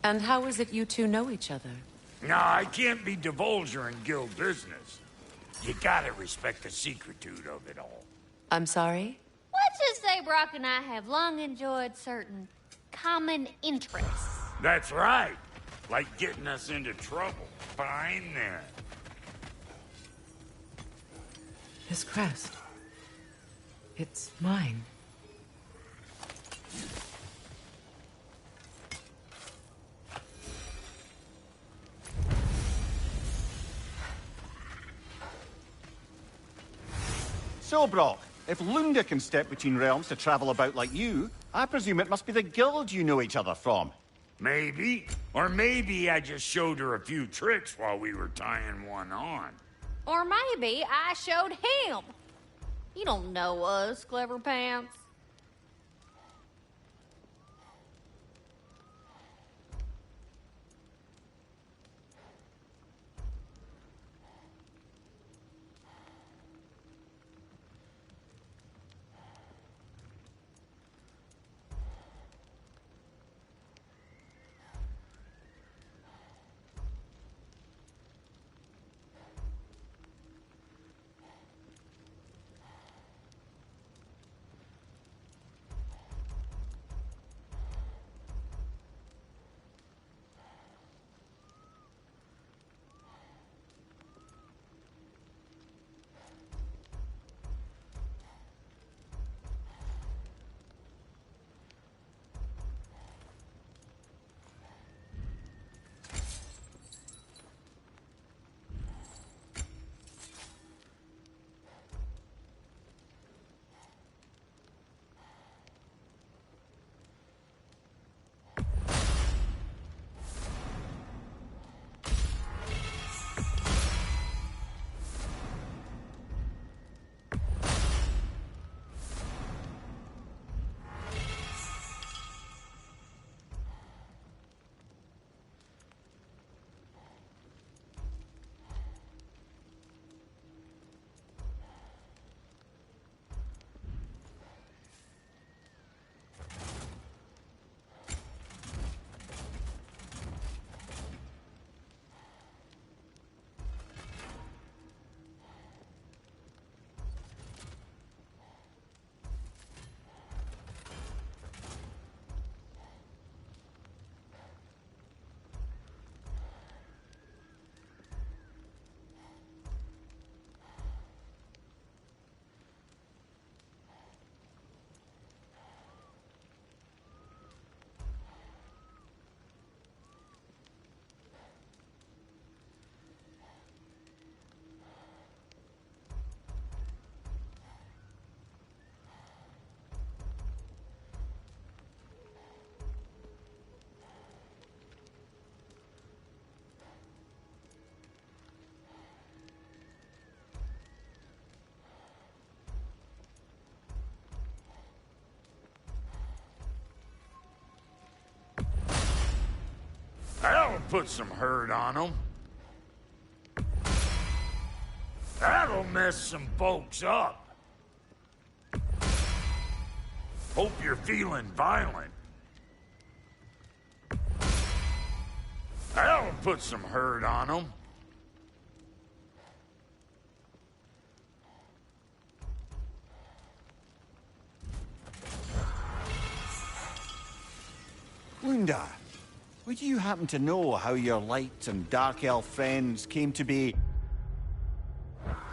And how is it you two know each other? No, I can't be divulger in guild business. You gotta respect the secretude of it all. I'm sorry? Let's just say Brock and I have long enjoyed certain common interests. That's right. Like getting us into trouble. Fine then. This crest. It's mine. So, Brock, if Lunda can step between realms to travel about like you, I presume it must be the guild you know each other from. Maybe. Or maybe I just showed her a few tricks while we were tying one on. Or maybe I showed him. You don't know us, Clever Pants. That'll put some hurt on them. That'll mess some folks up. Hope you're feeling violent. That'll put some hurt on them. Lunda, would you happen to know how your light and dark elf friends came to be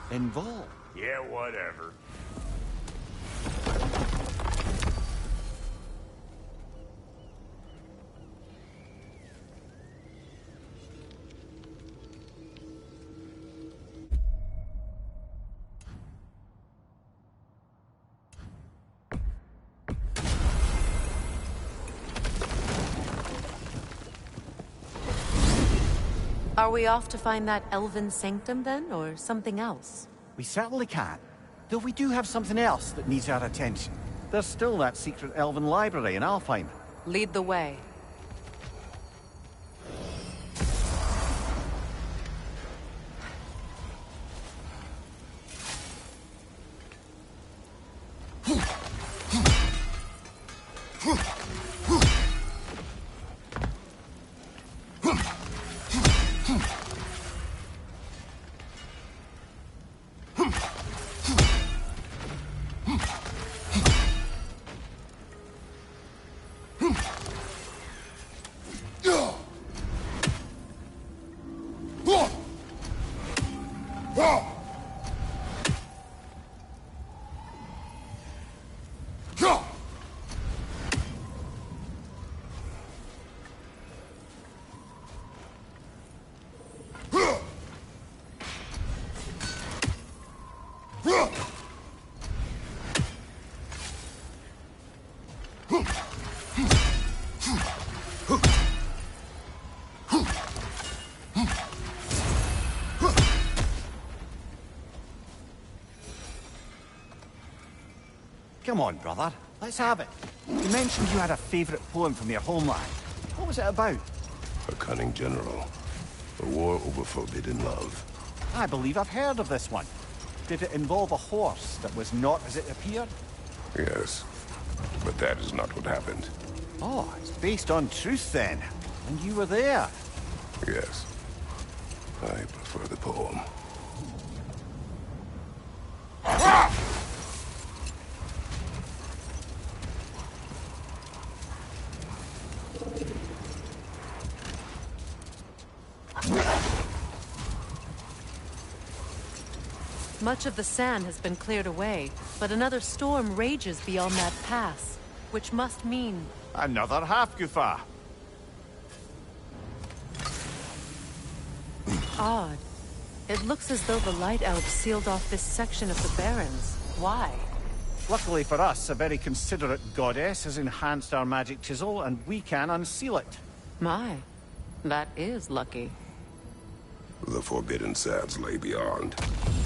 involved? Yeah, whatever. Are we off to find that elven sanctum then, or something else? We certainly can. Though we do have something else that needs our attention. There's still that secret elven library in Alfheim. Lead the way. Come on, brother. Let's have it. You mentioned you had a favorite poem from your homeland. What was it about? A cunning general. A war over forbidden love. I believe I've heard of this one. Did it involve a horse that was not as it appeared? Yes. But that is not what happened. Oh, it's based on truth then. And you were there. Yes. I prefer the poem. Much of the sand has been cleared away, but another storm rages beyond that pass, which must mean... Another half-goofa. odd. It looks as though the Light Elves sealed off this section of the Barrens. Why? Luckily for us, a very considerate goddess has enhanced our magic chisel, and we can unseal it. My, that is lucky. The forbidden sands lay beyond.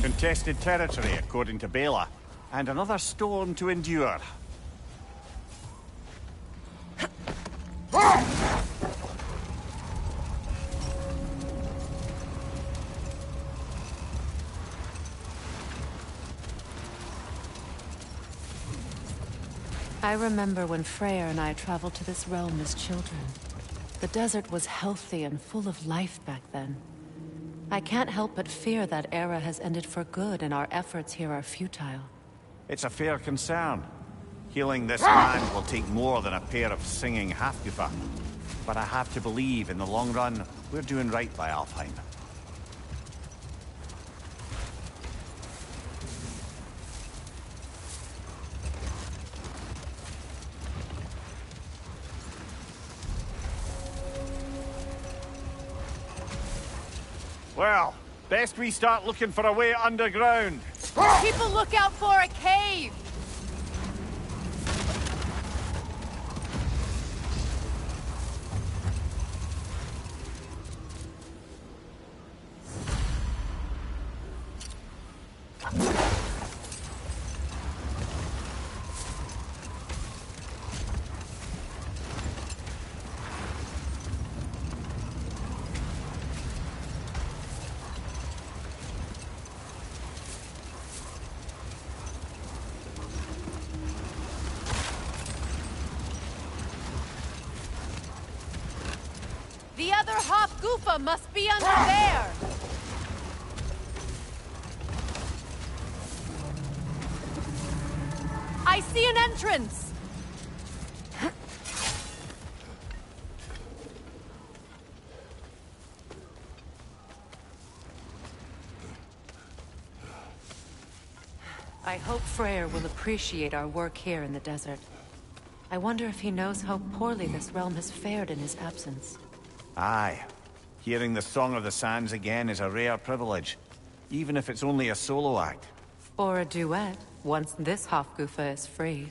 Contested territory, according to Bela. And another storm to endure. I remember when Freyr and I traveled to this realm as children. The desert was healthy and full of life back then. I can't help but fear that era has ended for good and our efforts here are futile. It's a fair concern. Healing this land will take more than a pair of singing half-goofa. But I have to believe, in the long run, we're doing right by Alfheim. Well, best we start looking for a way underground. Keep a lookout for a cave! The other Hofgufa must be under there! I see an entrance! I hope Freyr will appreciate our work here in the desert. I wonder if he knows how poorly this realm has fared in his absence. Aye. Hearing the Song of the Sands again is a rare privilege, even if it's only a solo act. Or a duet, once this Hofgufa is free.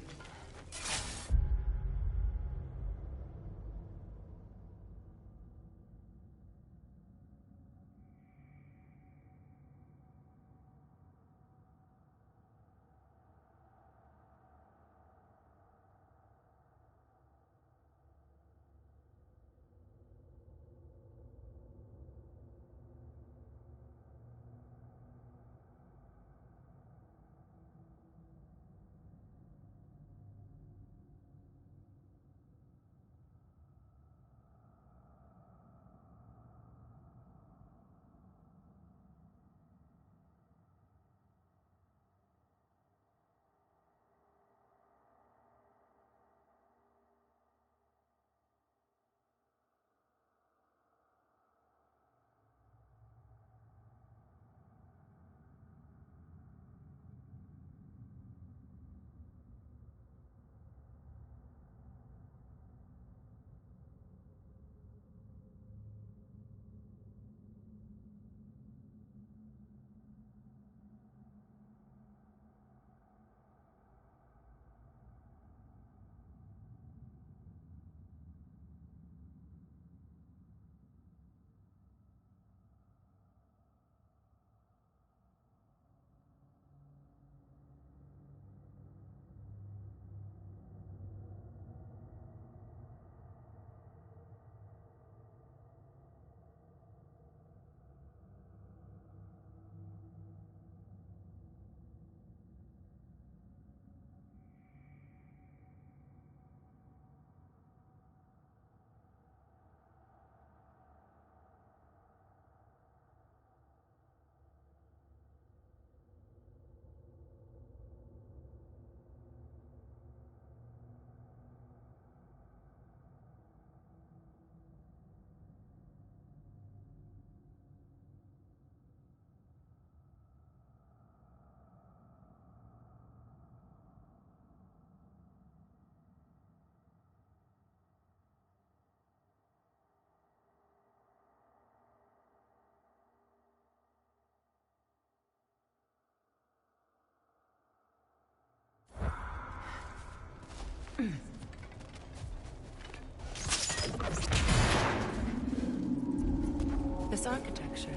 This architecture.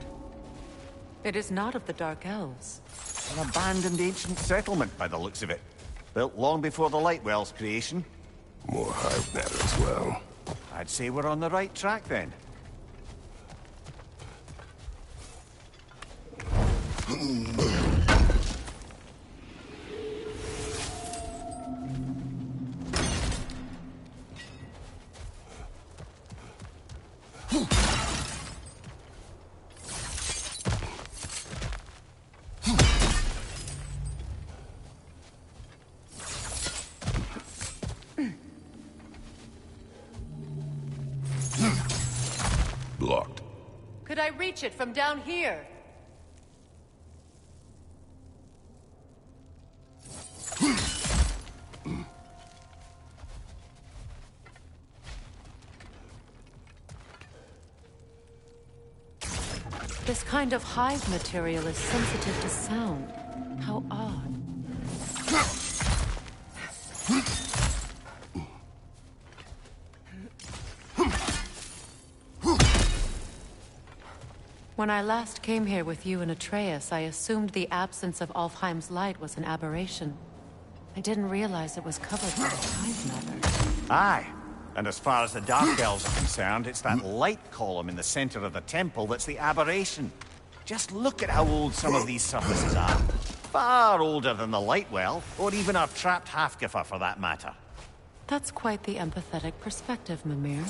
It is not of the Dark Elves. An abandoned ancient settlement, by the looks of it. Built long before the Lightwell's creation. More hive matter as well. I'd say we're on the right track, then. Blocked. Could I reach it from down here? This kind of hive material is sensitive to sound. How odd. When I last came here with you and Atreus, I assumed the absence of Alfheim's light was an aberration. I didn't realize it was covered by hive matter. Aye. And as far as the Dark Elves are concerned, it's that light column in the center of the temple that's the aberration. Just look at how old some of these surfaces are. Far older than the Lightwell, or even our trapped Hafgifa for that matter. That's quite the empathetic perspective, Mimir.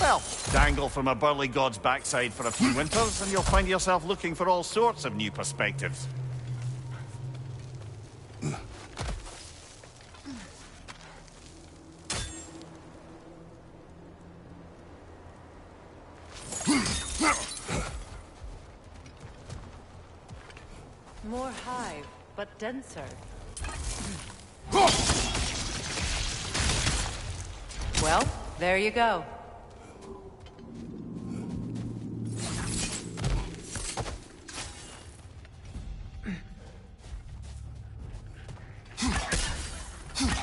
Well, dangle from a burly god's backside for a few winters, and you'll find yourself looking for all sorts of new perspectives. More hive, but denser. Well, there you go.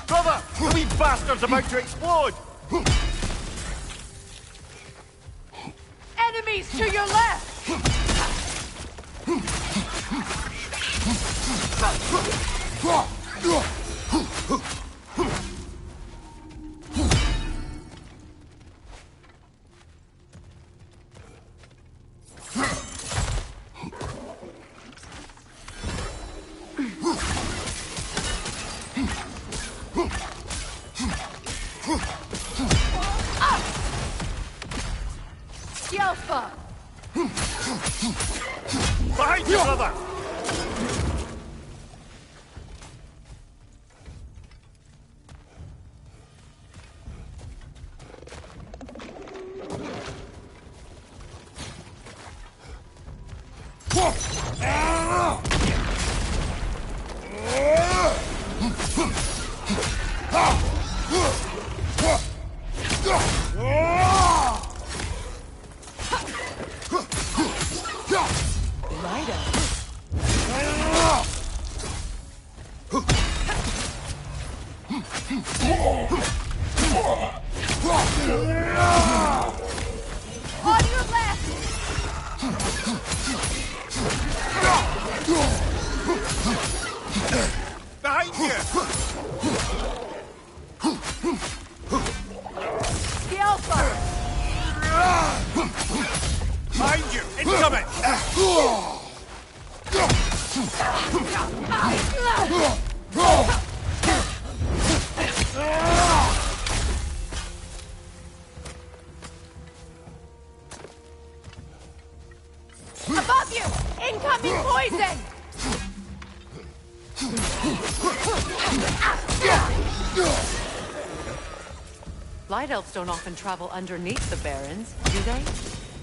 Brother! The wee bastard's about to explode! Enemies to your left! Yelfa! Behind you, brother! On your left! Behind you! The Alpha! Behind you! Incoming! Above you! Incoming poison! Light Elves don't often travel underneath the Barrens, do they?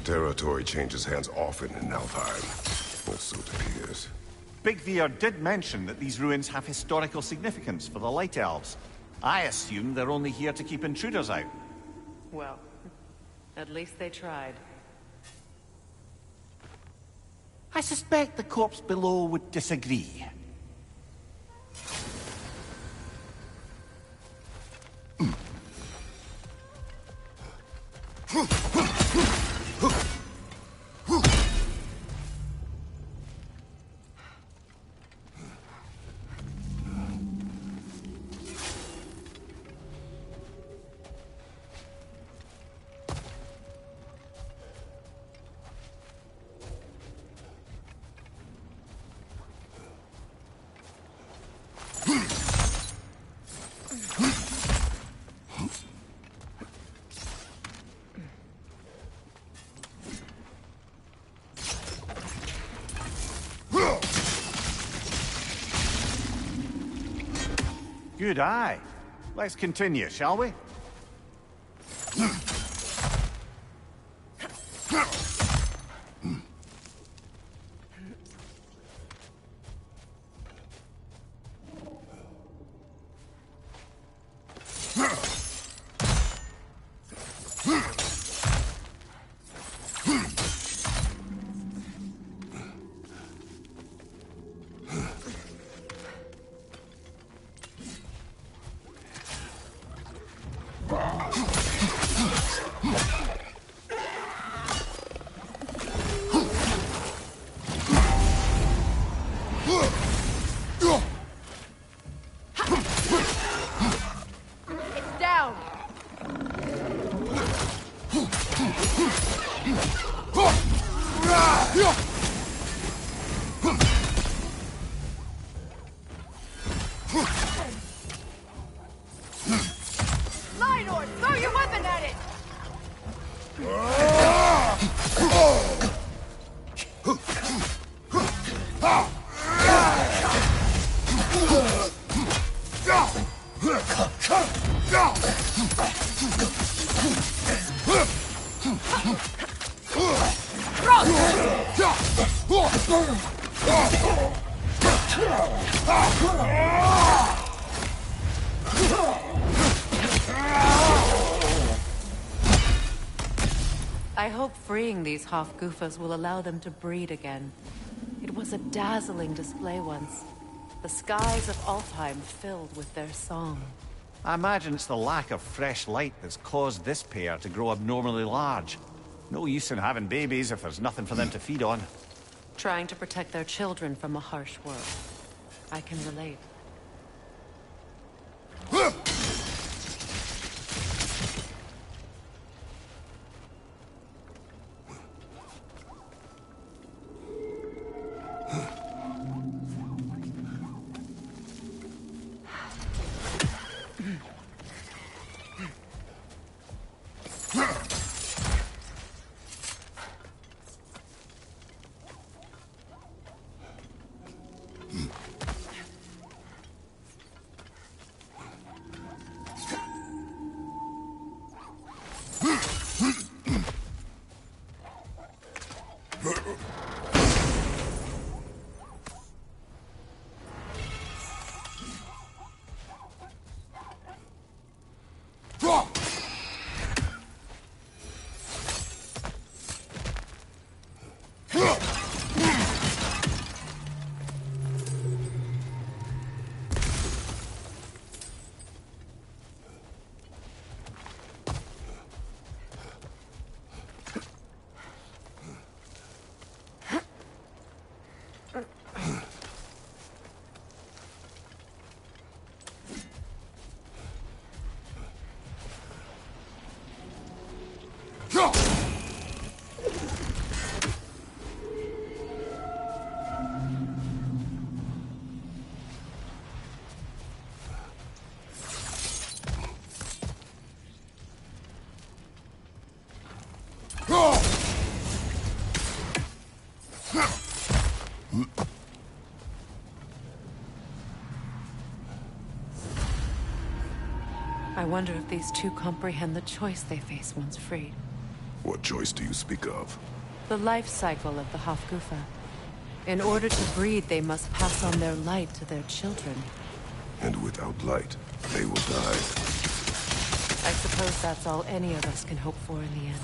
Territory changes hands often in Alfheim. Or so it appears. Big Veer did mention that these ruins have historical significance for the Light Elves. I assume they're only here to keep intruders out. Well, at least they tried. I suspect the corpse below would disagree. Good eye. Let's continue, shall we? It's down. Lynor, throw your weapon at it! I hope freeing these Hofgufas will allow them to breed again. It was a dazzling display once. The skies of Alfheim filled with their song. I imagine it's the lack of fresh light that's caused this pair to grow abnormally large. No use in having babies if there's nothing for them to feed on. Trying to protect their children from a harsh world. I can relate. I wonder if these two comprehend the choice they face once freed. What choice do you speak of? The life cycle of the Hofgufa. In order to breed, they must pass on their light to their children. And without light, they will die. I suppose that's all any of us can hope for in the end.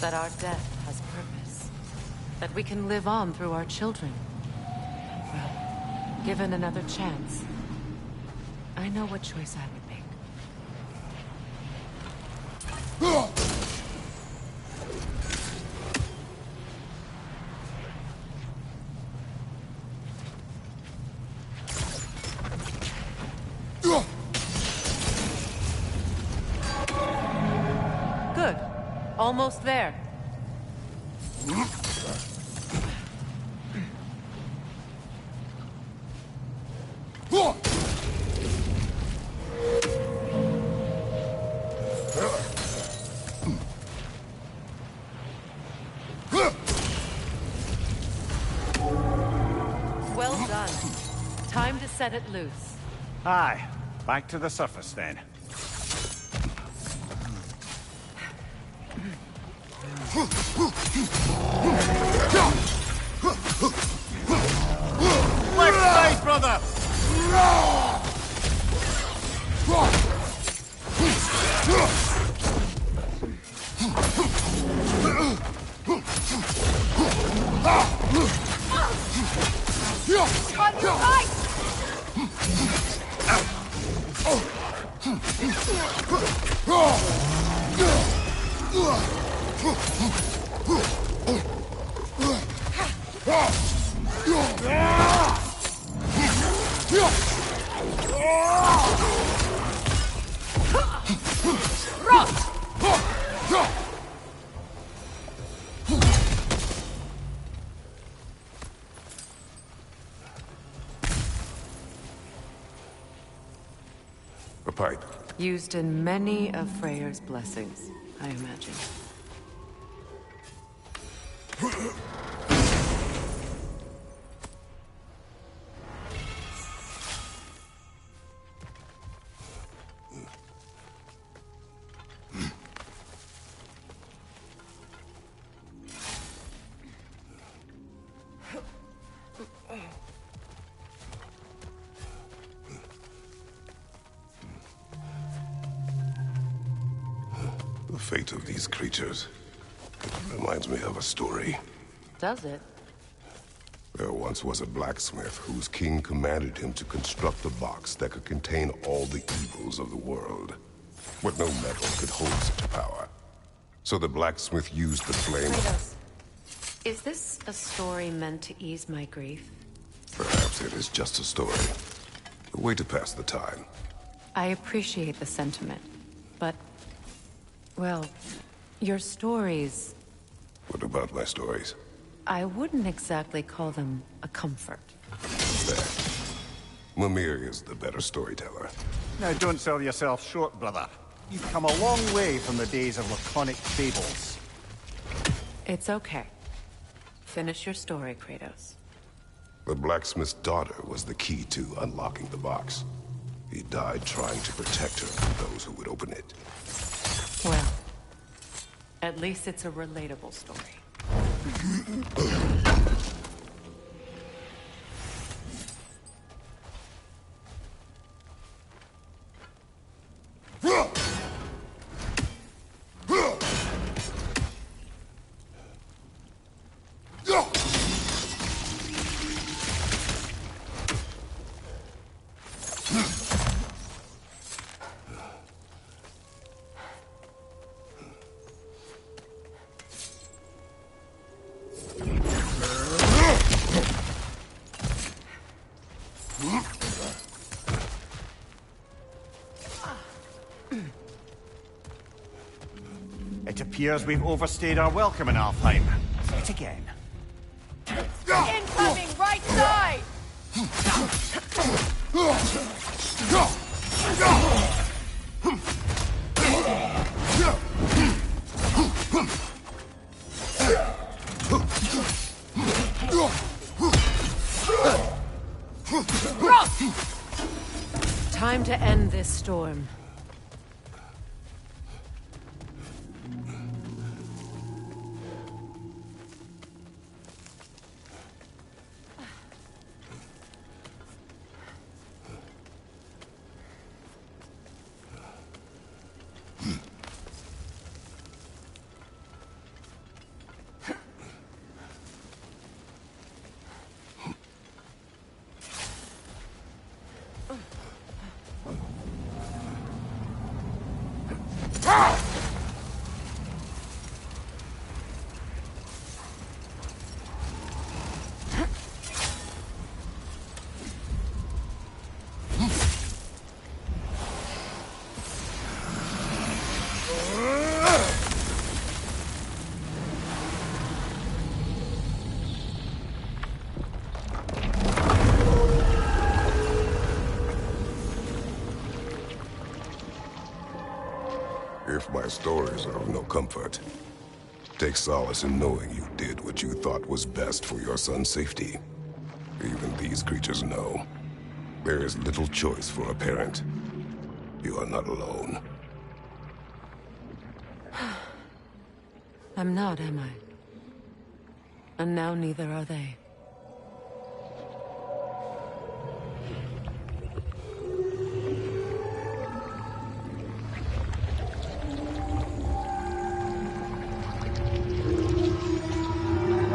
That our death has purpose. That we can live on through our children. Well, given another chance, I know what choice I would make. Almost there. Well done. Time to set it loose. Aye. Back to the surface then. Left side, brother! On your right! A pipe. Used in many of Freyr's blessings, I imagine. The fate of these creatures. It reminds me of a story. Does it? There once was a blacksmith whose king commanded him to construct a box that could contain all the evils of the world. But no metal could hold such power. So the blacksmith used the flame. Kratos, is this a story meant to ease my grief? Perhaps it is just a story. A way to pass the time. I appreciate the sentiment, but... well, your stories... What about my stories? I wouldn't exactly call them a comfort. There. Mimir is the better storyteller. Now don't sell yourself short, brother. You've come a long way from the days of laconic fables. It's okay. Finish your story, Kratos. The blacksmith's daughter was the key to unlocking the box. He died trying to protect her from those who would open it. Well, at least it's a relatable story. It appears we've overstayed our welcome in Alfheim. Yet again. Incoming right side! Time to end this storm. My stories are of no comfort. Take solace in knowing you did what you thought was best for your son's safety. Even these creatures know. There is little choice for a parent. You are not alone. I'm not, am I? And now neither are they.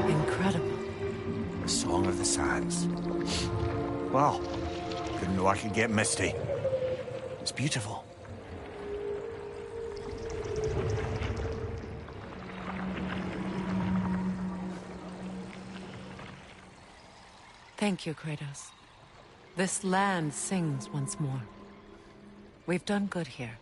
Incredible. The Song of the Sands. Wow. Didn't know I could get misty. It's beautiful. Thank you, Kratos. This land sings once more. We've done good here.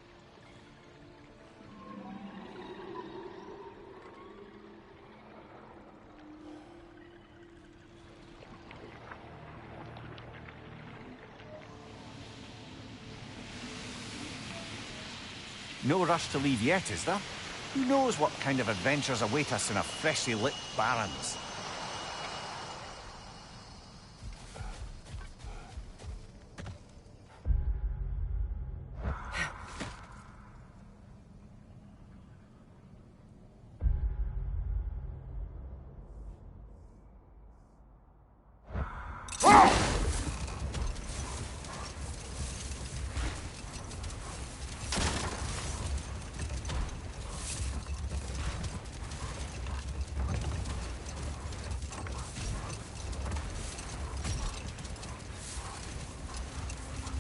No rush to leave yet, is there? Who knows what kind of adventures await us in a freshly lit Barrens?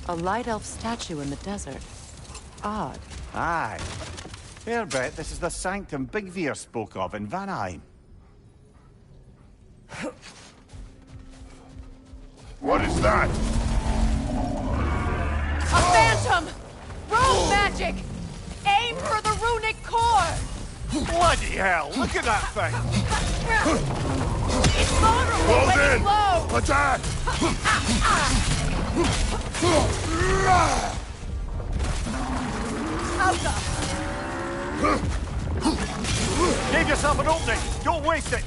A light elf statue in the desert. Odd. Aye. Fair bet this is the sanctum Bigveer spoke of in Vanheim. What is that? A phantom! Rune magic! Aim for the runic core! Bloody hell, look at that thing! It's vulnerable Close when in! it's low! Attack! Alka! Give yourself an opening! Don't waste it!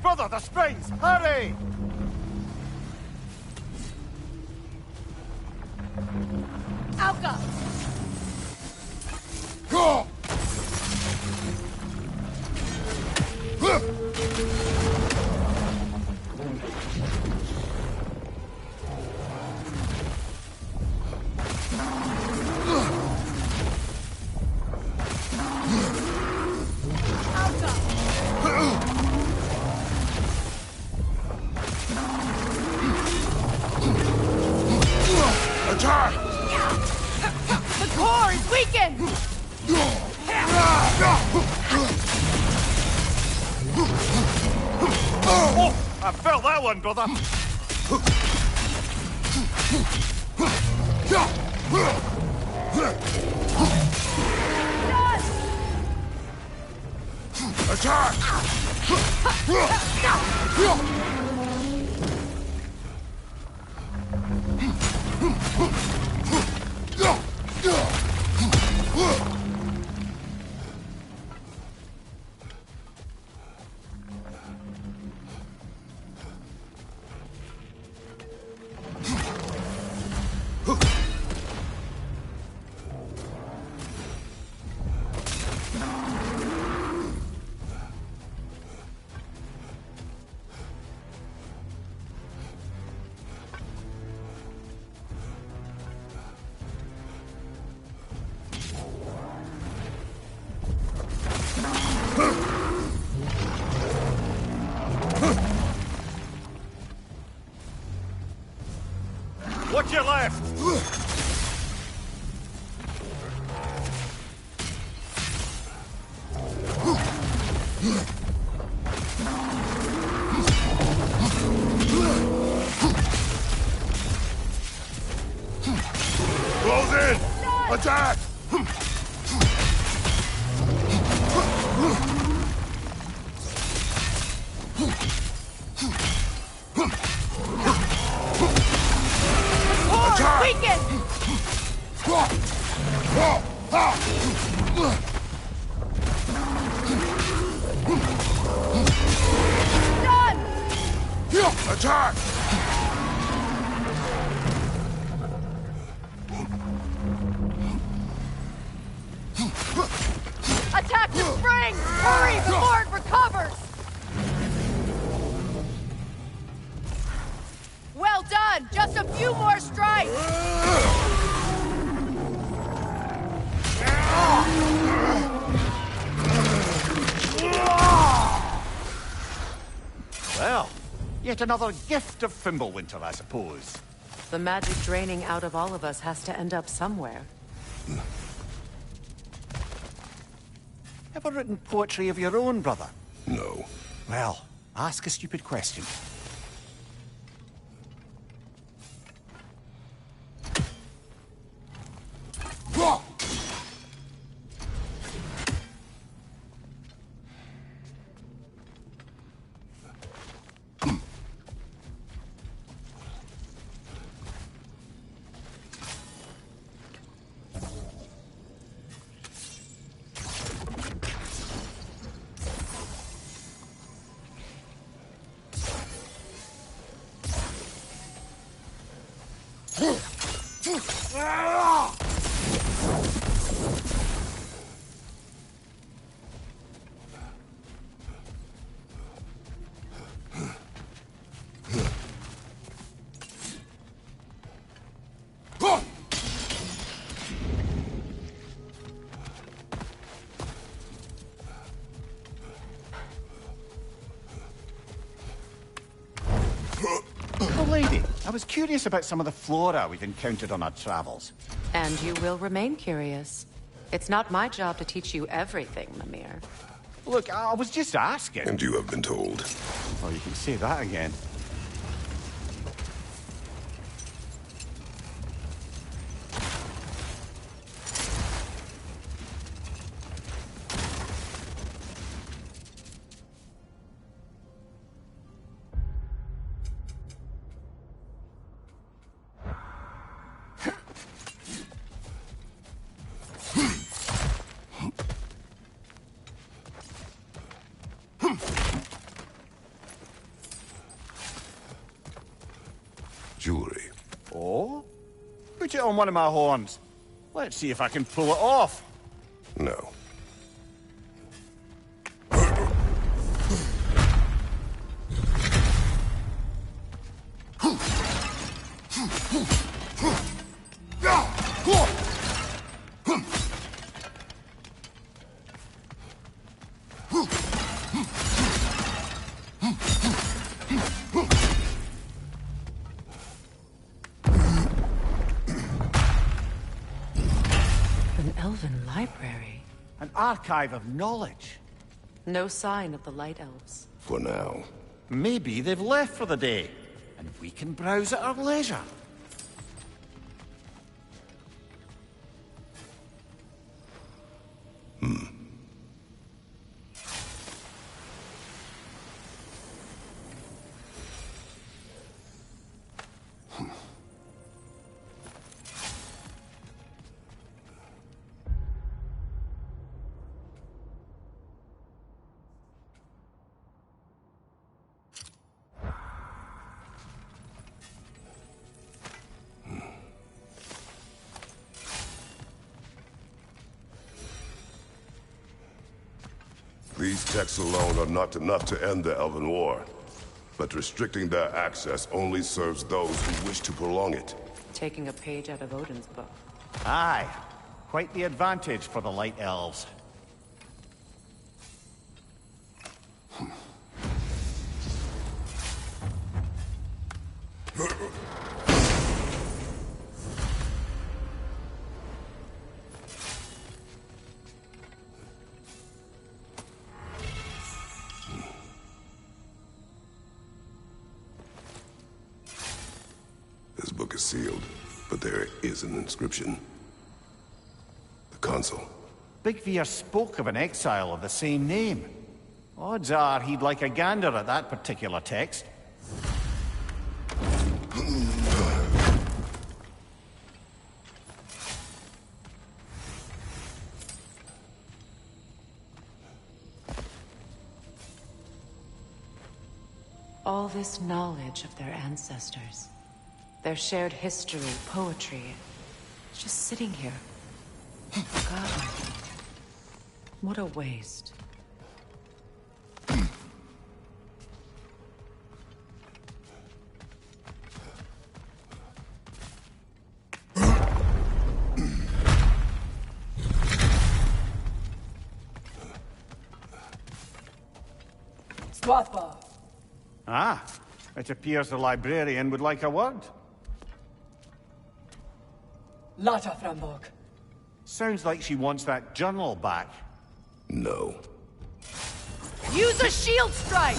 Brother, the springs! Hurry! Alka! Go! Attack! The core is weakened! Oh! I felt that one, brother! Attack! What's your left? Close in! Attack! weakened! Done! Attack! Attack the spring! Hurry before it recovers! Well done! Just a few more strikes! Well, yet another gift of Fimbulwinter, I suppose. The magic draining out of all of us has to end up somewhere. Ever written poetry of your own, brother? No. Well, ask a stupid question. Lady, I was curious about some of the flora we've encountered on our travels. And you will remain curious. It's not my job to teach you everything, Mimir. Look, I was just asking. And you have been told. Oh, you can say that again. Jewelry. Oh? Put it on one of my horns. Let's see if I can pull it off. No. An elven library. An archive of knowledge. No sign of the Light Elves. For now. Maybe they've left for the day, and we can browse at our leisure. These texts alone are not enough to end the Elven War. But restricting their access only serves those who wish to prolong it. Taking a page out of Odin's book. Aye. Quite the advantage for the Light Elves. This book is sealed, but there is an inscription. The console. Big Veer spoke of an exile of the same name. Odds are he'd like a gander at that particular text. All this knowledge of their ancestors, their shared history, poetry, it's just sitting here, forgotten. What a waste. Ah, it appears the librarian would like a word. Lata Frambog. Sounds like she wants that journal back. No. Use a shield strike!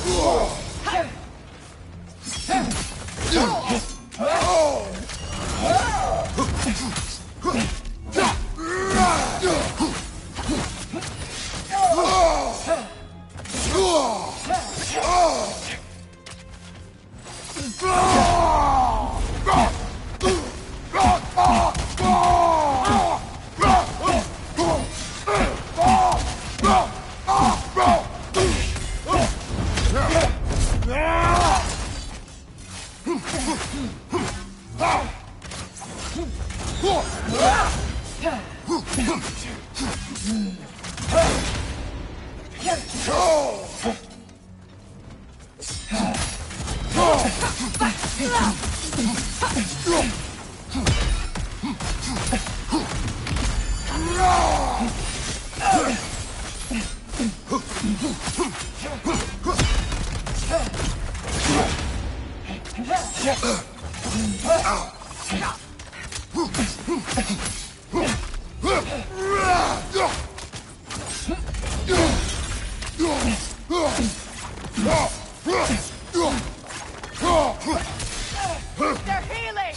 They're healing!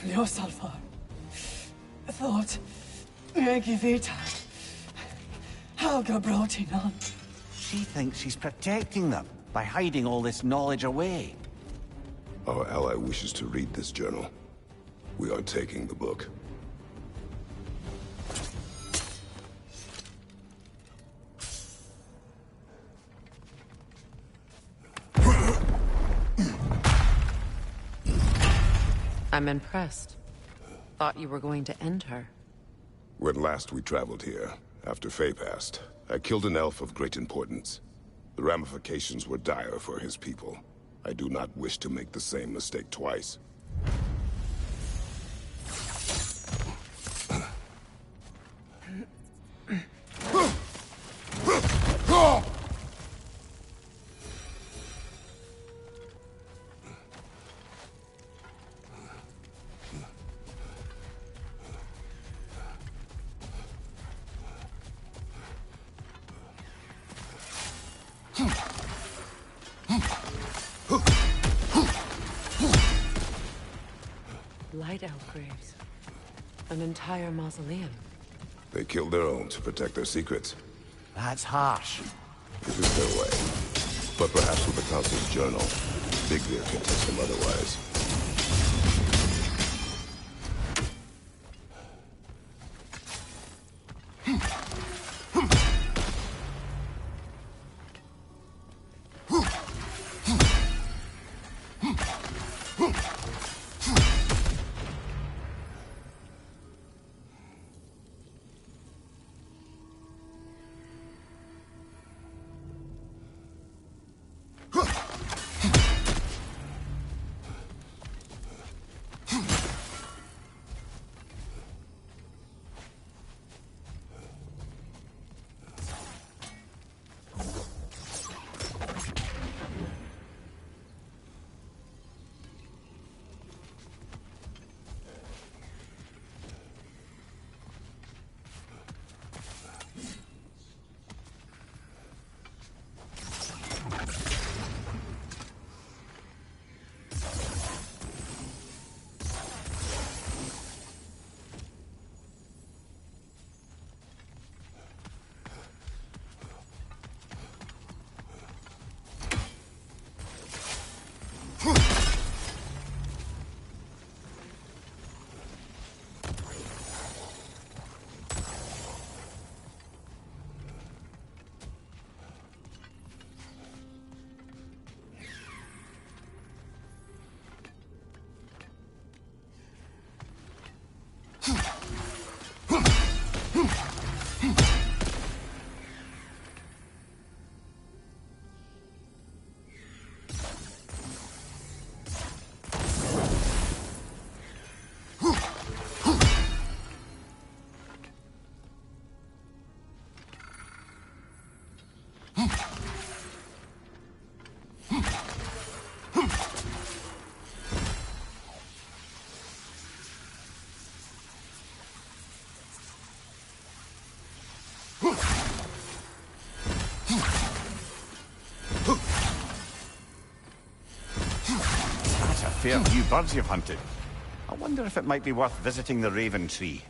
Ljósalfar. Thought. Megivita. Helga Brotinan. She thinks she's protecting them by hiding all this knowledge away. Our ally wishes to read this journal. We are taking the book. I'm impressed. Thought you were going to end her. When last we traveled here, after Faye passed, I killed an elf of great importance. The ramifications were dire for his people. I do not wish to make the same mistake twice. Light elf graves. An entire mausoleum. They killed their own to protect their secrets. That's harsh. It is their way. But perhaps with the Council's journal, Bigvir can teach them otherwise. fair few birds you've hunted. I wonder if it might be worth visiting the Raven Tree.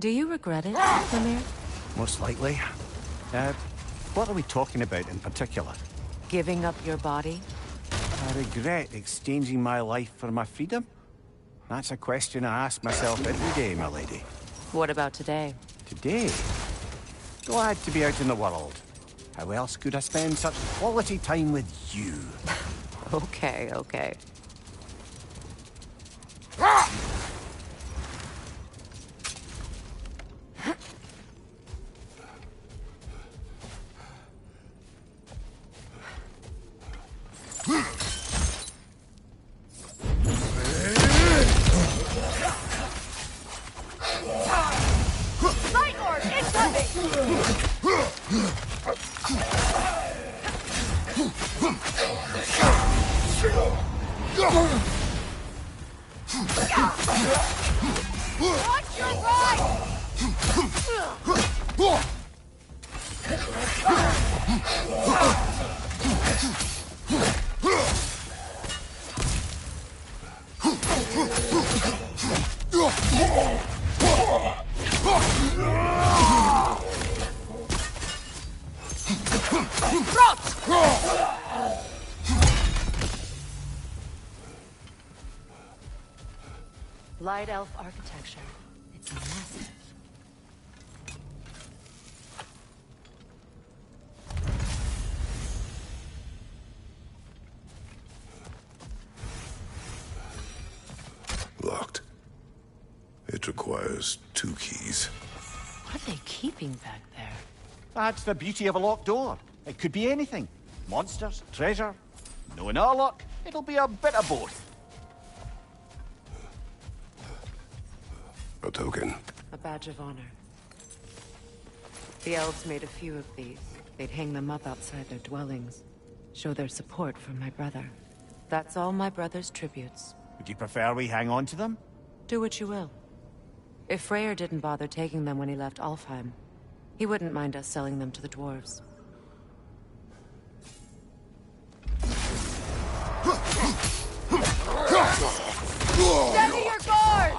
Do you regret it, Lemire? Most likely. What are we talking about in particular? Giving up your body? I regret exchanging my life for my freedom? That's a question I ask myself every day, my lady. What about today? Today? Glad to be out in the world. How else could I spend such quality time with you? Okay, okay. Light orb incoming! Watch your right! Light elf architecture. It's massive. Locked. It requires 2 keys. What are they keeping back there? That's the beauty of a locked door. It could be anything. Monsters, treasure. Knowing our luck, it'll be a bit of both. A token. A badge of honor. The elves made a few of these. They'd hang them up outside their dwellings. Show their support for my brother. That's all my brother's tributes. Would you prefer we hang on to them? Do what you will. If Freyr didn't bother taking them when he left Alfheim, he wouldn't mind us selling them to the dwarves. Steady your guard!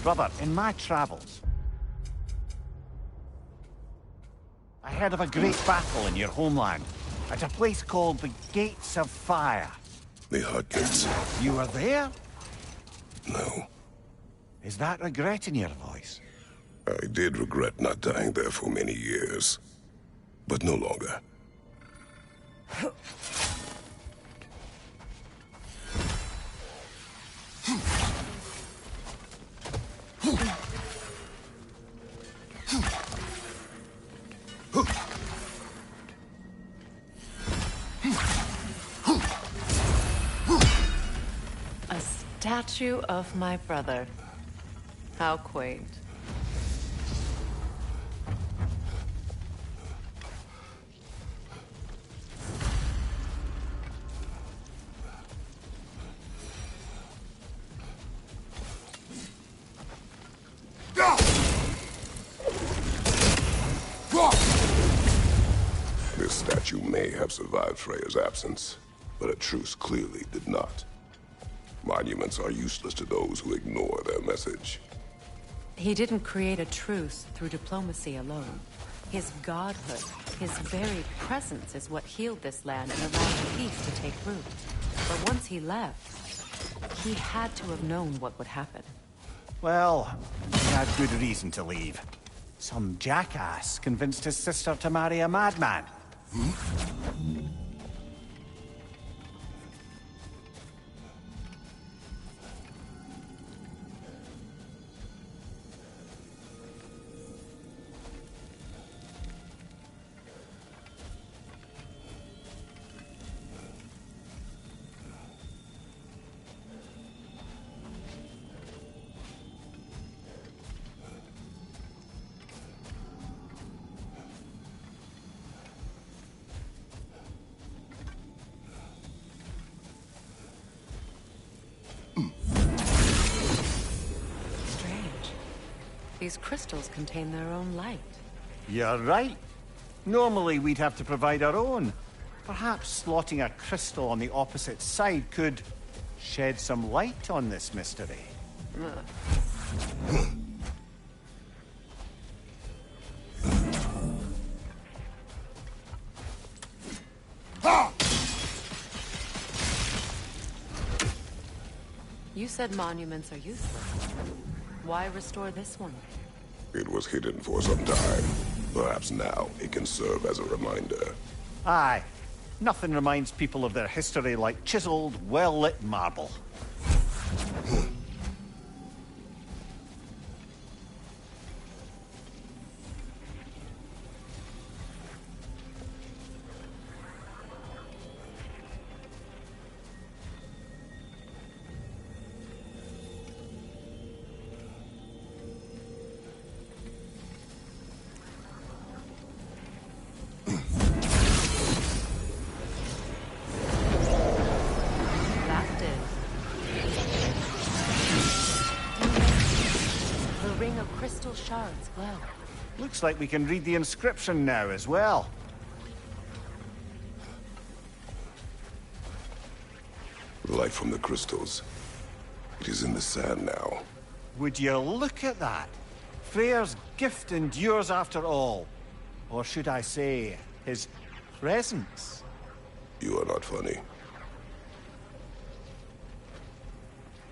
Brother, in my travels, I heard of a great battle in your homeland, at a place called the Gates of Fire. The Hut Gates. You were there? No. Is that regret in your voice? I did regret not dying there for many years. But no longer. A statue of my brother. How quaint. statue may have survived Freya's absence, but a truce clearly did not. Monuments are useless to those who ignore their message. He didn't create a truce through diplomacy alone. His godhood, his very presence is what healed this land and allowed peace to take root. But once he left, he had to have known what would happen. Well, he had good reason to leave. Some jackass convinced his sister to marry a madman. These crystals contain their own light. You're right. Normally we'd have to provide our own. Perhaps slotting a crystal on the opposite side could shed some light on this mystery. You said monuments are useless. Why restore this one? It was hidden for some time. Perhaps now it can serve as a reminder. Aye. Nothing reminds people of their history like chiseled, well-lit marble. Shards glow. Looks like we can read the inscription now as well. The light from the crystals. It is in the sand now. Would you look at that? Freyr's gift endures after all. Or should I say, his presence? You are not funny.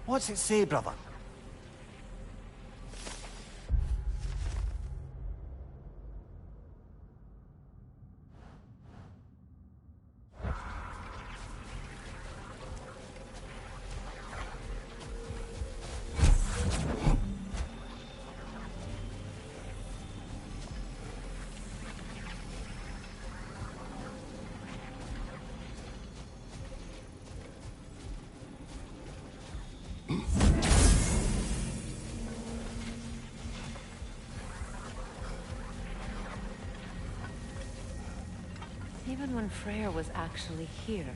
What's it say, brother? Even when Freyr was actually here,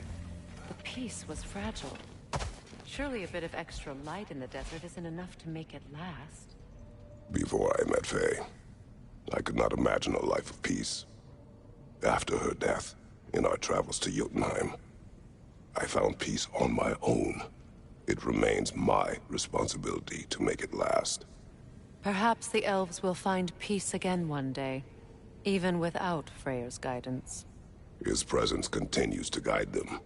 the peace was fragile. Surely a bit of extra light in the desert isn't enough to make it last. Before I met Faye, I could not imagine a life of peace. After her death, in our travels to Jotunheim, I found peace on my own. It remains my responsibility to make it last. Perhaps the elves will find peace again one day, even without Freyr's guidance. His presence continues to guide them,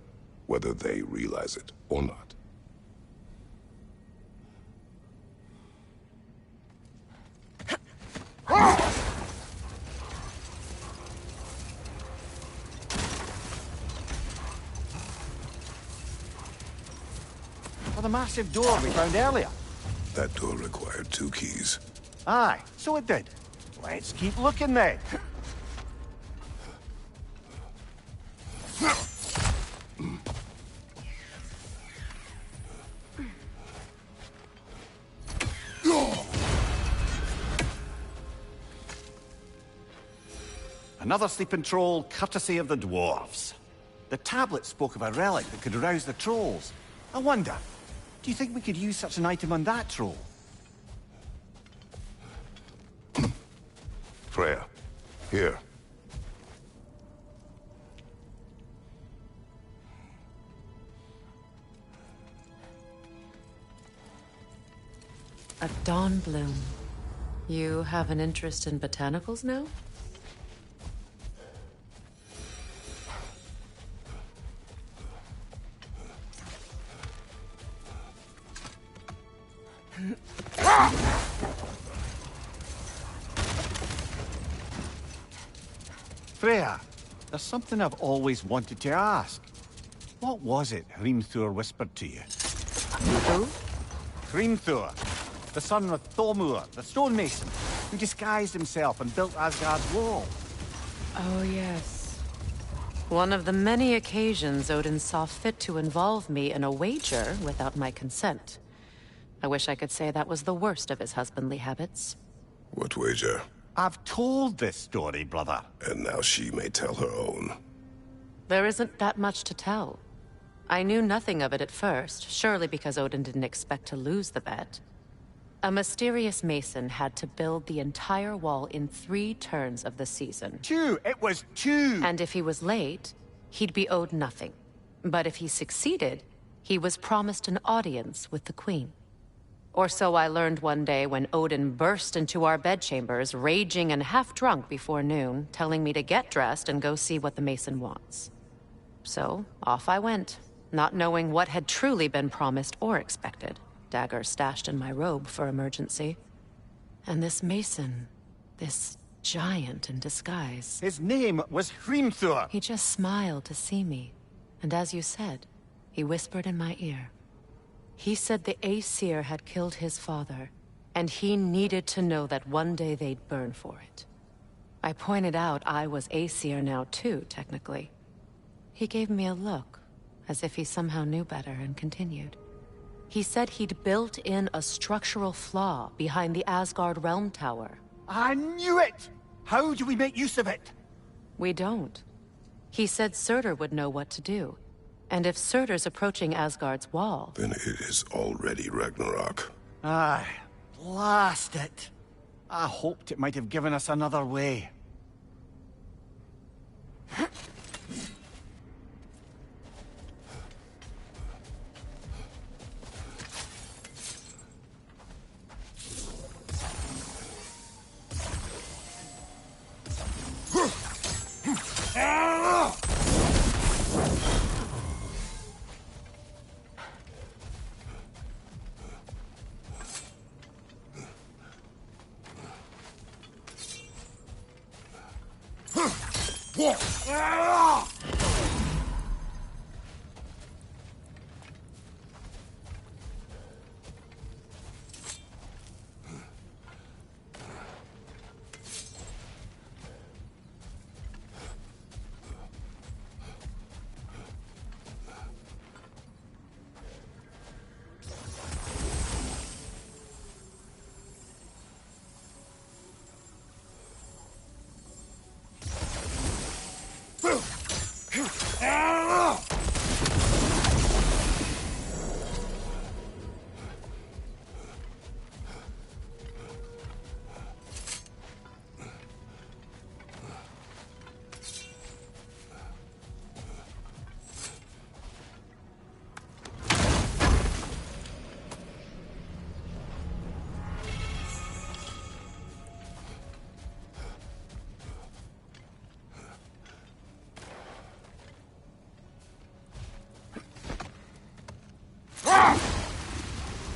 whether they realize it or not. For the massive door we found earlier. That door required 2 keys. Aye, so it did. Let's keep looking then. Another sleeping troll, courtesy of the dwarves. The tablet spoke of a relic that could arouse the trolls. I wonder, do you think we could use such an item on that troll? Freya, here. A dawn bloom. You have an interest in botanicals now? Freya, there's something I've always wanted to ask. What was it Hrimthur whispered to you? Who? Hrimthur, the son of Thormur, the stonemason, who disguised himself and built Asgard's wall. Oh, yes. One of the many occasions Odin saw fit to involve me in a wager without my consent. I wish I could say that was the worst of his husbandly habits. What wager? I've told this story, brother. And now she may tell her own. There isn't that much to tell. I knew nothing of it at first, surely because Odin didn't expect to lose the bet. A mysterious mason had to build the entire wall in 3 turns of the season. 2! It was 2! And if he was late, he'd be owed nothing. But if he succeeded, he was promised an audience with the queen. Or so I learned one day when Odin burst into our bedchambers, raging and half-drunk before noon, telling me to get dressed and go see what the mason wants. So, off I went, not knowing what had truly been promised or expected, dagger stashed in my robe for emergency. And this mason, this giant in disguise... His name was Hrimthur! He just smiled to see me, and as you said, he whispered in my ear. He said the Aesir had killed his father, and he needed to know that one day they'd burn for it. I pointed out I was Aesir now too, technically. He gave me a look, as if he somehow knew better, and continued. He said he'd built in a structural flaw behind the Asgard Realm Tower. I knew it! How do we make use of it? We don't. He said Surtur would know what to do. And if Surtur's approaching Asgard's wall... Then it is already Ragnarok. Aye, blast it. I hoped it might have given us another way.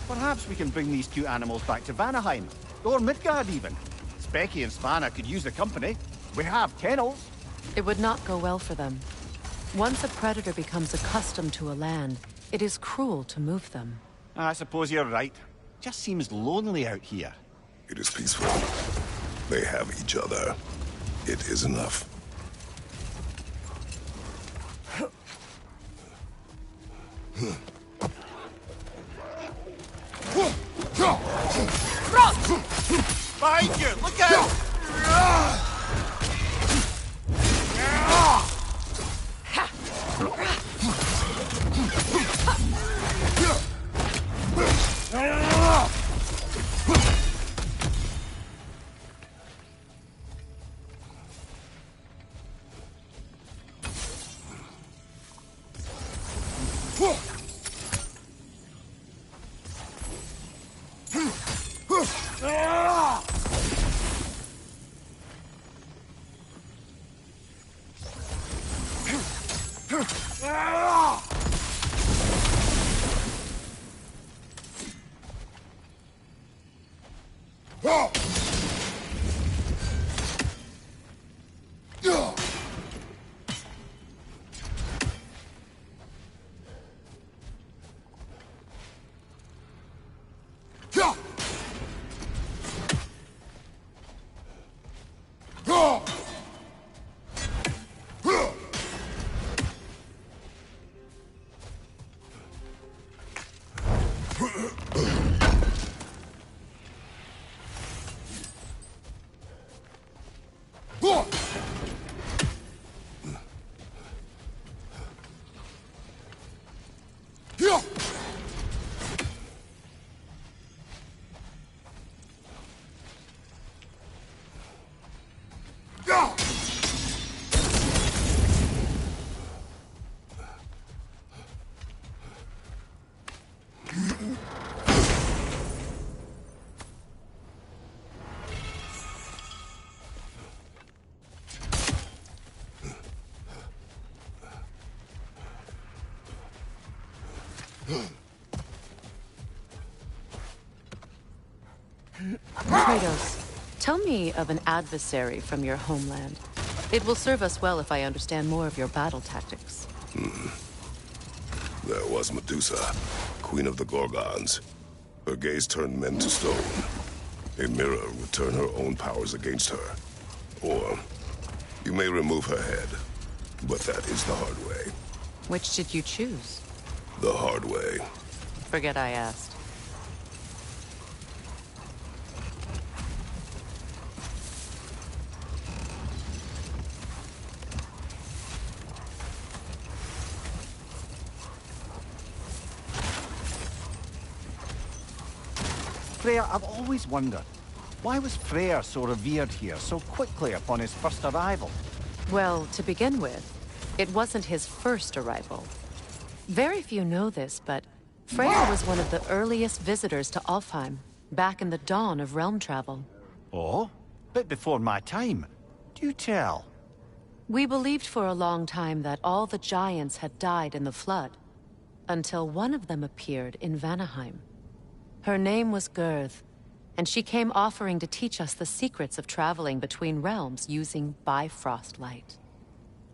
Perhaps we can bring these 2 animals back to Vanaheim, or Midgard even. Specky and Spanna could use the company. We have kennels. It would not go well for them. Once a predator becomes accustomed to a land, it is cruel to move them. I suppose you're right. Just seems lonely out here. It is peaceful. They have each other. It is enough. Behind you! Look out! Kratos, tell me of an adversary from your homeland. It will serve us well if I understand more of your battle tactics. There was Medusa, queen of the Gorgons. Her gaze turned men to stone. A mirror would turn her own powers against her. Or, you may remove her head, but that is the hard way. Which did you choose? The hard way. Forget I asked. Freyr, I've always wondered, why was Freyr so revered here so quickly upon his first arrival? Well, to begin with, it wasn't his first arrival. Very few know this, but Freyr was one of the earliest visitors to Alfheim, back in the dawn of realm travel. Oh? Bit before my time. Do tell. We believed for a long time that all the giants had died in the flood, until one of them appeared in Vanaheim. Her name was Gurth, and she came offering to teach us the secrets of traveling between realms using Bifrost light.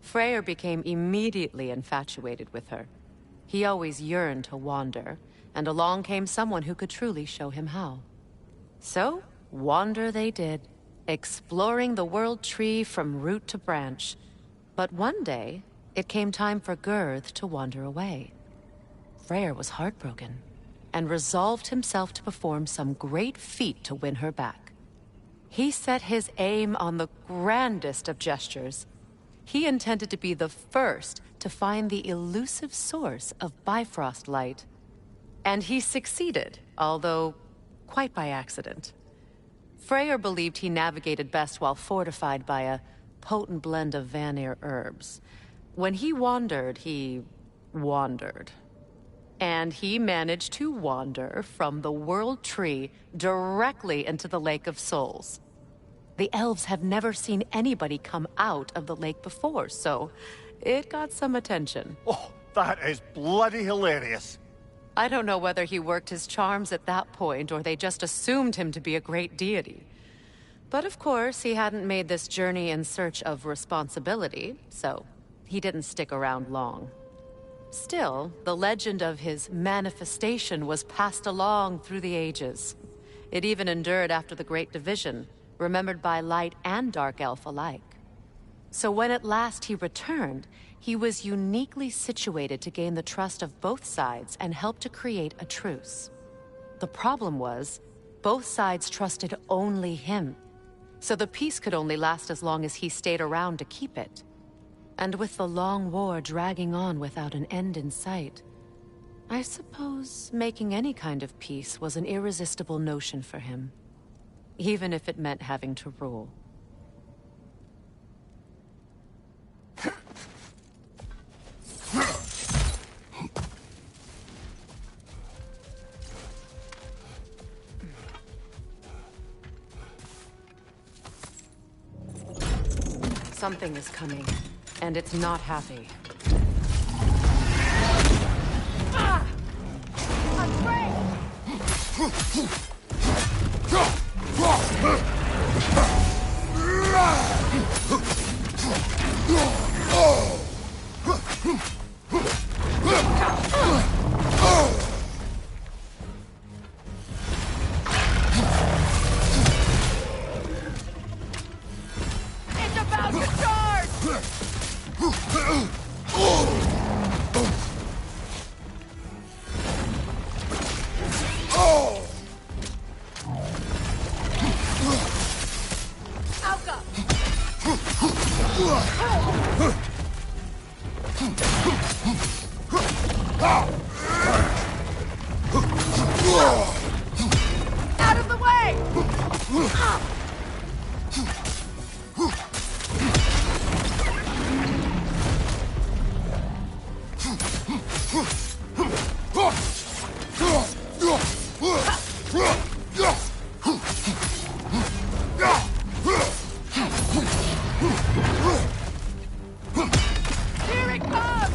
Freyr became immediately infatuated with her. He always yearned to wander, and along came someone who could truly show him how. So, wander they did, exploring the world tree from root to branch. But one day, it came time for Gurth to wander away. Freyr was heartbroken, and resolved himself to perform some great feat to win her back. He set his aim on the grandest of gestures. He intended to be the first to find the elusive source of Bifrost light. And he succeeded, although quite by accident. Freyr believed he navigated best while fortified by a potent blend of Vanir herbs. When he wandered, he wandered. And he managed to wander from the World Tree directly into the Lake of Souls. The elves have never seen anybody come out of the lake before, so it got some attention. Oh, that is bloody hilarious. I don't know whether he worked his charms at that point or they just assumed him to be a great deity. But of course, he hadn't made this journey in search of responsibility, so he didn't stick around long. Still, the legend of his manifestation was passed along through the ages. It even endured after the Great Division, remembered by Light and Dark Elf alike. So when at last he returned, he was uniquely situated to gain the trust of both sides and help to create a truce. The problem was, both sides trusted only him, so the peace could only last as long as he stayed around to keep it. And with the long war dragging on without an end in sight, I suppose making any kind of peace was an irresistible notion for him, even if it meant having to rule. Something is coming, and it's not happy. It's about to charge! Out of the way! Here it comes!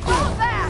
All that!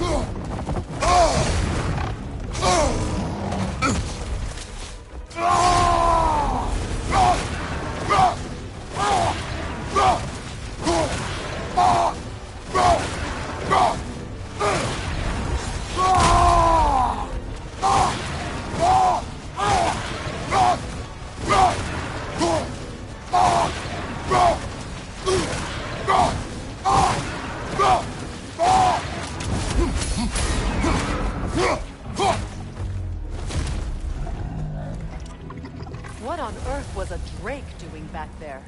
What on earth was a drake doing back there?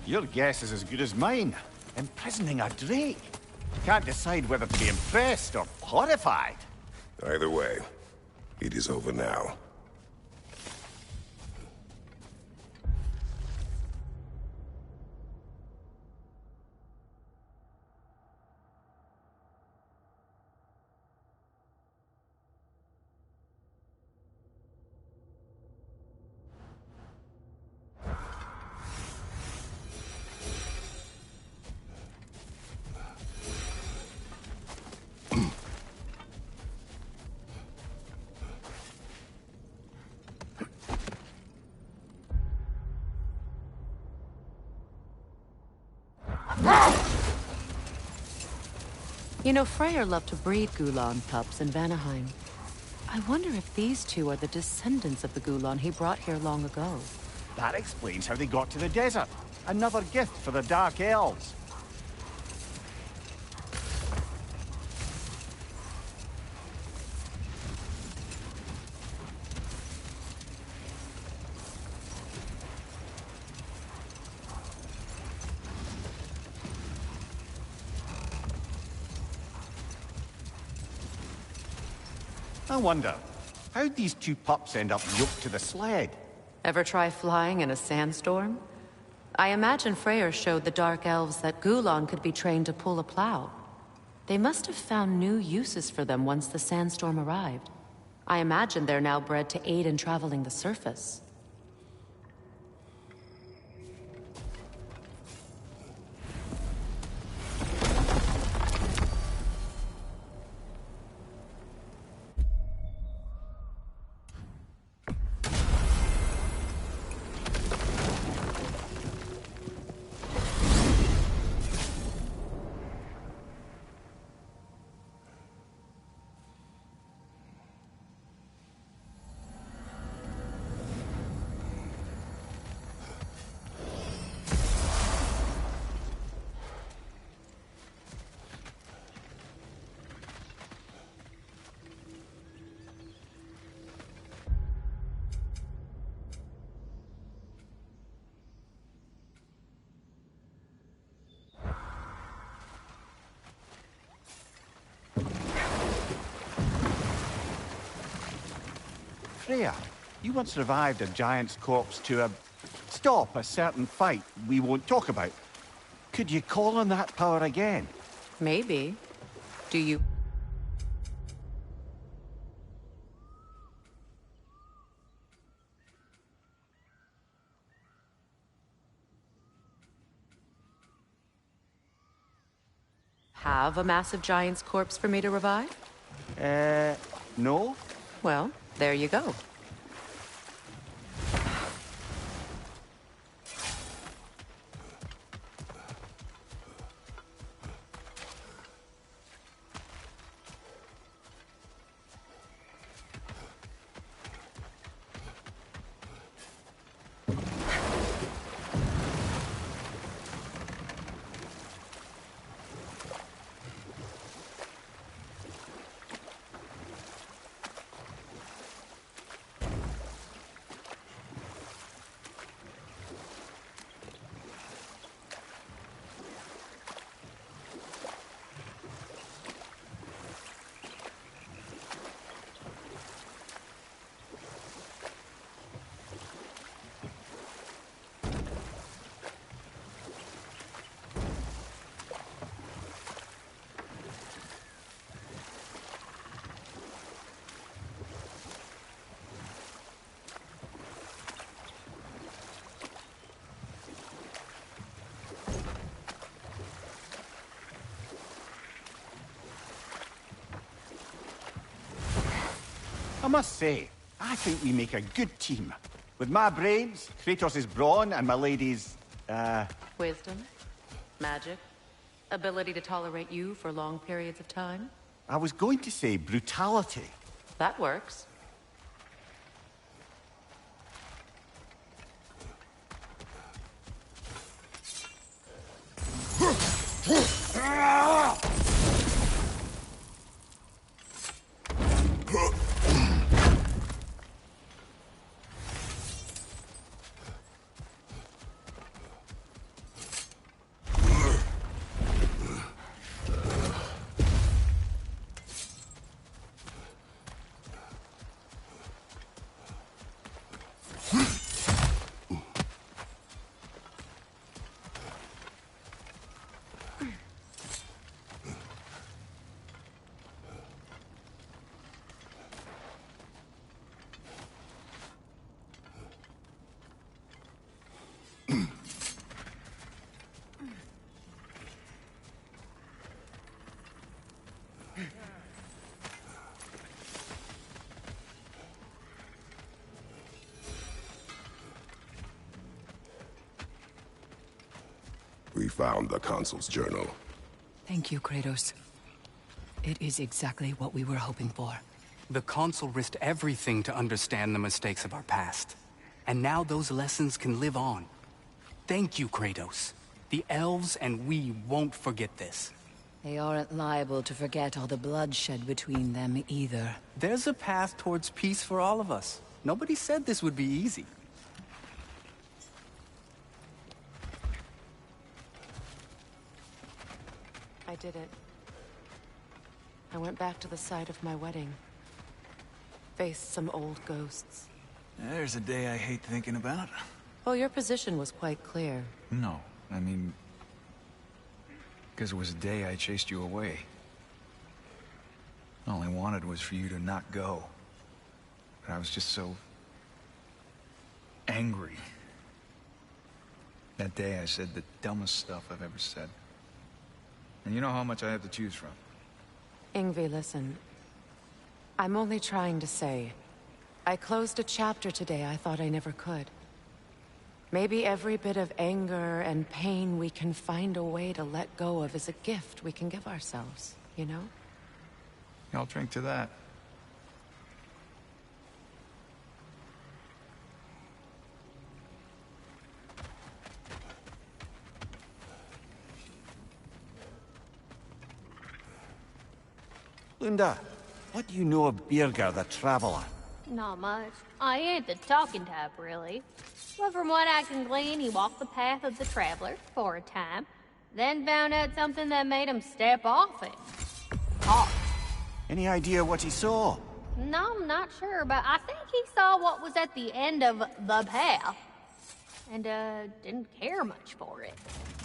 Your guess is as good as mine. Imprisoning a drake. Can't decide whether to be impressed or horrified. Either way, it is over now. You know, Freyr loved to breed Gulan pups in Vanaheim. I wonder if these two are the descendants of the Gulan he brought here long ago. That explains how they got to the desert. Another gift for the Dark Elves. I wonder, how'd these two pups end up yoked to the sled? Ever try flying in a sandstorm? I imagine Freyr showed the Dark Elves that Gulan could be trained to pull a plow. They must have found new uses for them once the sandstorm arrived. I imagine they're now bred to aid in traveling the surface. Freya, you once revived a giant's corpse to stop a certain fight we won't talk about. Could you call on that power again? Maybe. Do you... have a massive giant's corpse for me to revive? No? Well, there you go. I must say, I think we make a good team. With my brains, Kratos' brawn, and my lady's, Wisdom, magic, ability to tolerate you for long periods of time. I was going to say brutality. That works. We found the Consul's journal. Thank you, Kratos. It is exactly what we were hoping for. The Consul risked everything to understand the mistakes of our past. And now those lessons can live on. Thank you, Kratos. The elves and we won't forget this. They aren't liable to forget all the bloodshed between them either. There's a path towards peace for all of us. Nobody said this would be easy. I did it. I went back to the site of my wedding. Faced some old ghosts. There's a day I hate thinking about. Well, your position was quite clear. No, I mean... because it was a day I chased you away. All I wanted was for you to not go. But I was just so... angry. That day I said the dumbest stuff I've ever said. And you know how much I have to choose from. Ingvi, listen. I'm only trying to say, I closed a chapter today I thought I never could. Maybe every bit of anger and pain we can find a way to let go of is a gift we can give ourselves, you know? I'll drink to that. Lunda, what do you know of Birger the Traveler? Not much. I ain't the talking type, really. But from what I can glean, he walked the path of the traveler for a time, then found out something that made him step off it. Hard. Any idea what he saw? No, I'm not sure, but I think he saw what was at the end of the path. And, didn't care much for it.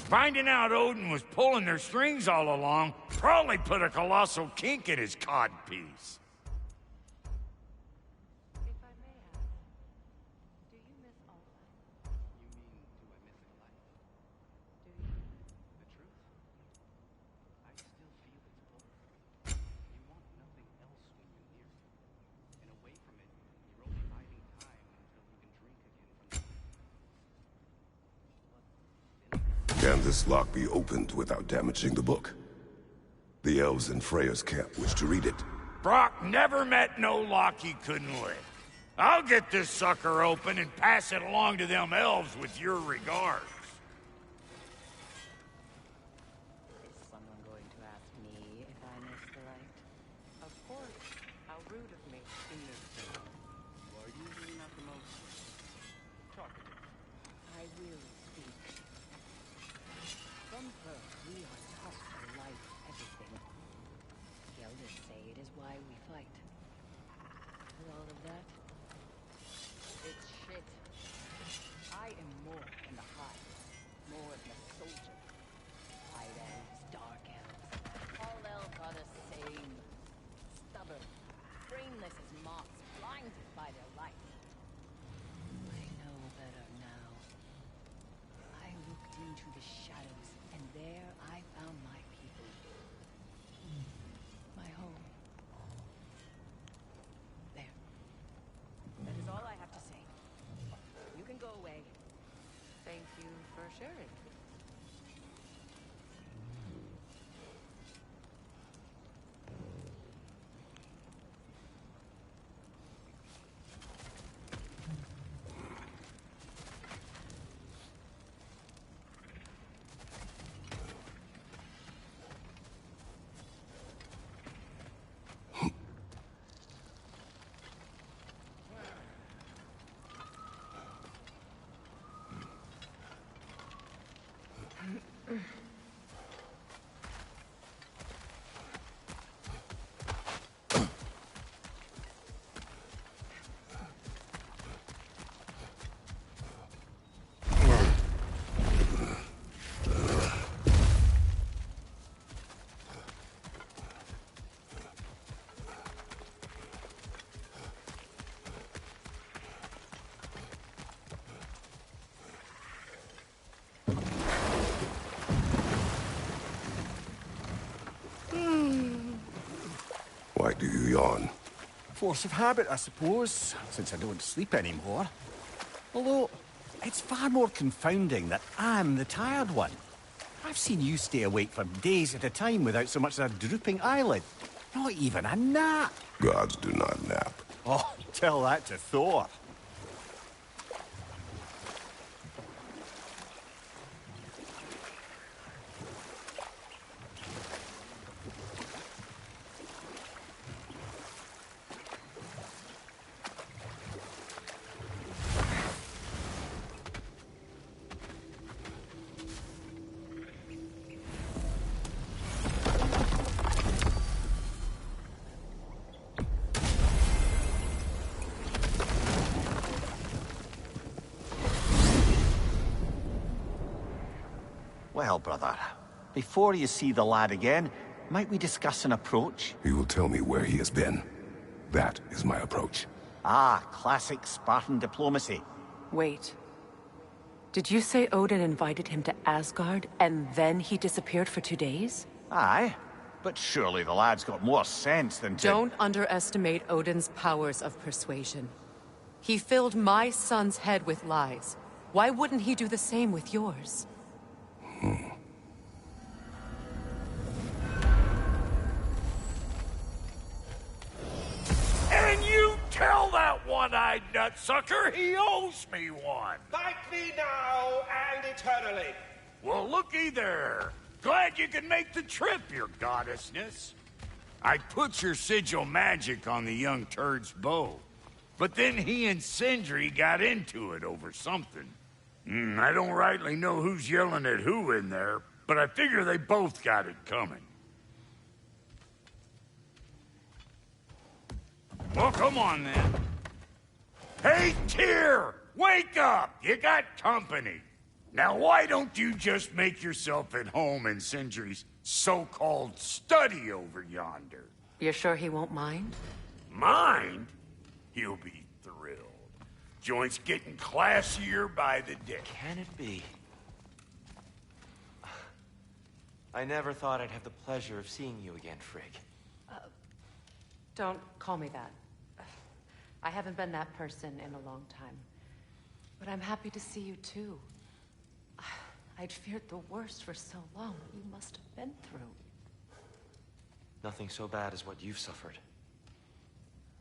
Finding out Odin was pulling their strings all along probably put a colossal kink in his codpiece. If I may ask, do you miss Alpha? You mean, do I miss a life? Do you? The truth? I still feel its pull. You want nothing else when you're near it. And away from it, you're only biding time until you can drink again from the... Can this lock be opened without damaging the book? The elves in Freya's camp wish to read it. Brock never met no lock he couldn't lick. I'll get this sucker open and pass it along to them elves with your regards. Is someone going to ask me if I miss the light? Of course. How rude of me. Innocent. You are usually not the most talkative. I will speak. From birth, we are taught to like everything. The elders say it is why we fight. For all of that, it's shit. I am more than the hive, more than a soldier. White elves, dark elves, all elves are the same. Stubborn, brainless as moths, blinded by their light. I know better now. I looked into the shadows, and there I found my people. My home. There. That is all I have to say. You can go away. Thank you for sharing. Why do you yawn? Force of habit, I suppose, since I don't sleep anymore. Although, it's far more confounding that I'm the tired one. I've seen you stay awake for days at a time without so much as a drooping eyelid. Not even a nap. Gods do not nap. Oh, tell that to Thor. Well, brother, before you see the lad again, might we discuss an approach? He will tell me where he has been. That is my approach. Ah, classic Spartan diplomacy. Wait. Did you say Odin invited him to Asgard, and then he disappeared for 2 days? Aye, but surely the lad's got more sense than to... Don't underestimate Odin's powers of persuasion. He filled my son's head with lies. Why wouldn't he do the same with yours? And you tell that one-eyed nutsucker he owes me one. Thank me now and eternally. Well, looky there. Glad you can make the trip, your goddessness. I put your sigil magic on the young turd's bow. But then he and Sindri got into it over something. I don't rightly know who's yelling at who in there, but I figure they both got it coming. Well, come on then. Hey, Tyr! Wake up! You got company. Now why don't you just make yourself at home in Sindri's so-called study over yonder? You're sure he won't mind? Mind? He'll be thrilled. Joint's getting classier by the day. Can it be? I never thought I'd have the pleasure of seeing you again, Frigg. Don't call me that. I haven't been that person in a long time. But I'm happy to see you too. I'd feared the worst for so long. What you must have been through. Nothing so bad as what you've suffered.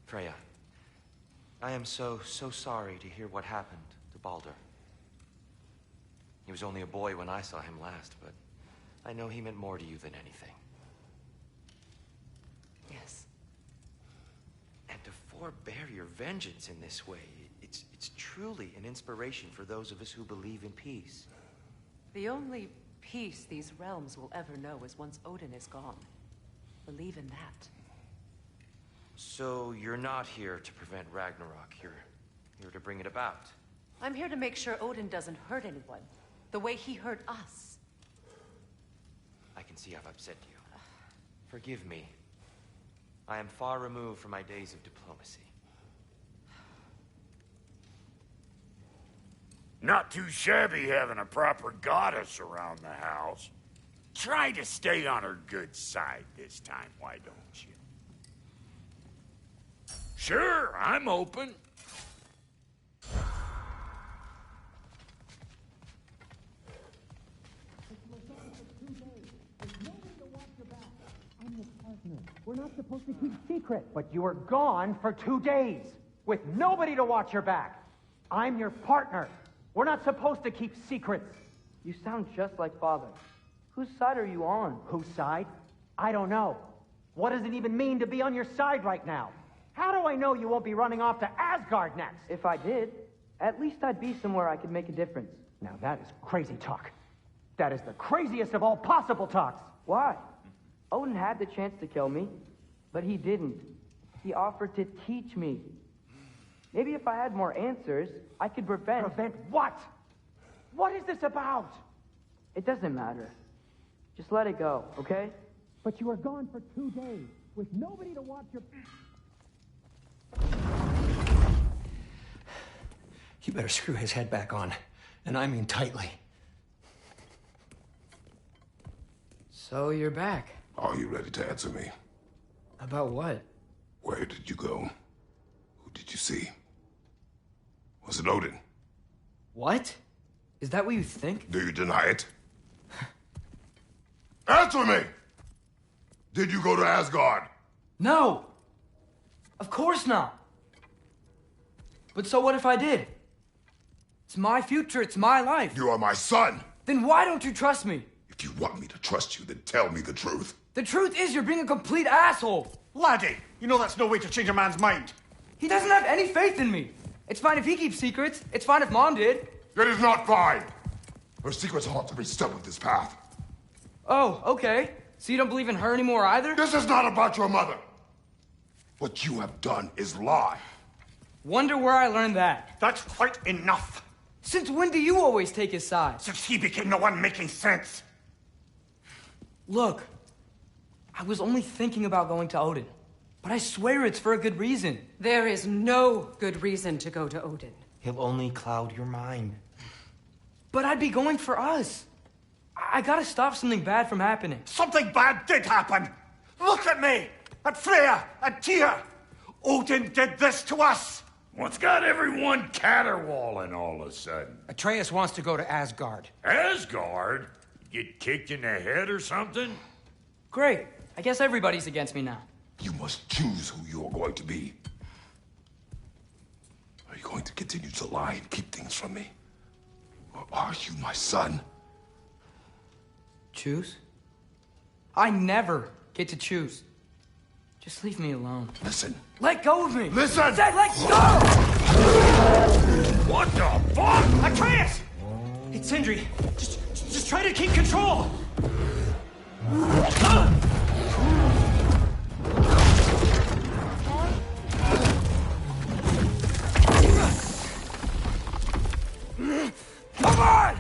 Freya, I am so sorry to hear what happened to Baldur. He was only a boy when I saw him last, but I know he meant more to you than anything. Yes. And to forbear your vengeance in this way, it's truly an inspiration for those of us who believe in peace. The only peace these realms will ever know is once Odin is gone. Believe in that. So you're not here to prevent Ragnarok. You're here to bring it about. I'm here to make sure Odin doesn't hurt anyone, the way he hurt us. I can see I've upset you. Forgive me. I am far removed from my days of diplomacy. Not too shabby having a proper goddess around the house. Try to stay on her good side this time, why don't you? Sure, I'm open. We're not supposed to keep secret. But you were gone for 2 days, with nobody to watch your back. I'm your partner. We're not supposed to keep secrets. You sound just like Father. Whose side are you on? Whose side? I don't know. What does it even mean to be on your side right now? How do I know you won't be running off to Asgard next? If I did, at least I'd be somewhere I could make a difference. Now that is crazy talk. That is the craziest of all possible talks. Why? Odin had the chance to kill me, but he didn't. He offered to teach me. Maybe if I had more answers, I could prevent... Prevent what? What is this about? It doesn't matter. Just let it go, okay? But you were gone for 2 days, with nobody to watch your... You better screw his head back on, and I mean tightly. So you're back. Are you ready to answer me? About what? Where did you go? Who did you see? Was it Odin? What? Is that what you think? Do you deny it? Answer me! Did you go to Asgard? No! Of course not! But so what if I did? It's my future, it's my life. You are my son! Then why don't you trust me? If you want me to trust you, then tell me the truth. The truth is you're being a complete asshole! Laddie, you know that's no way to change a man's mind. He doesn't have any faith in me. It's fine if he keeps secrets. It's fine if Mom did. It is not fine! Her secrets ought to be stuck with this path. Oh, okay. So you don't believe in her anymore either? This is not about your mother. What you have done is lie. Wonder where I learned that. That's quite enough. Since when do you always take his side? Since he became the one making sense. Look, I was only thinking about going to Odin. But I swear it's for a good reason. There is no good reason to go to Odin. He'll only cloud your mind. But I'd be going for us. I gotta stop something bad from happening. Something bad did happen. Look at me, at Freya, at Tyr. Odin did this to us. What's got everyone caterwauling all of a sudden? Atreus wants to go to Asgard. Asgard? Get kicked in the head or something? Great. I guess everybody's against me now. You must choose who you are going to be. Are you going to continue to lie and keep things from me? Or are you my son? Choose? I never get to choose. Just leave me alone. Listen. Let go of me! Listen! I said let go! What the fuck? Atreus! It's Sindri. Just try to keep control. Come on!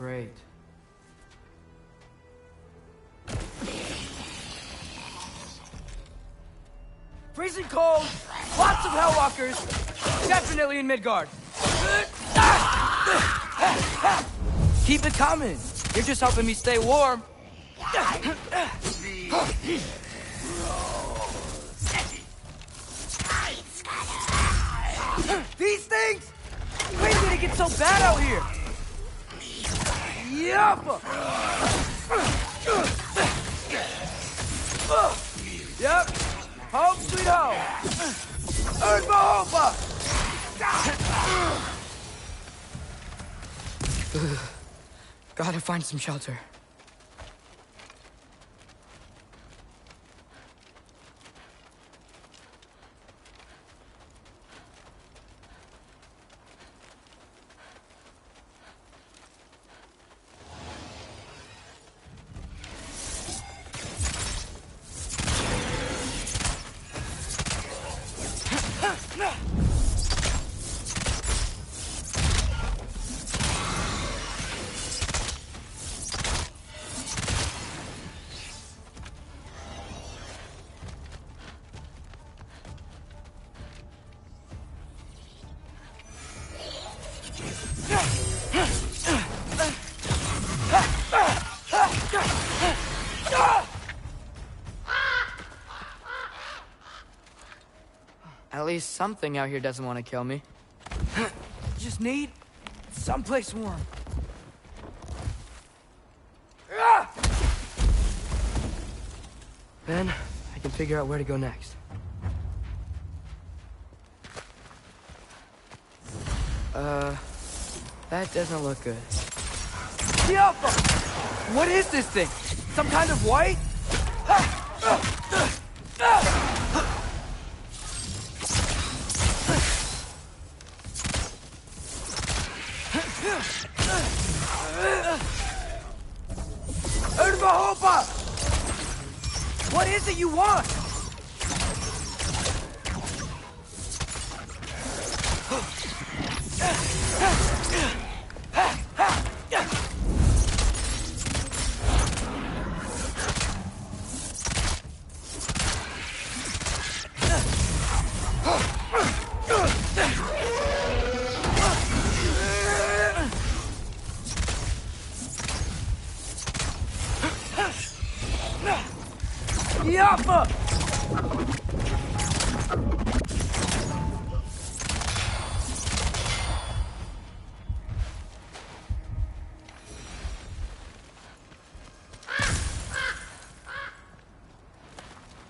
Great. Freezing cold, lots of Hellwalkers, definitely in Midgard. Keep it coming. You're just helping me stay warm. These things? When did it get so bad out here? Yep. Yep. Home sweet home. Earth Gotta find some shelter. At least something out here doesn't want to kill me. Just need someplace warm. Then I can figure out where to go next. That doesn't look good. What is this thing? Some kind of white? What is it you want?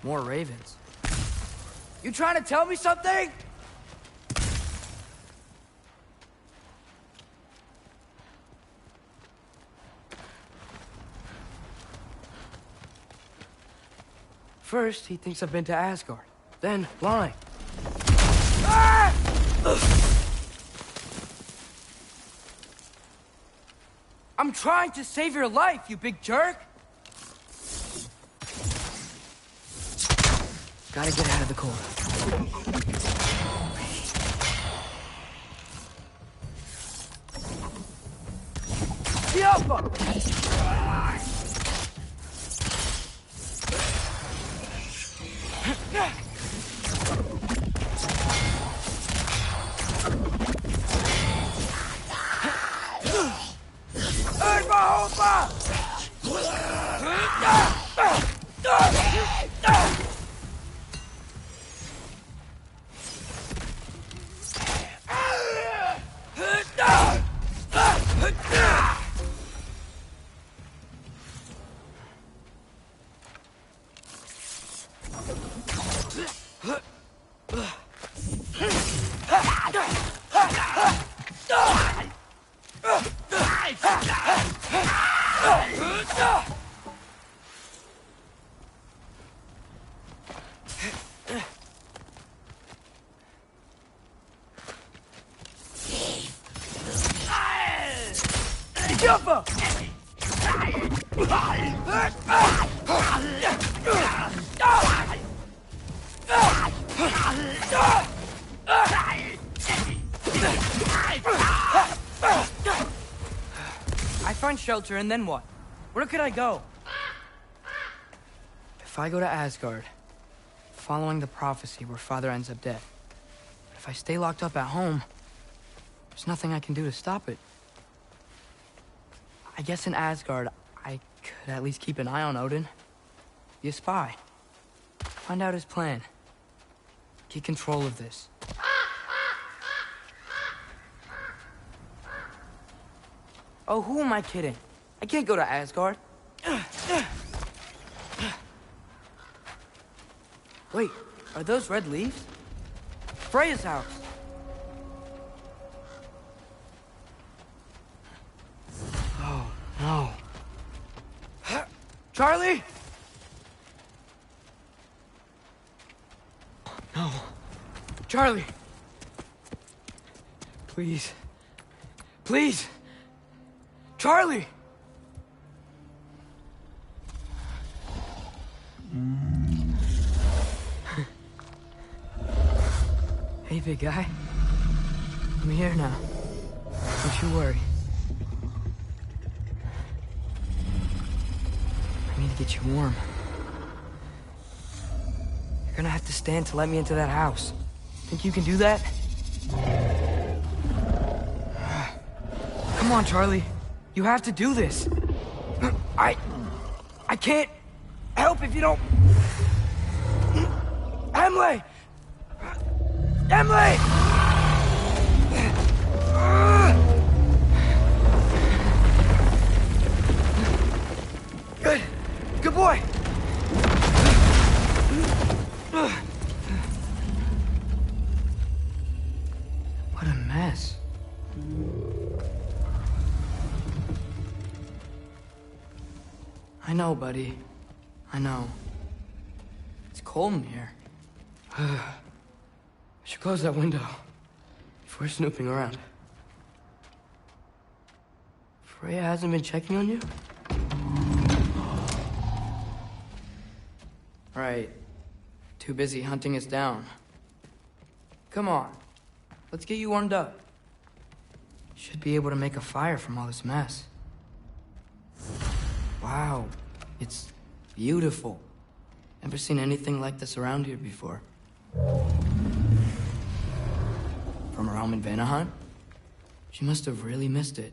More ravens. You trying to tell me something? First, he thinks I've been to Asgard. Then, lying. Ah! I'm trying to save your life, you big jerk! Gotta get out of the cold. find shelter, and then what? Where could I go? If I go to Asgard, following the prophecy where Father ends up dead. If I stay locked up at home, there's nothing I can do to stop it. I guess in Asgard, I could at least keep an eye on Odin. Be a spy. Find out his plan. Get control of this. Oh, who am I kidding? I can't go to Asgard. Wait, are those red leaves? Freya's house. Oh, no. Charlie? No. Charlie. Please. Please. Charlie! Hey, big guy. I'm here now. Don't you worry. I need to get you warm. You're gonna have to stand to let me into that house. Think you can do that? Come on, Charlie. You have to do this. I can't help if you don't... Emily! Emily! Good. Good boy. What a mess. I know, buddy. I know. It's cold in here. I should close that window before snooping around. Freya hasn't been checking on you? Right. Too busy hunting us down. Come on. Let's get you warmed up. Should be able to make a fire from all this mess. Wow. It's beautiful. Never seen anything like this around here before. From her home in Vanaheim? She must have really missed it.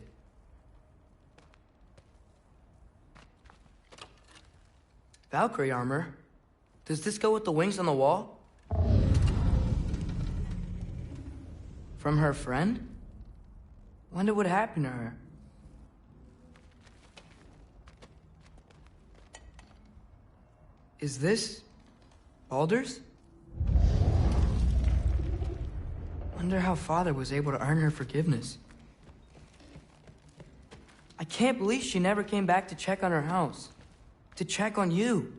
Valkyrie armor? Does this go with the wings on the wall? From her friend? Wonder what happened to her. Is this Baldur's? Wonder how Father was able to earn her forgiveness. I can't believe she never came back to check on her house. To check on you.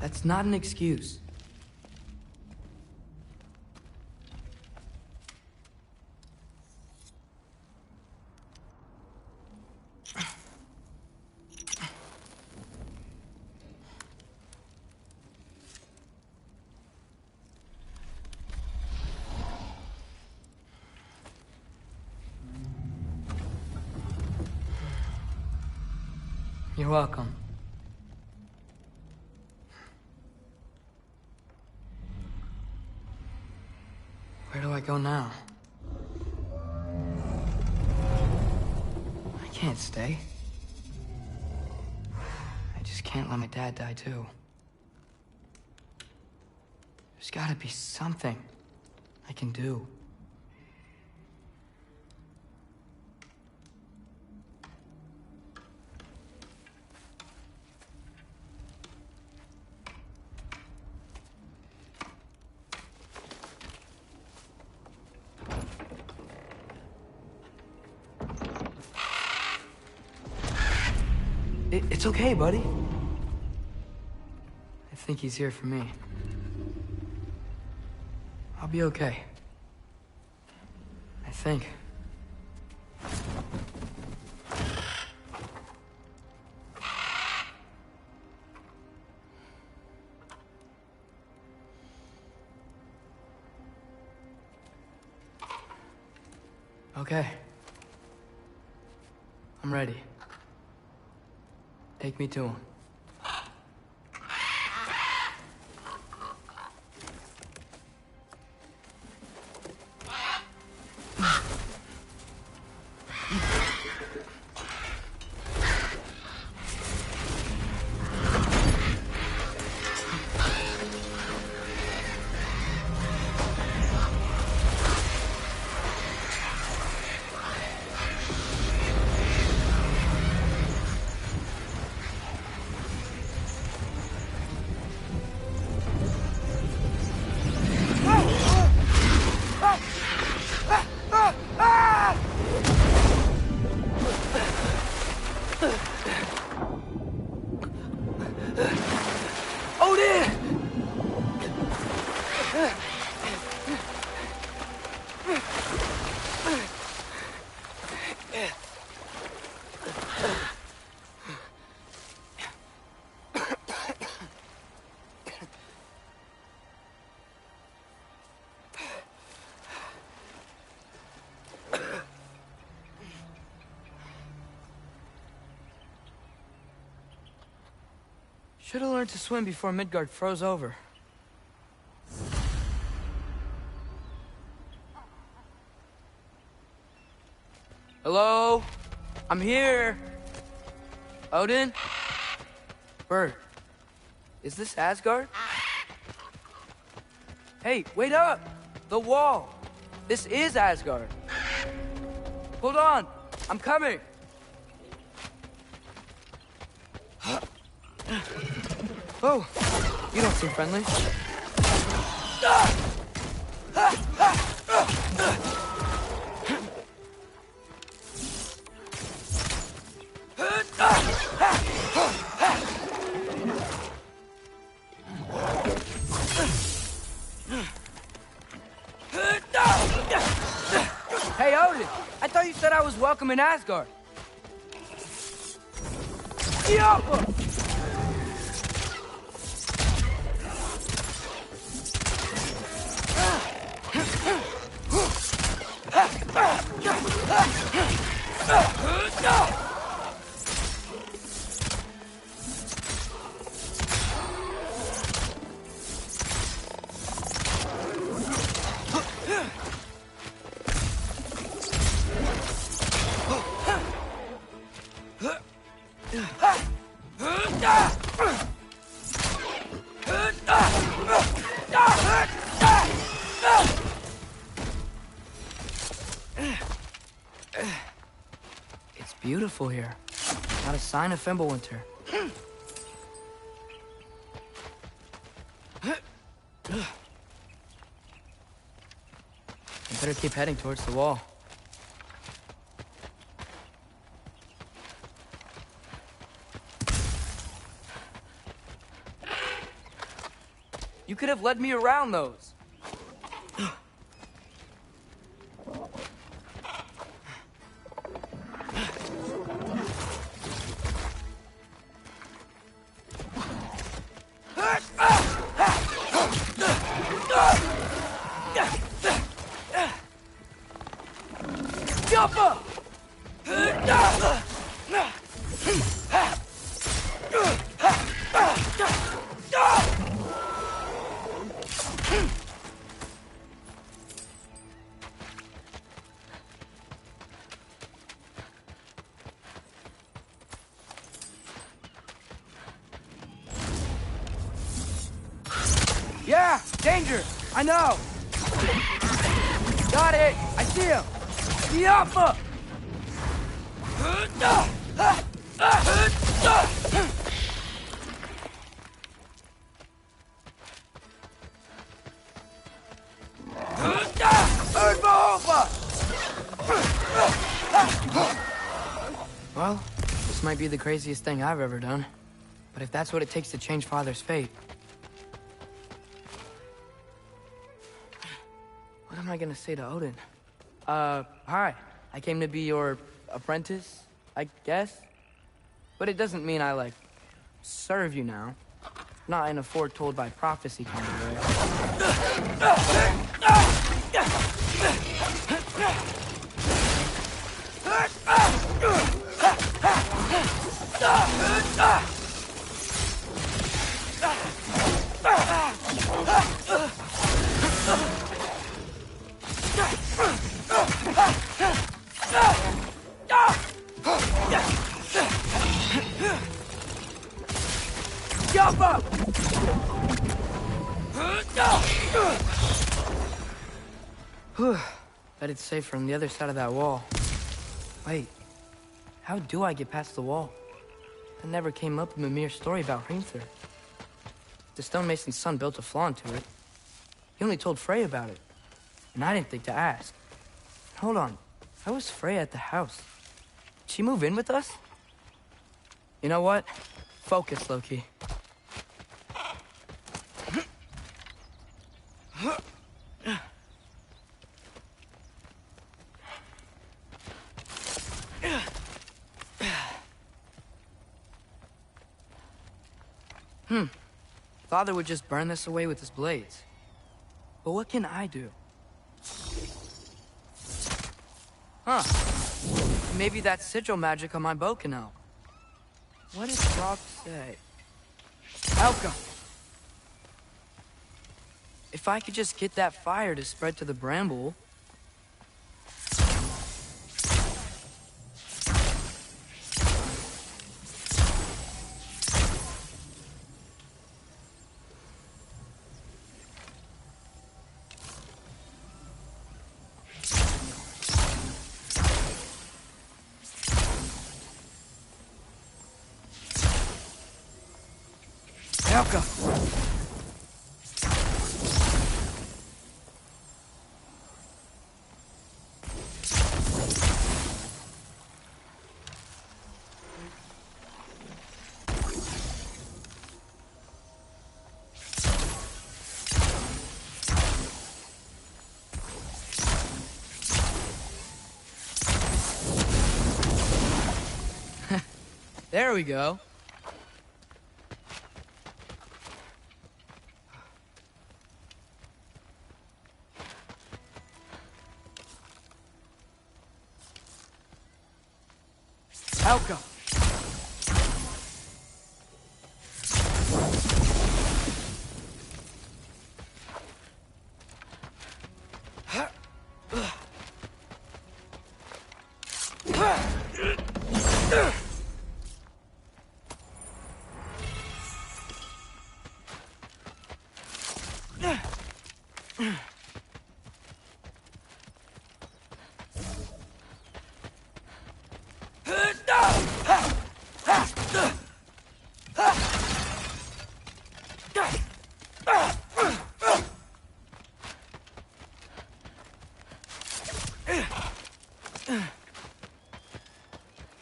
That's not an excuse. You're welcome. Where do I go now? I can't stay. I just can't let my dad die too. There's gotta be something I can do. It's okay, buddy. I think he's here for me. I'll be okay. I think. Okay. I'm ready. Take me to him. Should have learned to swim before Midgard froze over. Hello? I'm here. Odin? Bird. Is this Asgard? Hey, wait up! The wall! This is Asgard. Hold on! I'm coming! Oh, you don't seem friendly. Hey, Odin! I thought you said I was welcome in Asgard. Yappa! It's beautiful here. Not a sign of Fimbulwinter. I better keep heading towards the wall. You could have led me around those. Yeah, danger! I know! Got it! I see him! Yappa! Well, this might be the craziest thing I've ever done. But if that's what it takes to change Father's fate... What am I gonna say to Odin? Hi. I came to be your apprentice, I guess? But it doesn't mean I, like, serve you now. Not in a foretold by prophecy kind of way. Jump up! Whew. Bet it's safer on the other side of that wall. Wait, how do I get past the wall? That never came up in Mimir's story about Hrimthur. The stonemason's son built a flaw into it. He only told Frey about it, and I didn't think to ask. Hold on, how was Frey at the house? Did she move in with us? You know what? Focus, Loki. Father would just burn this away with his blades. But what can I do? Huh. Maybe that sigil magic on my bow can help. What did Rob say? Helka! If I could just get that fire to spread to the bramble... Helka! There we go. Helka!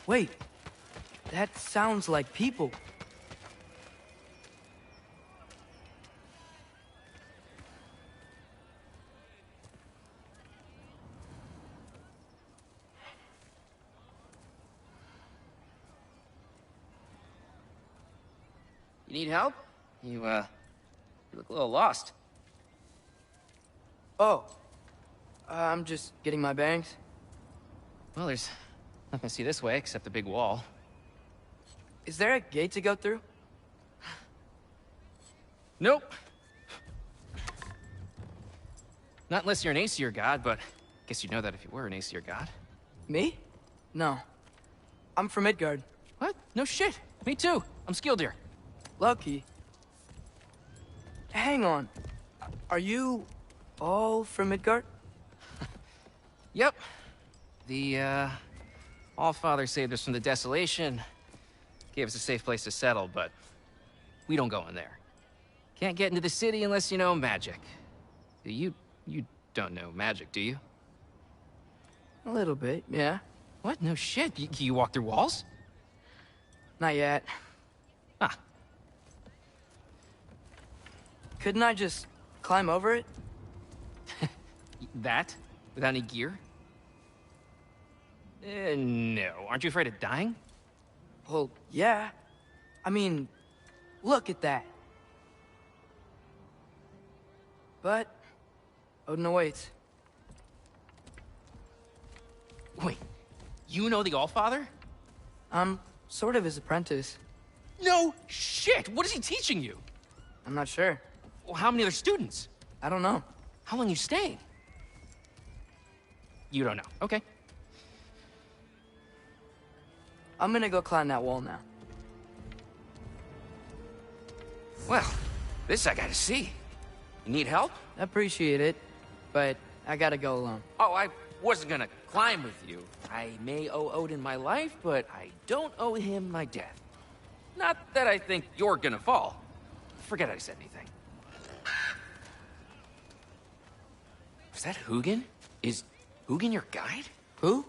Wait, that sounds like people. You need help? You look a little lost. Oh, I'm just getting my bearings. Well, there's nothing to see this way except the big wall. Is there a gate to go through? Nope. Not unless you're an Aesir god, but guess you'd know that if you were an Aesir god. Me? No. I'm from Midgard. What? No shit. Me too. I'm Skildir. Lucky. Hang on. Are you all from Midgard? Yep. The, Allfather saved us from the desolation. Gave us a safe place to settle, but we don't go in there. Can't get into the city unless you know magic. You don't know magic, do you? A little bit, yeah. What? No shit. You walk through walls? Not yet. Ah. Couldn't I just climb over it? That? Without any gear? No. Aren't you afraid of dying? Well, yeah. I mean, look at that. But Odin awaits. Wait, you know the Allfather? I'm sort of his apprentice. No shit! What is he teaching you? I'm not sure. Well, how many other students? I don't know. How long you staying? You don't know. Okay. I'm gonna go climb that wall now. Well, this I gotta see. You need help? Appreciate it, but I gotta go alone. Oh, I wasn't gonna climb with you. I may owe Odin my life, but I don't owe him my death. Not that I think you're gonna fall. Forget I said anything. Is that Hugin? Is Hugin your guide? Who?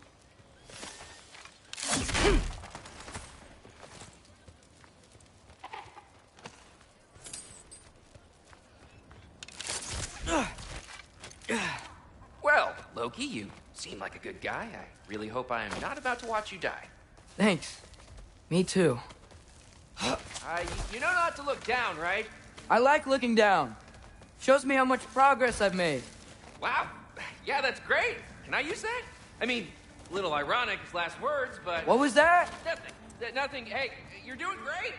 Well, Loki, you seem like a good guy. I really hope I am not about to watch you die. Thanks. Me too. You know not to look down, right? I like looking down. Shows me how much progress I've made. Wow. Yeah, that's great. Can I use that? I mean, a little ironic as last words, but... What was that? Nothing. Nothing. Hey, you're doing great.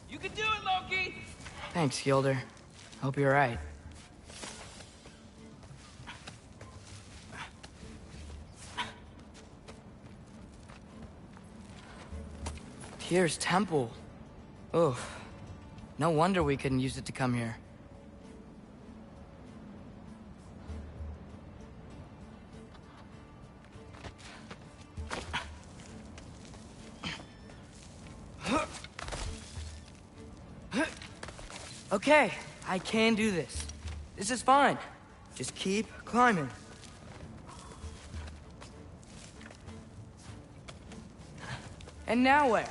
You can do it, Loki! Thanks, Gilder. Hope you're right. Tyr's temple. Oh, no wonder we couldn't use it to come here. Okay, I can do this. This is fine. Just keep climbing. And now where?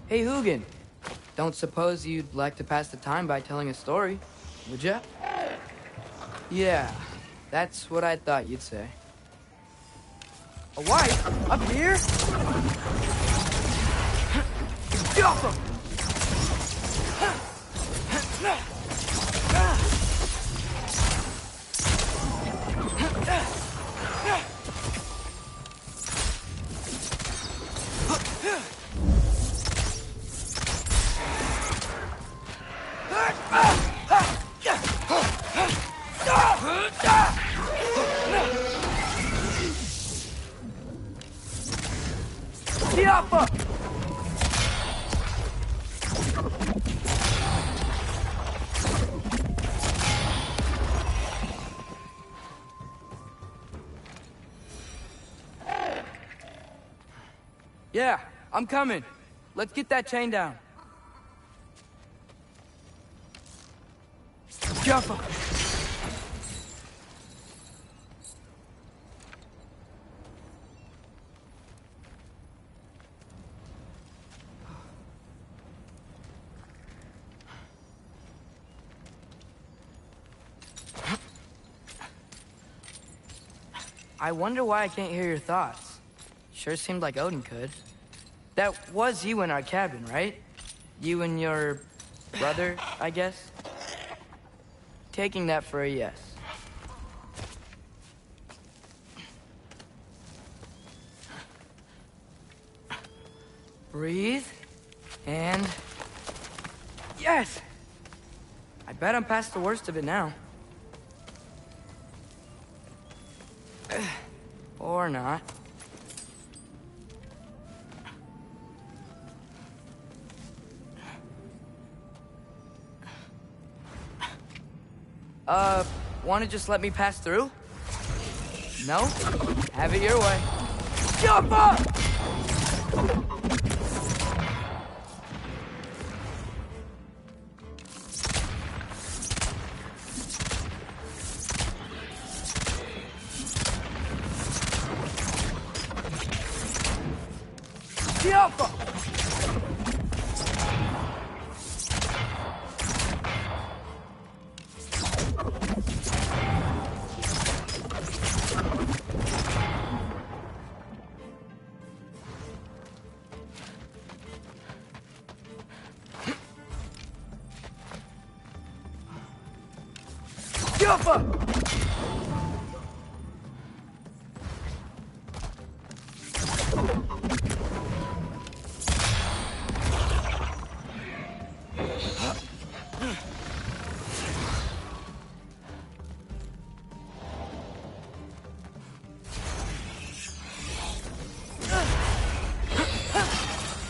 Hey, Hugin. Don't suppose you'd like to pass the time by telling a story, would ya? Yeah, that's what I thought you'd say. A wife? Up here? Get off him! Yeah, I'm coming. Let's get that chain down. Jump up. I wonder why I can't hear your thoughts. Sure seemed like Odin could. That was you in our cabin, right? You and your brother, I guess? Taking that for a yes. Breathe, and... Yes! I bet I'm past the worst of it now. Or not. Wanna just let me pass through? No? Have it your way. Jump up! Jump up!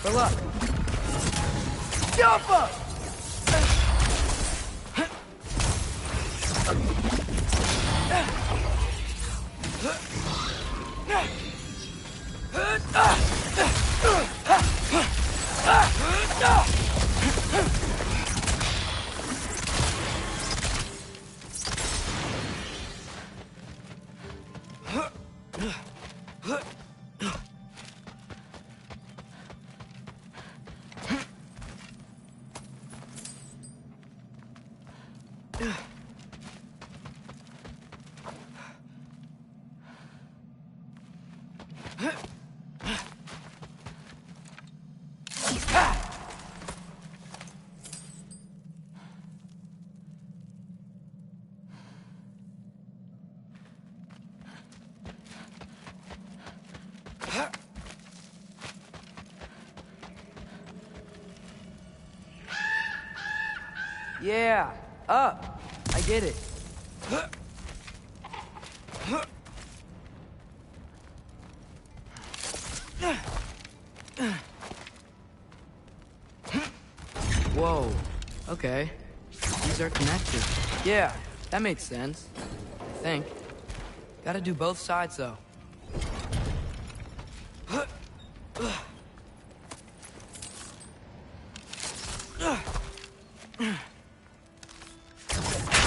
Good luck. Jump up! Yeah, up. I get it. Whoa, okay. These are connected. Yeah, that makes sense. I think. Gotta do both sides, though.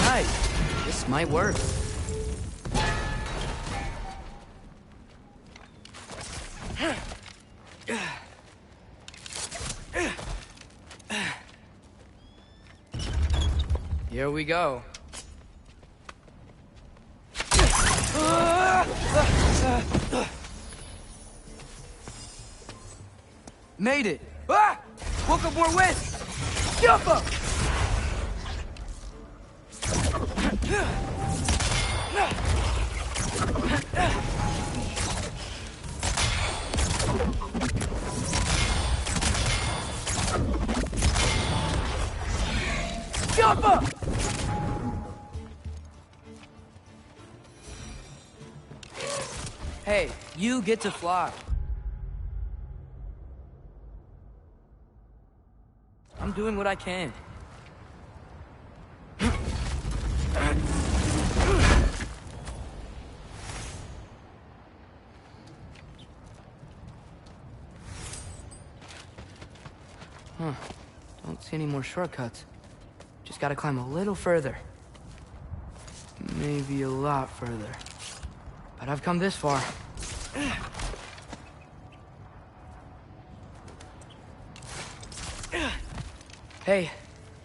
Nice. This might work. Here we go. Made it! Ah! Woke up more wind! Jump up! Jump up! Hey, you get to fly. I'm doing what I can. Huh. Don't see any more shortcuts. Just gotta climb a little further. Maybe a lot further. But I've come this far. Hey,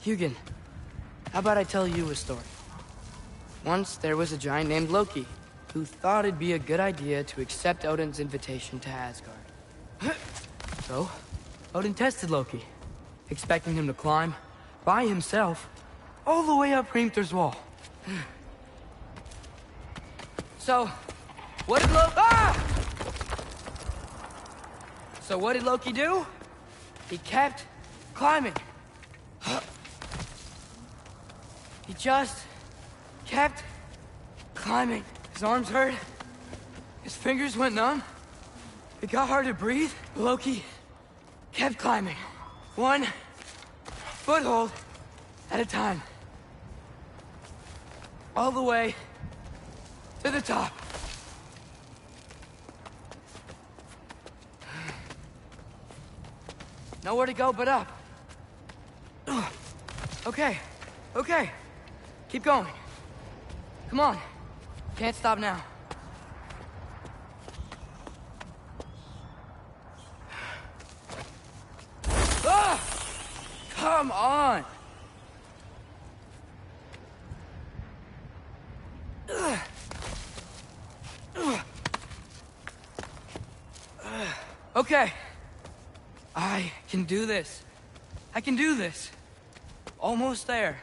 Hugin. How about I tell you a story? Once there was a giant named Loki, who thought it'd be a good idea to accept Odin's invitation to Asgard. So, Odin tested Loki, expecting him to climb, by himself, all the way up Hrimthur's wall. So, what did Loki do? He kept climbing. He just kept climbing. His arms hurt. His fingers went numb. It got hard to breathe. Loki kept climbing. One foothold at a time. All the way to the top. Nowhere to go but up. Okay, okay. Keep going. Come on. Can't stop now. Ah! Come on! Okay. I can do this. I can do this. Almost there.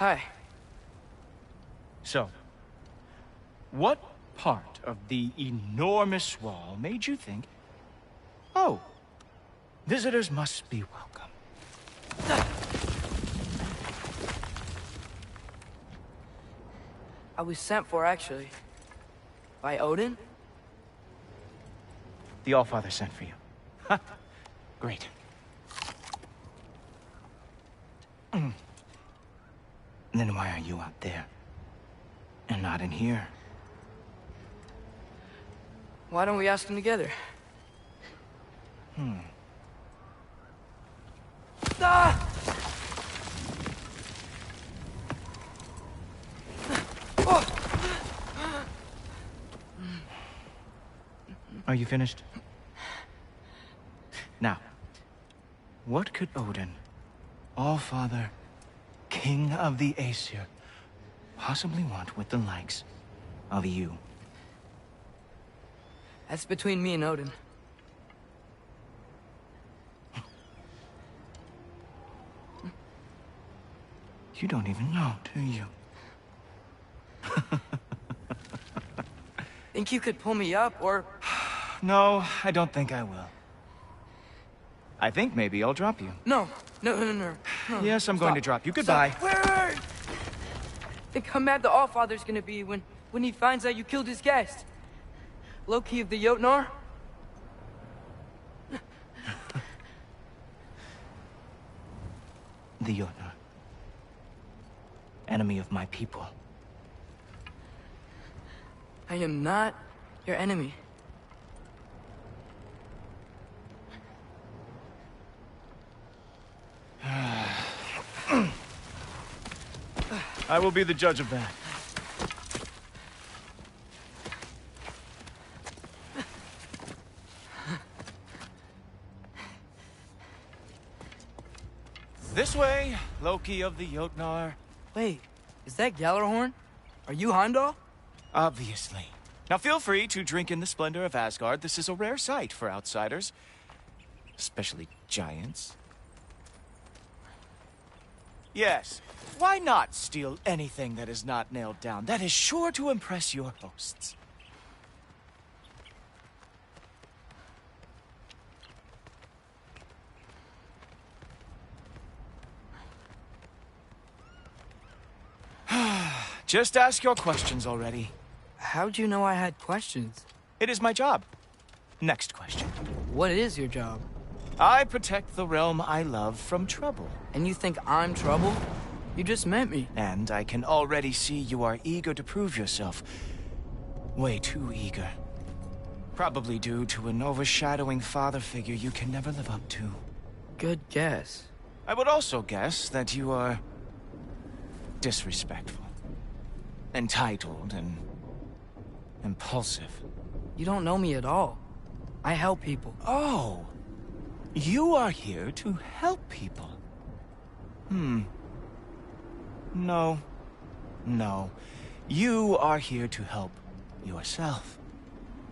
Hi. So, what part of the enormous wall made you think, oh, visitors must be welcome? I was sent for, actually. By Odin? The Allfather sent for you. Ha! Great. Then why are you out there? And not in here? Why don't we ask them together? Ah! Are you finished? Now, what could Odin, Allfather, King of the Aesir, possibly want with the likes of you? That's between me and Odin. You don't even know, do you? Think you could pull me up, or... No, I don't think I will. I think maybe I'll drop you. No. Yes, I'm going to drop you. Goodbye. Stop. Wait. Think how mad the Allfather's gonna be when he finds out you killed his guest. Loki of the Jotnar? The Jotnar. Enemy of my people. I am not your enemy. I will be the judge of that. This way, Loki of the Jotnar. Wait, is that Gjallarhorn? Are you Heimdall? Obviously. Now feel free to drink in the splendor of Asgard. This is a rare sight for outsiders. Especially giants. Yes, why not steal anything that is not nailed down? That is sure to impress your hosts. Just ask your questions already. How'd you know I had questions? It is my job. Next question. What is your job? I protect the realm I love from trouble. And you think I'm trouble? You just met me. And I can already see you are eager to prove yourself. Way too eager. Probably due to an overshadowing father figure you can never live up to. Good guess. I would also guess that you are disrespectful. Entitled and impulsive. You don't know me at all. I help people. Oh! You are here to help people. No. You are here to help yourself.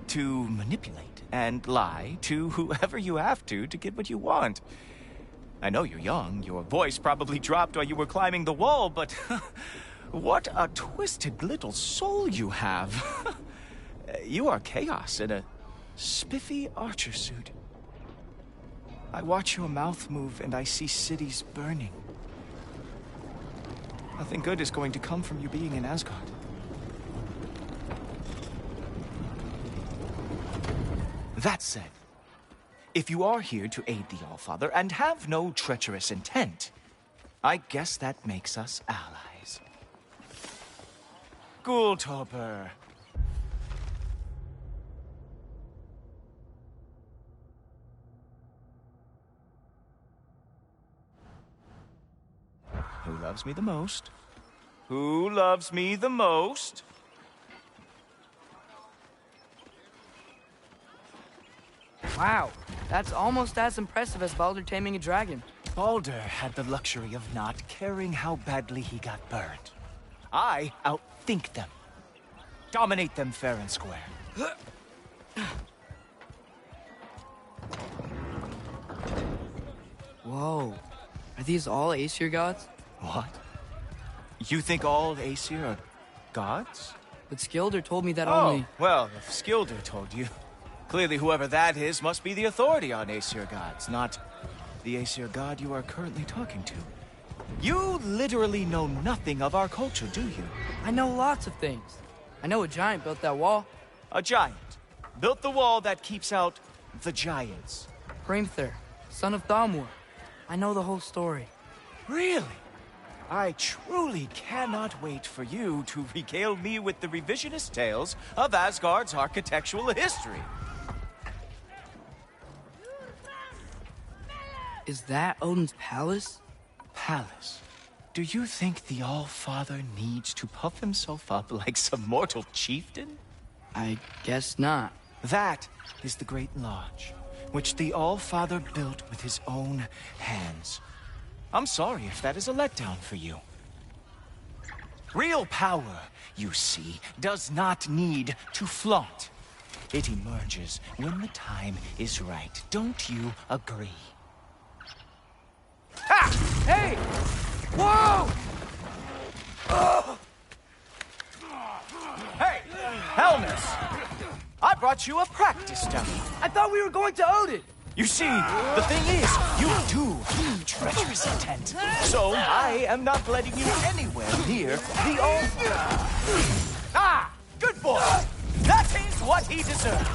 To manipulate and lie to whoever you have to get what you want. I know you're young. Your voice probably dropped while you were climbing the wall, but what a twisted little soul you have. You are chaos in a spiffy archer suit. I watch your mouth move and I see cities burning. Nothing good is going to come from you being in Asgard. That said, if you are here to aid the Allfather and have no treacherous intent, I guess that makes us allies. Ghoultoper. Who loves me the most? Who loves me the most? Wow, that's almost as impressive as Baldur taming a dragon. Baldur had the luxury of not caring how badly he got burned. I outthink them. Dominate them fair and square. Whoa. Are these all Aesir gods? What? You think all Aesir are gods? But Skilder told me that Oh, only... well, if Skilder told you, clearly whoever that is must be the authority on Aesir gods, not the Aesir god you are currently talking to. You literally know nothing of our culture, do you? I know lots of things. I know a giant built that wall. A giant built the wall that keeps out the giants. Hrimthur, son of Thamur. I know the whole story. Really? I truly cannot wait for you to regale me with the revisionist tales of Asgard's architectural history. Is that Odin's palace? Palace? Do you think the All-Father needs to puff himself up like some mortal chieftain? I guess not. That is the Great Lodge, which the All-Father built with his own hands. I'm sorry if that is a letdown for you. Real power, you see, does not need to flaunt. It emerges when the time is right. Don't you agree? Ha! Hey! Whoa! Hey, Helmus! I brought you a practice dummy. I thought we were going to Odin! You see, the thing is, you do need treacherous intent. So I am not letting you anywhere near the altar. Ah! Good boy! That is what he deserves.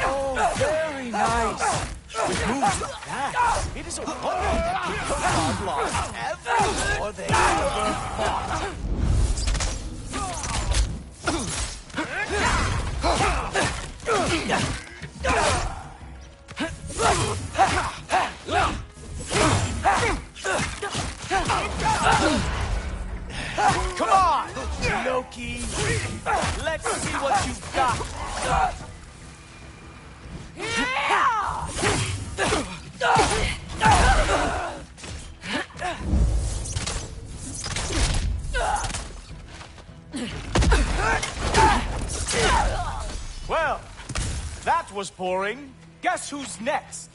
Oh, very nice. With moves like that, it is a wonder that the god lost every war they ever fought. Come on, Loki. Let's see what you've got. Well, that was boring. Guess who's next?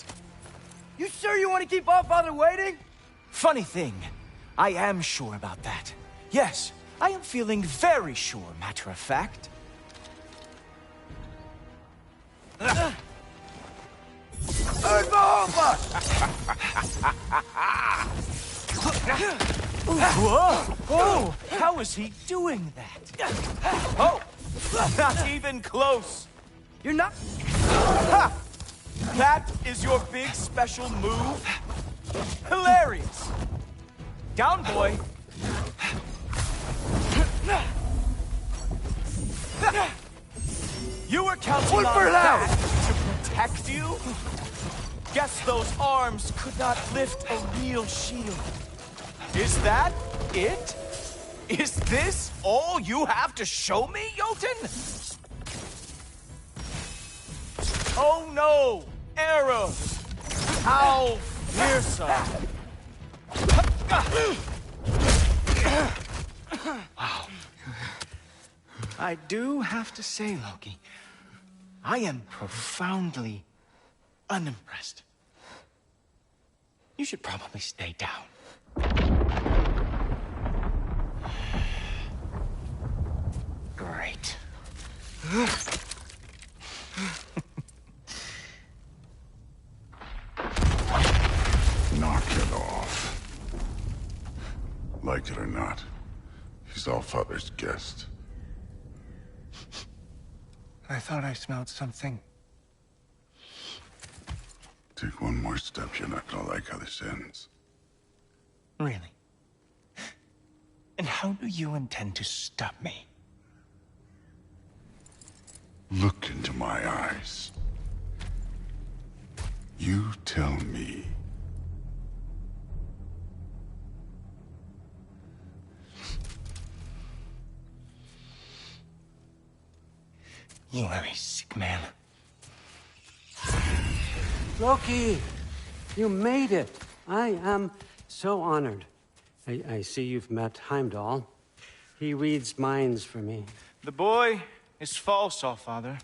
You sure you want to keep All-Father waiting? Funny thing, I am sure about that. Yes, I am feeling very sure, matter of fact. Whoa! Oh, how is he doing that? Oh, not even close. You're not... Ha! That is your big special move? Hilarious. Down, boy. You were counting on that to protect you? Guess those arms could not lift a real shield. Is that it? Is this all you have to show me, Jotun? Oh no! Arrows! How fearsome! Wow. I do have to say, Loki, I am profoundly unimpressed. You should probably stay down. Great. Knock it off. Like it or not, he's All-Father's guest. I thought I smelled something. Take one more step, you're not gonna like how this ends. Really? And how do you intend to stop me? Look into my eyes. You tell me. You are a sick man. Loki, you made it. I am so honored. I see you've met Heimdall. He reads minds for me. The boy is false, All-Father.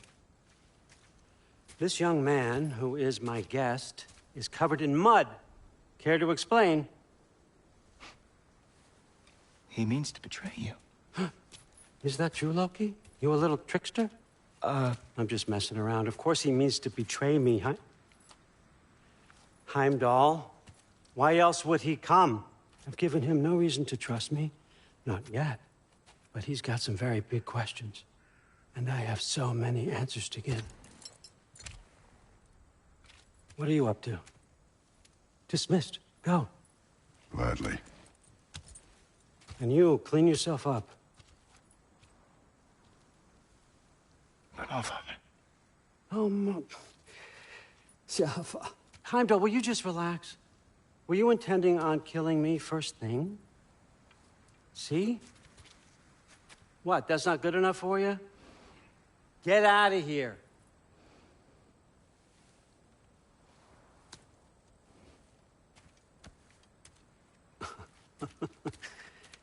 This young man, who is my guest, is covered in mud. Care to explain? He means to betray you. Is that true, Loki? You a little trickster? I'm just messing around. Of course he means to betray me, huh? Heimdall, why else would he come? I've given him no reason to trust me. Not yet. But he's got some very big questions. And I have so many answers to give. What are you up to? Dismissed. Go. Gladly. And you, clean yourself up. But Father. Oh, Heimdall, will you just relax? Were you intending on killing me first thing? See? What, that's not good enough for you? Get out of here.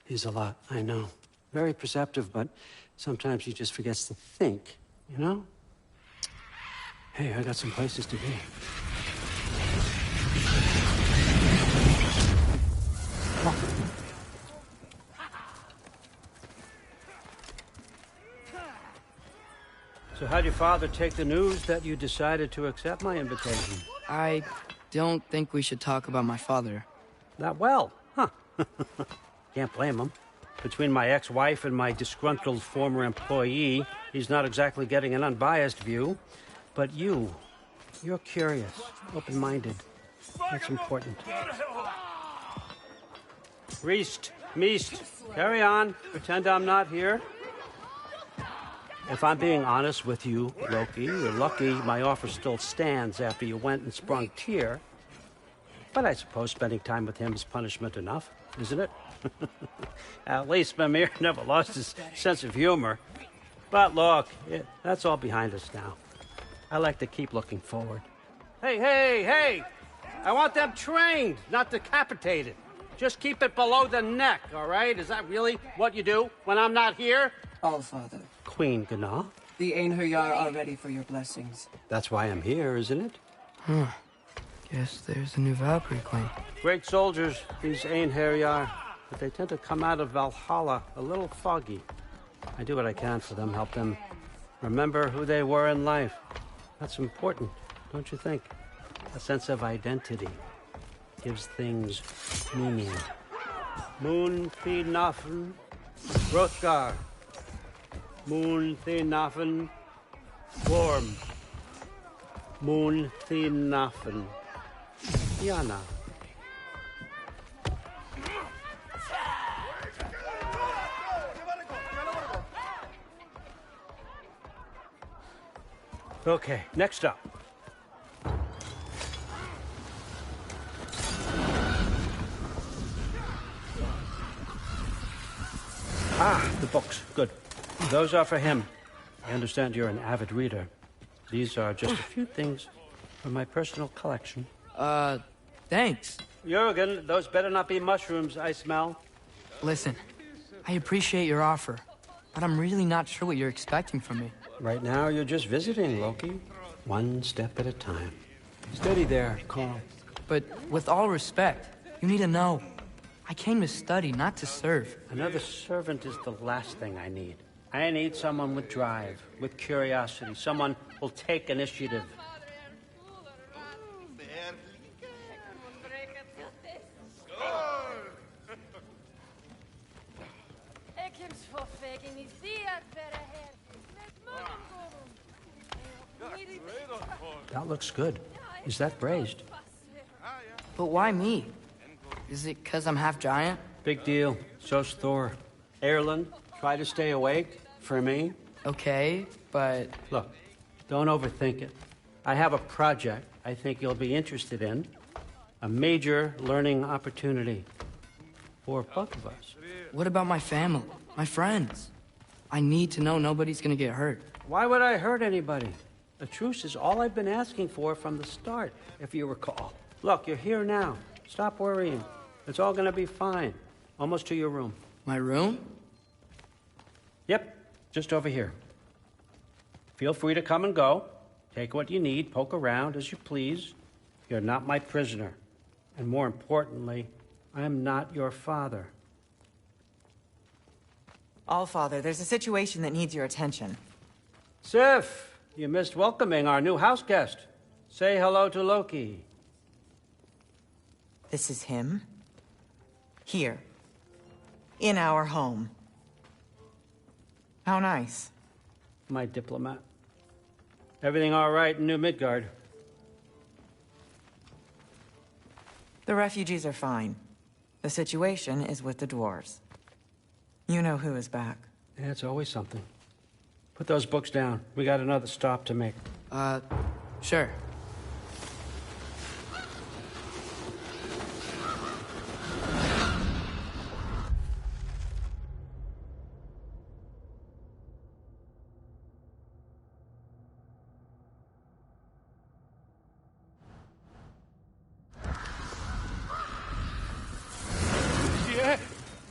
He's a lot, I know. Very perceptive, but sometimes he just forgets to think, you know? Hey, I got some places to be. So how'd your father take the news that you decided to accept my invitation? I don't think we should talk about my father. Not well, huh? Can't blame him. Between my ex-wife and my disgruntled former employee, he's not exactly getting an unbiased view. But you're curious, open-minded. That's important. Reist, Meest, carry on. Pretend I'm not here. If I'm being honest with you, Loki, you're lucky my offer still stands after you went and sprung Tyr. But I suppose spending time with him is punishment enough, isn't it? At least Mimir never lost his sense of humor. But look, that's all behind us now. I like to keep looking forward. Hey! I want them trained, not decapitated. Just keep it below the neck, all right? Is that really what you do when I'm not here? Allfather. Queen Gná. The Einherjar are ready for your blessings. That's why I'm here, isn't it? Guess there's a new Valkyrie queen. Great soldiers, these Einherjar. But they tend to come out of Valhalla a little foggy. I do what I can for them, help them remember who they were in life. That's important, don't you think? A sense of identity gives things meaning. Moon Thinafen, Hrothgar. Moon Thinafen, Worm. Moon Thinafen, Yana. Okay, next up. The books. Good. Those are for him. I understand you're an avid reader. These are just a few things from my personal collection. Thanks. Jurgen, those better not be mushrooms I smell. Listen, I appreciate your offer, but I'm really not sure what you're expecting from me. Right now, you're just visiting, Loki. One step at a time. Steady there, Carl. But with all respect, you need to know. I came to study, not to serve. Another servant is the last thing I need. I need someone with drive, with curiosity, someone who'll take initiative. That looks good. Is that braised? But why me? Is it because I'm half giant? Big deal. So's Thor. Erlen, try to stay awake for me. Okay, but... Look, don't overthink it. I have a project I think you'll be interested in. A major learning opportunity. For both of us. What about my family? My friends? I need to know nobody's gonna get hurt. Why would I hurt anybody? A truce is all I've been asking for from the start, if you recall. Look, you're here now. Stop worrying. It's all gonna be fine. Almost to your room. My room? Yep, just over here. Feel free to come and go. Take what you need, poke around as you please. You're not my prisoner. And more importantly, I'm not your father. Allfather, there's a situation that needs your attention. Sif, you missed welcoming our new house guest. Say hello to Loki. This is him? Here. In our home. How nice. My diplomat. Everything all right in New Midgard? The refugees are fine. The situation is with the dwarves. You know who is back. Yeah, it's always something. Put those books down. We got another stop to make. Sure.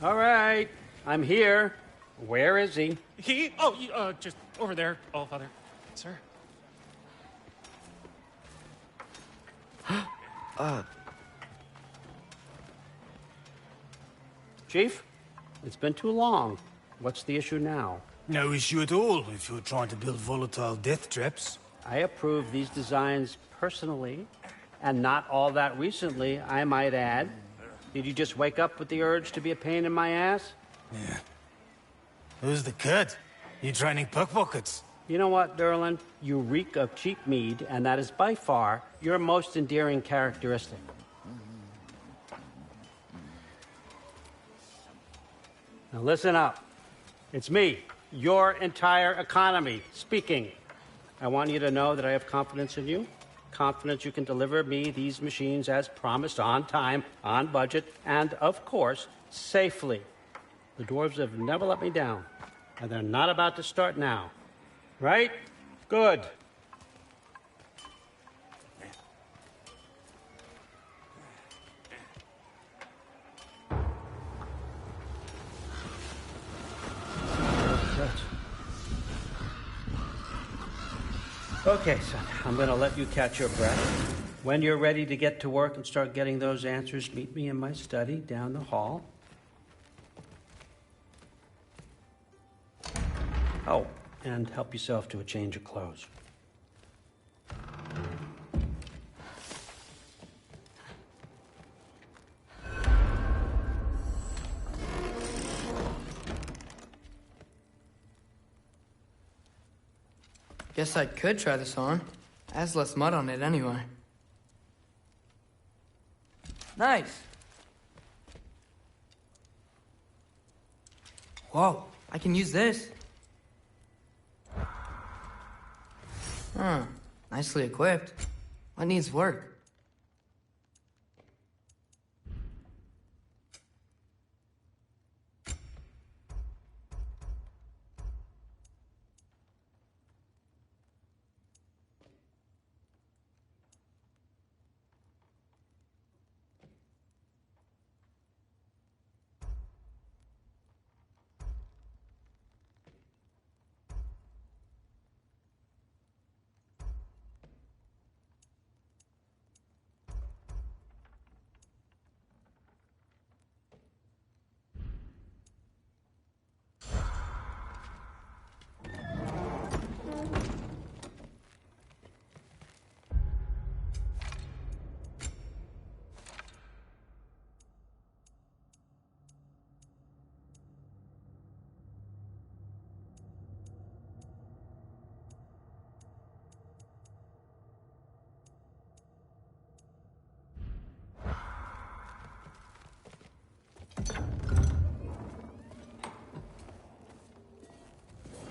All right, I'm here. Where is he? Just over there, Allfather. Sir. Chief, it's been too long. What's the issue now? No issue at all if you're trying to build volatile death traps. I approve these designs personally, and not all that recently, I might add. Did you just wake up with the urge to be a pain in my ass? Yeah. Who's the kid? You training pickpockets? You know what, Durland? You reek of cheap mead, and that is by far your most endearing characteristic. Now listen up. It's me, your entire economy, speaking. I want you to know that I have confidence in you. Confidence you can deliver me these machines as promised, on time, on budget, and, of course, safely. The dwarves have never let me down, and they're not about to start now. Right? Good. Okay, son, I'm gonna let you catch your breath. When you're ready to get to work and start getting those answers, meet me in my study down the hall. Oh, and help yourself to a change of clothes. Guess I could try this on. Has less mud on it anyway. Nice. Whoa, I can use this. Huh, nicely equipped. What needs work?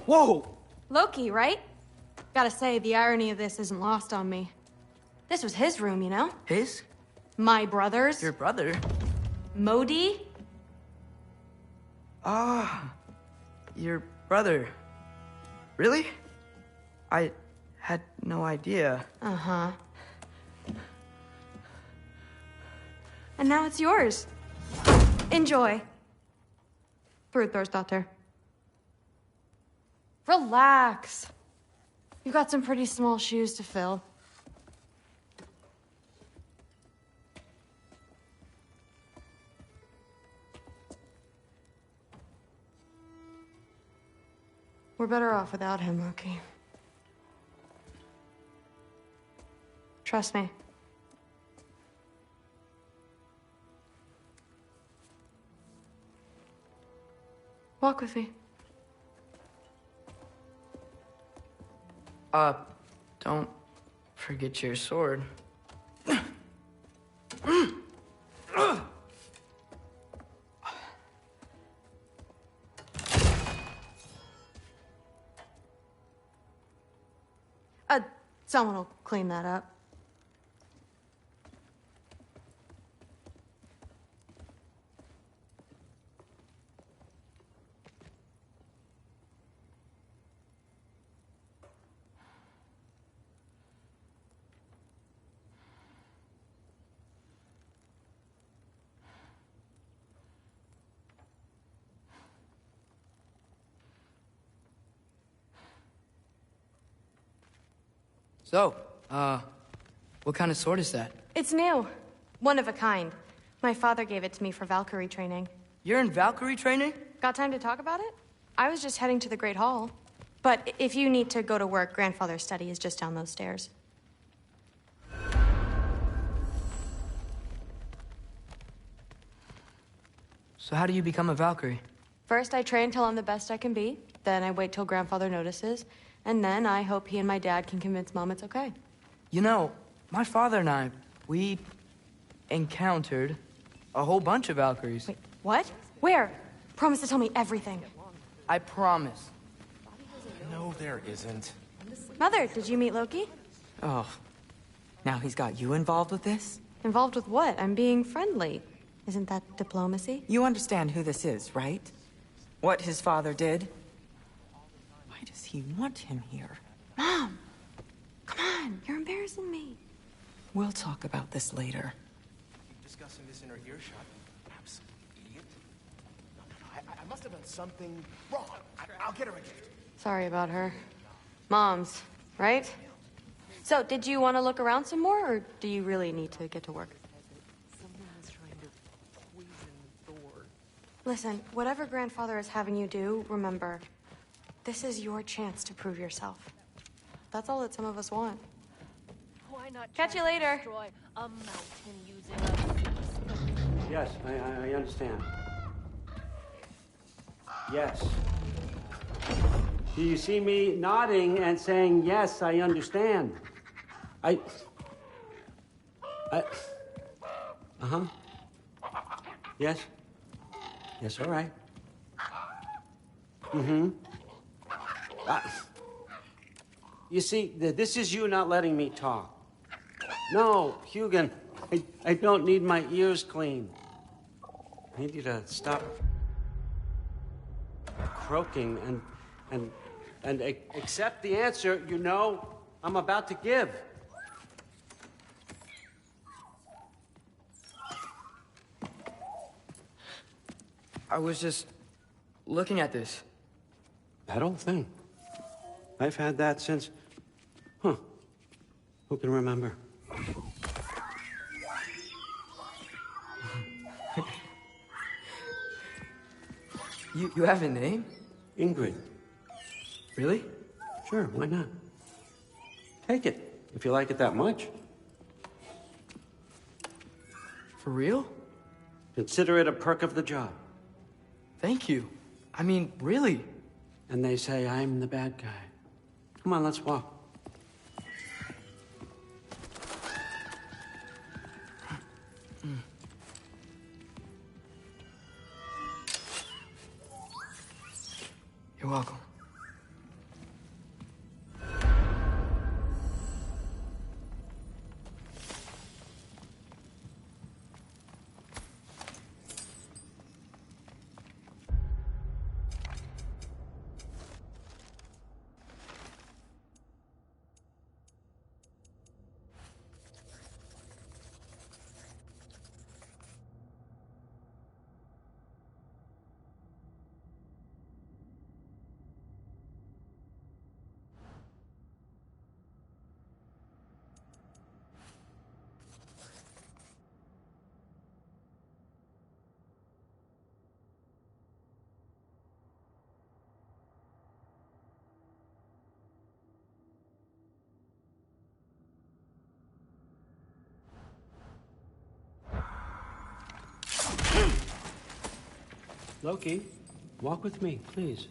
Whoa! Loki, right? Gotta say, the irony of this isn't lost on me. This was his room, you know? His? My brother's. Your brother? Modi? Ah, your brother. Really? I had no idea. Uh-huh. And now it's yours. Enjoy. Brudthor's Relax. You've got some pretty small shoes to fill. We're better off without him, Loki. Trust me. Walk with me. Don't forget your sword. Someone will clean that up. So, what kind of sword is that? It's new. One of a kind. My father gave it to me for Valkyrie training. You're in Valkyrie training? Got time to talk about it? I was just heading to the Great Hall. But if you need to go to work, Grandfather's study is just down those stairs. So how do you become a Valkyrie? First, I train till I'm the best I can be. Then I wait till Grandfather notices. And then I hope he and my dad can convince Mom it's okay. You know, my father and I, we encountered a whole bunch of Valkyries. Wait, what? Where? Promise to tell me everything. I promise. No, there isn't. Mother, did you meet Loki? Oh, now he's got you involved with this? Involved with what? I'm being friendly. Isn't that diplomacy? You understand who this is, right? What his father did? Why does he want him here? Mom! Come on, you're embarrassing me. We'll talk about this later. Discussing this in her earshot. Absolute idiot. No. I must have done something wrong. I'll get her a gift. Sorry about her. Moms, right? So, did you want to look around some more, or do you really need to get to work? Someone's trying to poison Thor. Listen, whatever Grandfather is having you do, remember, this is your chance to prove yourself. That's all that some of us want. Why not Catch you later. Destroy a mountain using a Yes, I understand. Yes. Do you see me nodding and saying, yes, I understand? Uh-huh. Yes? Yes, all right. Mm-hmm. You see, this is you not letting me talk. No, Hugin, I don't need my ears cleaned. I need you to stop croaking and accept the answer you know I'm about to give. I was just looking at this. That old thing. I've had that since... Who can remember? You have a name? Ingrid. Really? Sure, why not? Take it, if you like it that much. For real? Consider it a perk of the job. Thank you. I mean, really. And they say I'm the bad guy. Come on, let's walk. You're welcome. Loki, walk with me, please.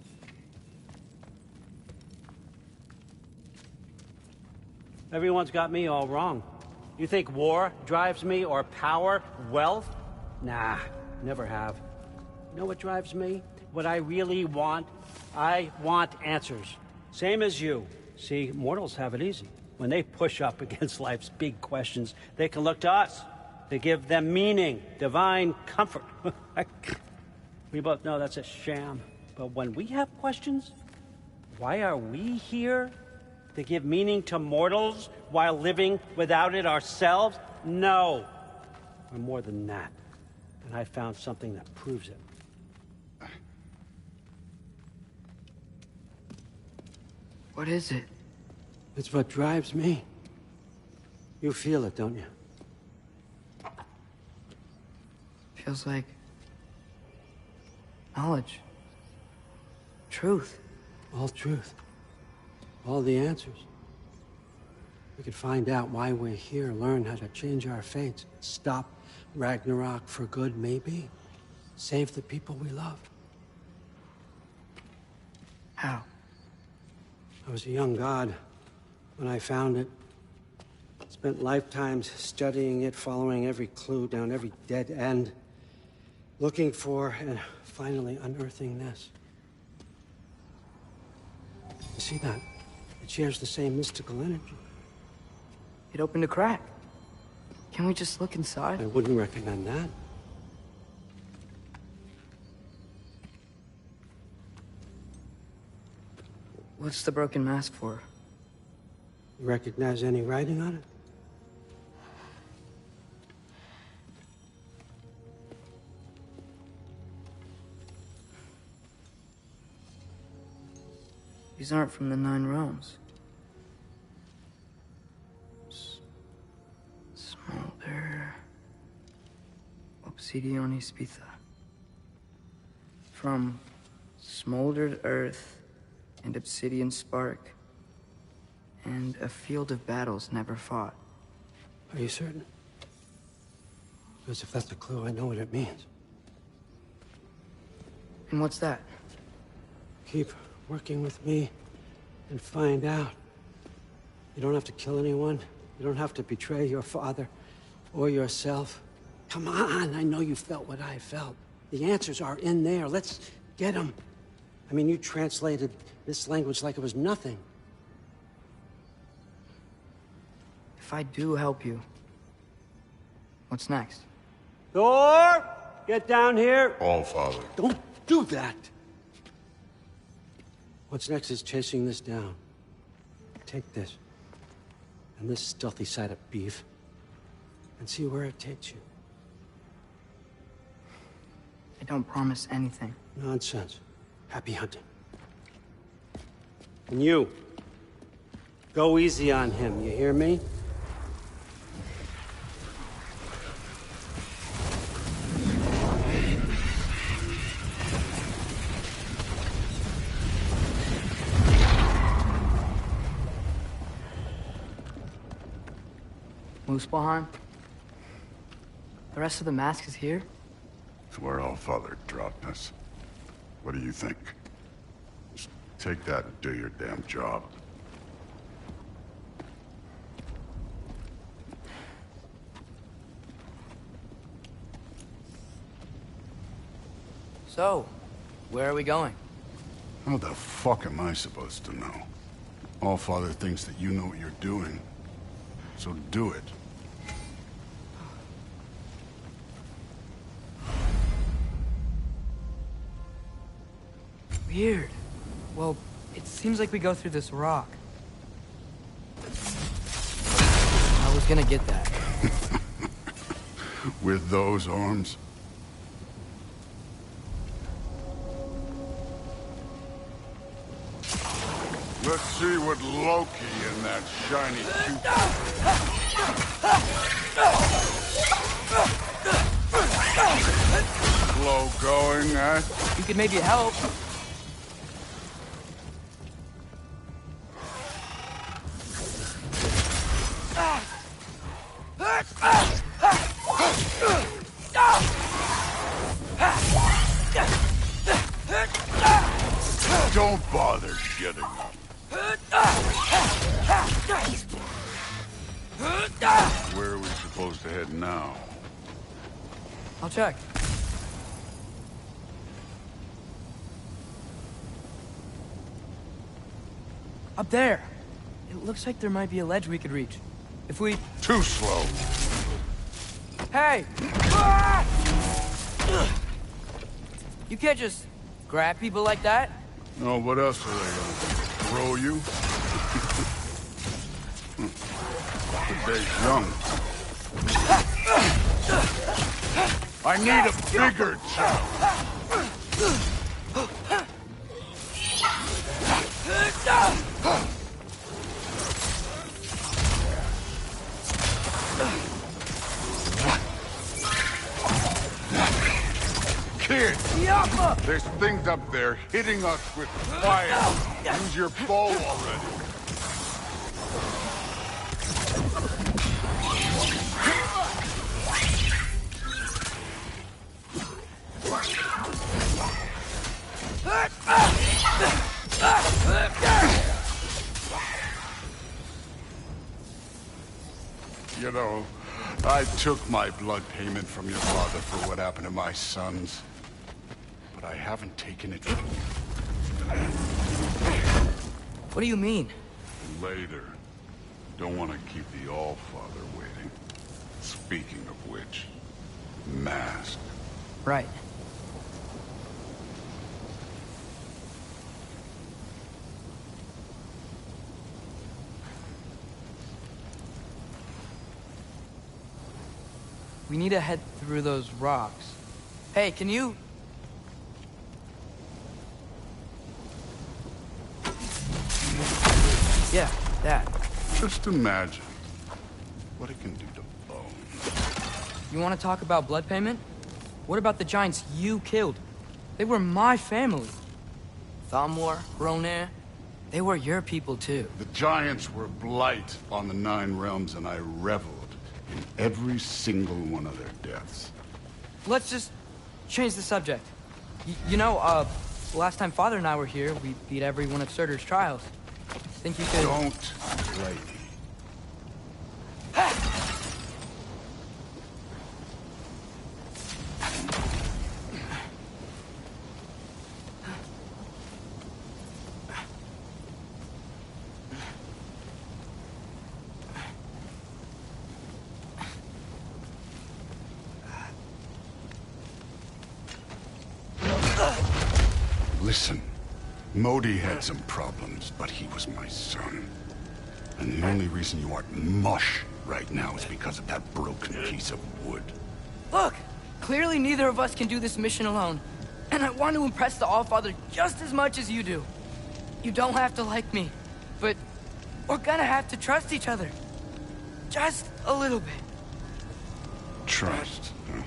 Everyone's got me all wrong. You think war drives me, or power, wealth? Nah, never have. You know what drives me? What I really want? I want answers. Same as you. See, mortals have it easy. When they push up against life's big questions, they can look to us to give them meaning, divine comfort. We both know that's a sham. But when we have questions, why are we here? To give meaning to mortals while living without it ourselves? No. We're more than that. And I found something that proves it. What is it? It's what drives me. You feel it, don't you? Feels like knowledge. Truth. All truth. All the answers. We could find out why we're here, learn how to change our fates, stop Ragnarok for good, maybe. Save the people we love. How? I was a young god when I found it. Spent lifetimes studying it, following every clue down every dead end, looking for and finally unearthing this. You see that? It shares the same mystical energy. It opened a crack. Can we just look inside? I wouldn't recommend that. What's the broken mask for? You recognize any writing on it? These aren't from the Nine Realms. Smolder... Obsidione Spitha. From smoldered earth and obsidian spark, and a field of battles never fought. Are you certain? Because if that's a clue, I know what it means. And what's that? Keep working with me and find out. You don't have to kill anyone. You don't have to betray your father or yourself. Come on, I know you felt what I felt. The answers are in there. Let's get them. I mean, you translated this language like it was nothing. If I do help you, what's next? Thor! Get down here! All Father. Don't do that! What's next is chasing this down. Take this, and this stealthy side of beef, and see where it takes you. I don't promise anything. Nonsense. Happy hunting. And you, go easy on him, you hear me? Muspelheim? The rest of the mask is here? It's where All Father dropped us. What do you think? Just take that and do your damn job. So, where are we going? How the fuck am I supposed to know? All Father thinks that you know what you're doing. So do it. Weird. Well, it seems like we go through this rock. I was gonna get that. With those arms? Let's see what Loki and that shiny cute... Slow going, eh? You could maybe help. Don't bother getting up. Where are we supposed to head now? I'll check. Up there. It looks like there might be a ledge we could reach. If we... Too slow. Hey! You can't just grab people like that. No, what else are they gonna do? Throw you? The day's young. I need a bigger challenge. Kid, there's things up there hitting us with fire. Use your bow already. You know, I took my blood payment from your father for what happened to my sons. But I haven't taken it from you. What do you mean? Later. Don't want to keep the All-Father waiting. Speaking of which, mask. Right. We need to head through those rocks. Hey, can you... Yeah, that. Just imagine what it can do to bone. You want to talk about blood payment? What about the giants you killed? They were my family. Thamor, Ronair, they were your people too. The giants were blight on the 9 realms, and I reveled in every single one of their deaths. Let's just change the subject. You know, last time Father and I were here, we beat every one of Surtur's trials. Think you could... Don't play me. Listen, Modi had some problems, but he was my son. And the only reason you aren't mush right now is because of that broken piece of wood. Look! Clearly neither of us can do this mission alone. And I want to impress the All-Father just as much as you do. You don't have to like me, but we're gonna have to trust each other. Just a little bit. Trust, huh?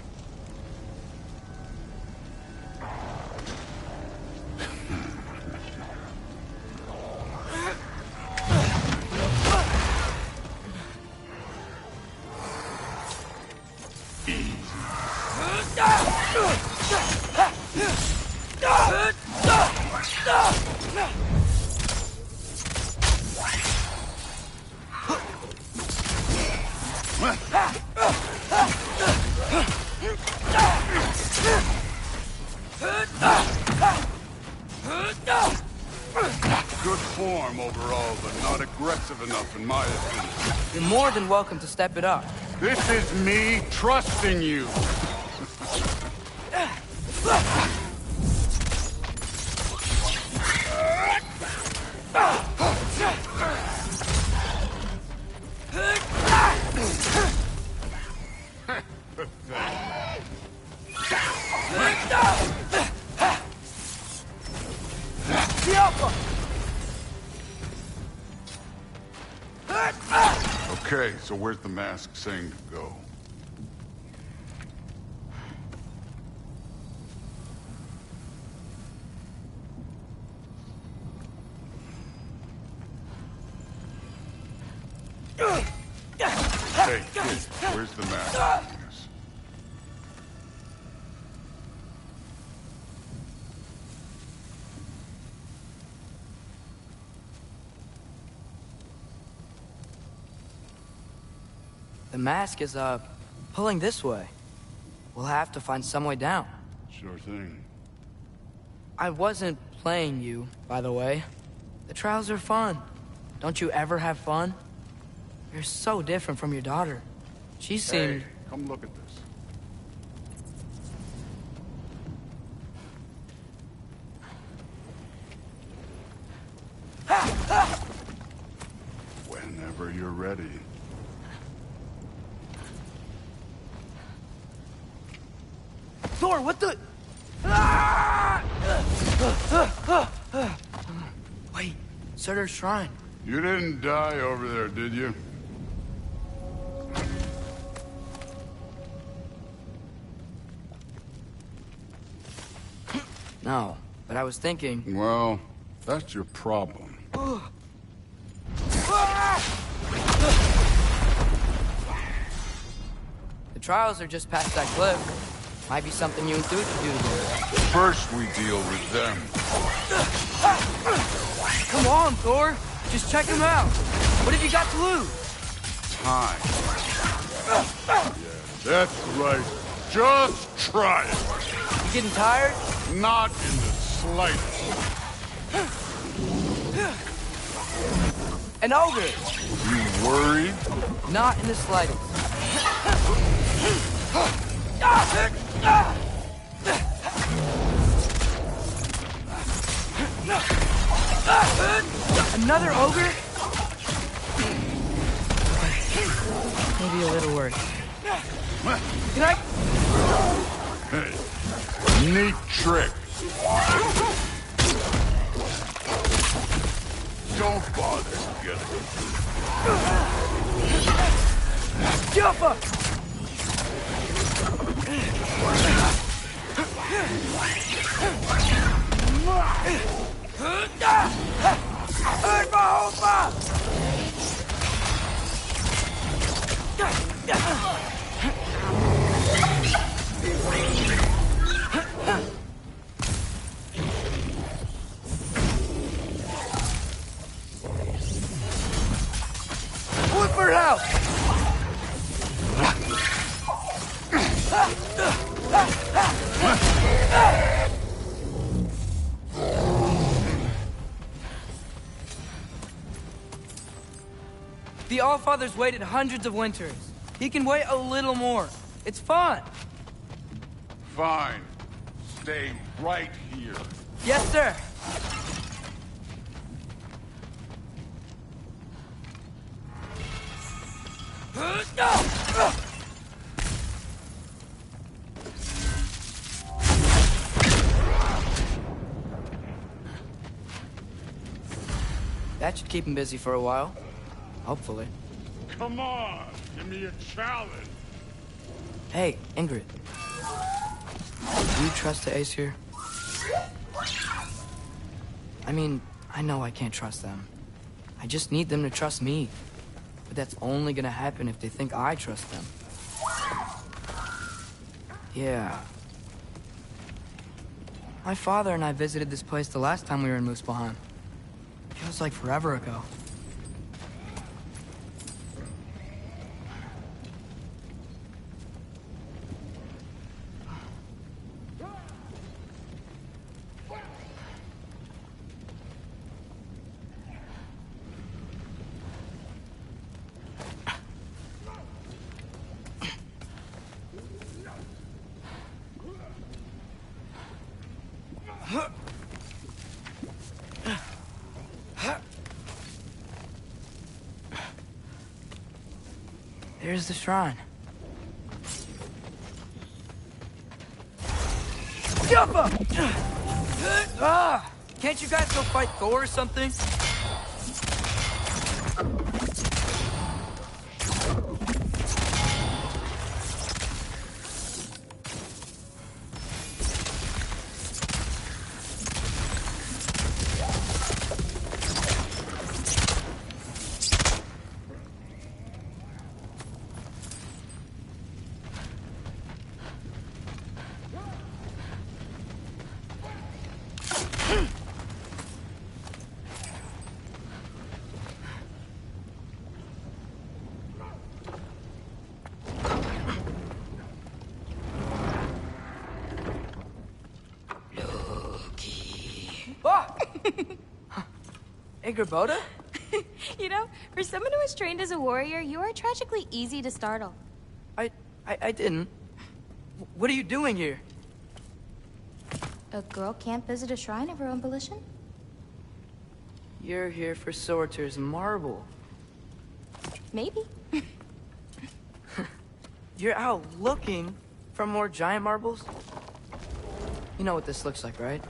Good form overall, but not aggressive enough in my opinion. You're more than welcome to step it up. This is me trusting you. Okay, so where's the mask saying to go? Hey, kid, where's the mask? The mask is, pulling this way. We'll have to find some way down. Sure thing. I wasn't playing you, by the way. The trials are fun. Don't you ever have fun? You're so different from your daughter. She seemed... Hey, come look at this. Whenever you're ready. Thor, what the... Wait, Surtur's shrine. You didn't die over there, did you? No, but I was thinking... Well, that's your problem. The trials are just past that cliff. Might be something you and Dude could do together. First we deal with them. Come on, Thor. Just check him out. What have you got to lose? Time. Yeah, that's right. Just try it. You getting tired? Not in the slightest. An ogre. You worried? Not in the slightest. Another ogre? Maybe a little worse. Can I? Hey, neat trick. Don't bother getting it. Jump up! Look for help! The Allfather's waited hundreds of winters. He can wait a little more. It's fun. Fine. Stay right here. Yes, sir. That should keep him busy for a while. Hopefully. Come on, give me a challenge. Hey, Ingrid. Do you trust the Aesir? I mean, I know I can't trust them. I just need them to trust me. But that's only gonna happen if they think I trust them. Yeah. My father and I visited this place the last time we were in Muspelheim. Feels like forever ago. There's the shrine. Jump up! Can't you guys go fight Thor or something? Ingrid? You know, for someone who was trained as a warrior, you are tragically easy to startle. I didn't. What are you doing here? A girl can't visit a shrine of her own volition? You're here for Sorter's marble. Maybe. You're out looking for more giant marbles? You know what this looks like, right?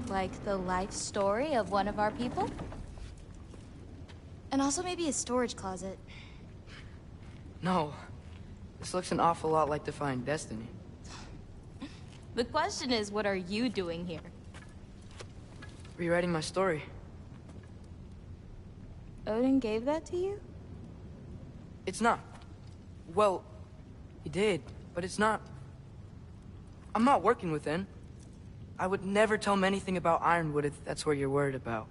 Like the life story of one of our people? And also maybe a storage closet. No. This looks an awful lot like Defying Destiny. The question is, what are you doing here? Rewriting my story. Odin gave that to you? It's not. Well, he did, but it's not. I'm not working with him. I would never tell him anything about Ironwood if that's what you're worried about.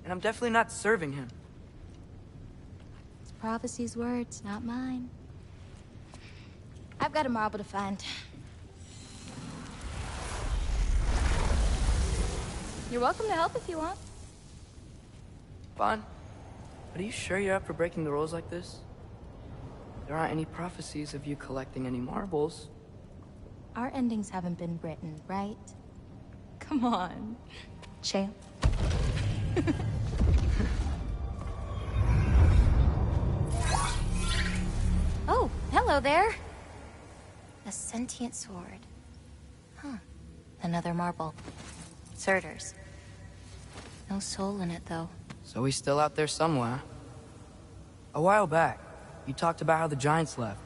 And I'm definitely not serving him. It's prophecy's words, not mine. I've got a marble to find. You're welcome to help if you want. Bon, but are you sure you're up for breaking the rules like this? There aren't any prophecies of you collecting any marbles. Our endings haven't been written, right? Come on, champ. Oh, hello there. A sentient sword. Huh. Another marble. Surtur's. No soul in it, though. So he's still out there somewhere. A while back, you talked about how the giants left.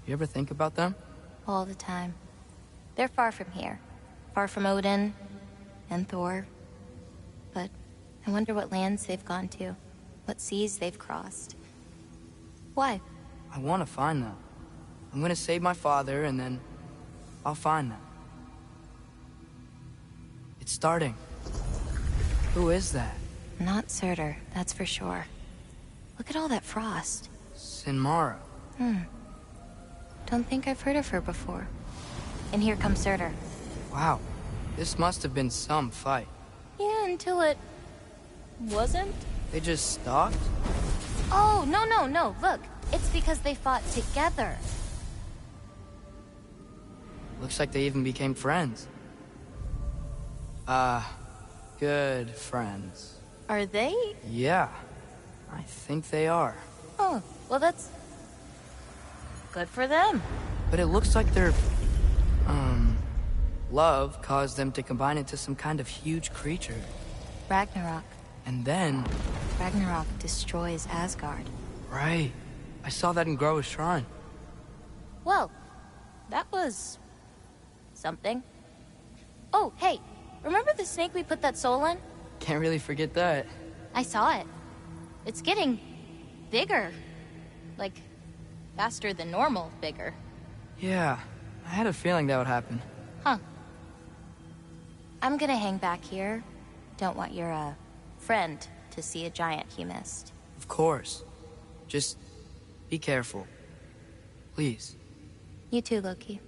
You ever think about them? All the time. They're far from here. Far from Odin and Thor. But I wonder what lands they've gone to. What seas they've crossed. Why? I want to find them. I'm gonna save my father, and then I'll find them. It's starting. Who is that? Not Surtur, that's for sure. Look at all that frost. Sinmara. Don't think I've heard of her before. And here comes Surtur. Wow. This must have been some fight. Yeah, until it... wasn't? They just stopped? Oh, no. Look, it's because they fought together. Looks like they even became friends. Good friends. Are they? Yeah, I think they are. Oh, well that's... good for them. But it looks like their... love caused them to combine into some kind of huge creature. Ragnarok. And then... Ragnarok destroys Asgard. Right. I saw that in Groa's shrine. Well, that was... something. Oh, hey, remember the snake we put that soul in? Can't really forget that. I saw it. It's getting... bigger. Like, faster than normal bigger. Yeah, I had a feeling that would happen. Huh. I'm gonna hang back here. Don't want your, friend to see a giant he missed. Of course. Just be careful. Please. You too, Loki.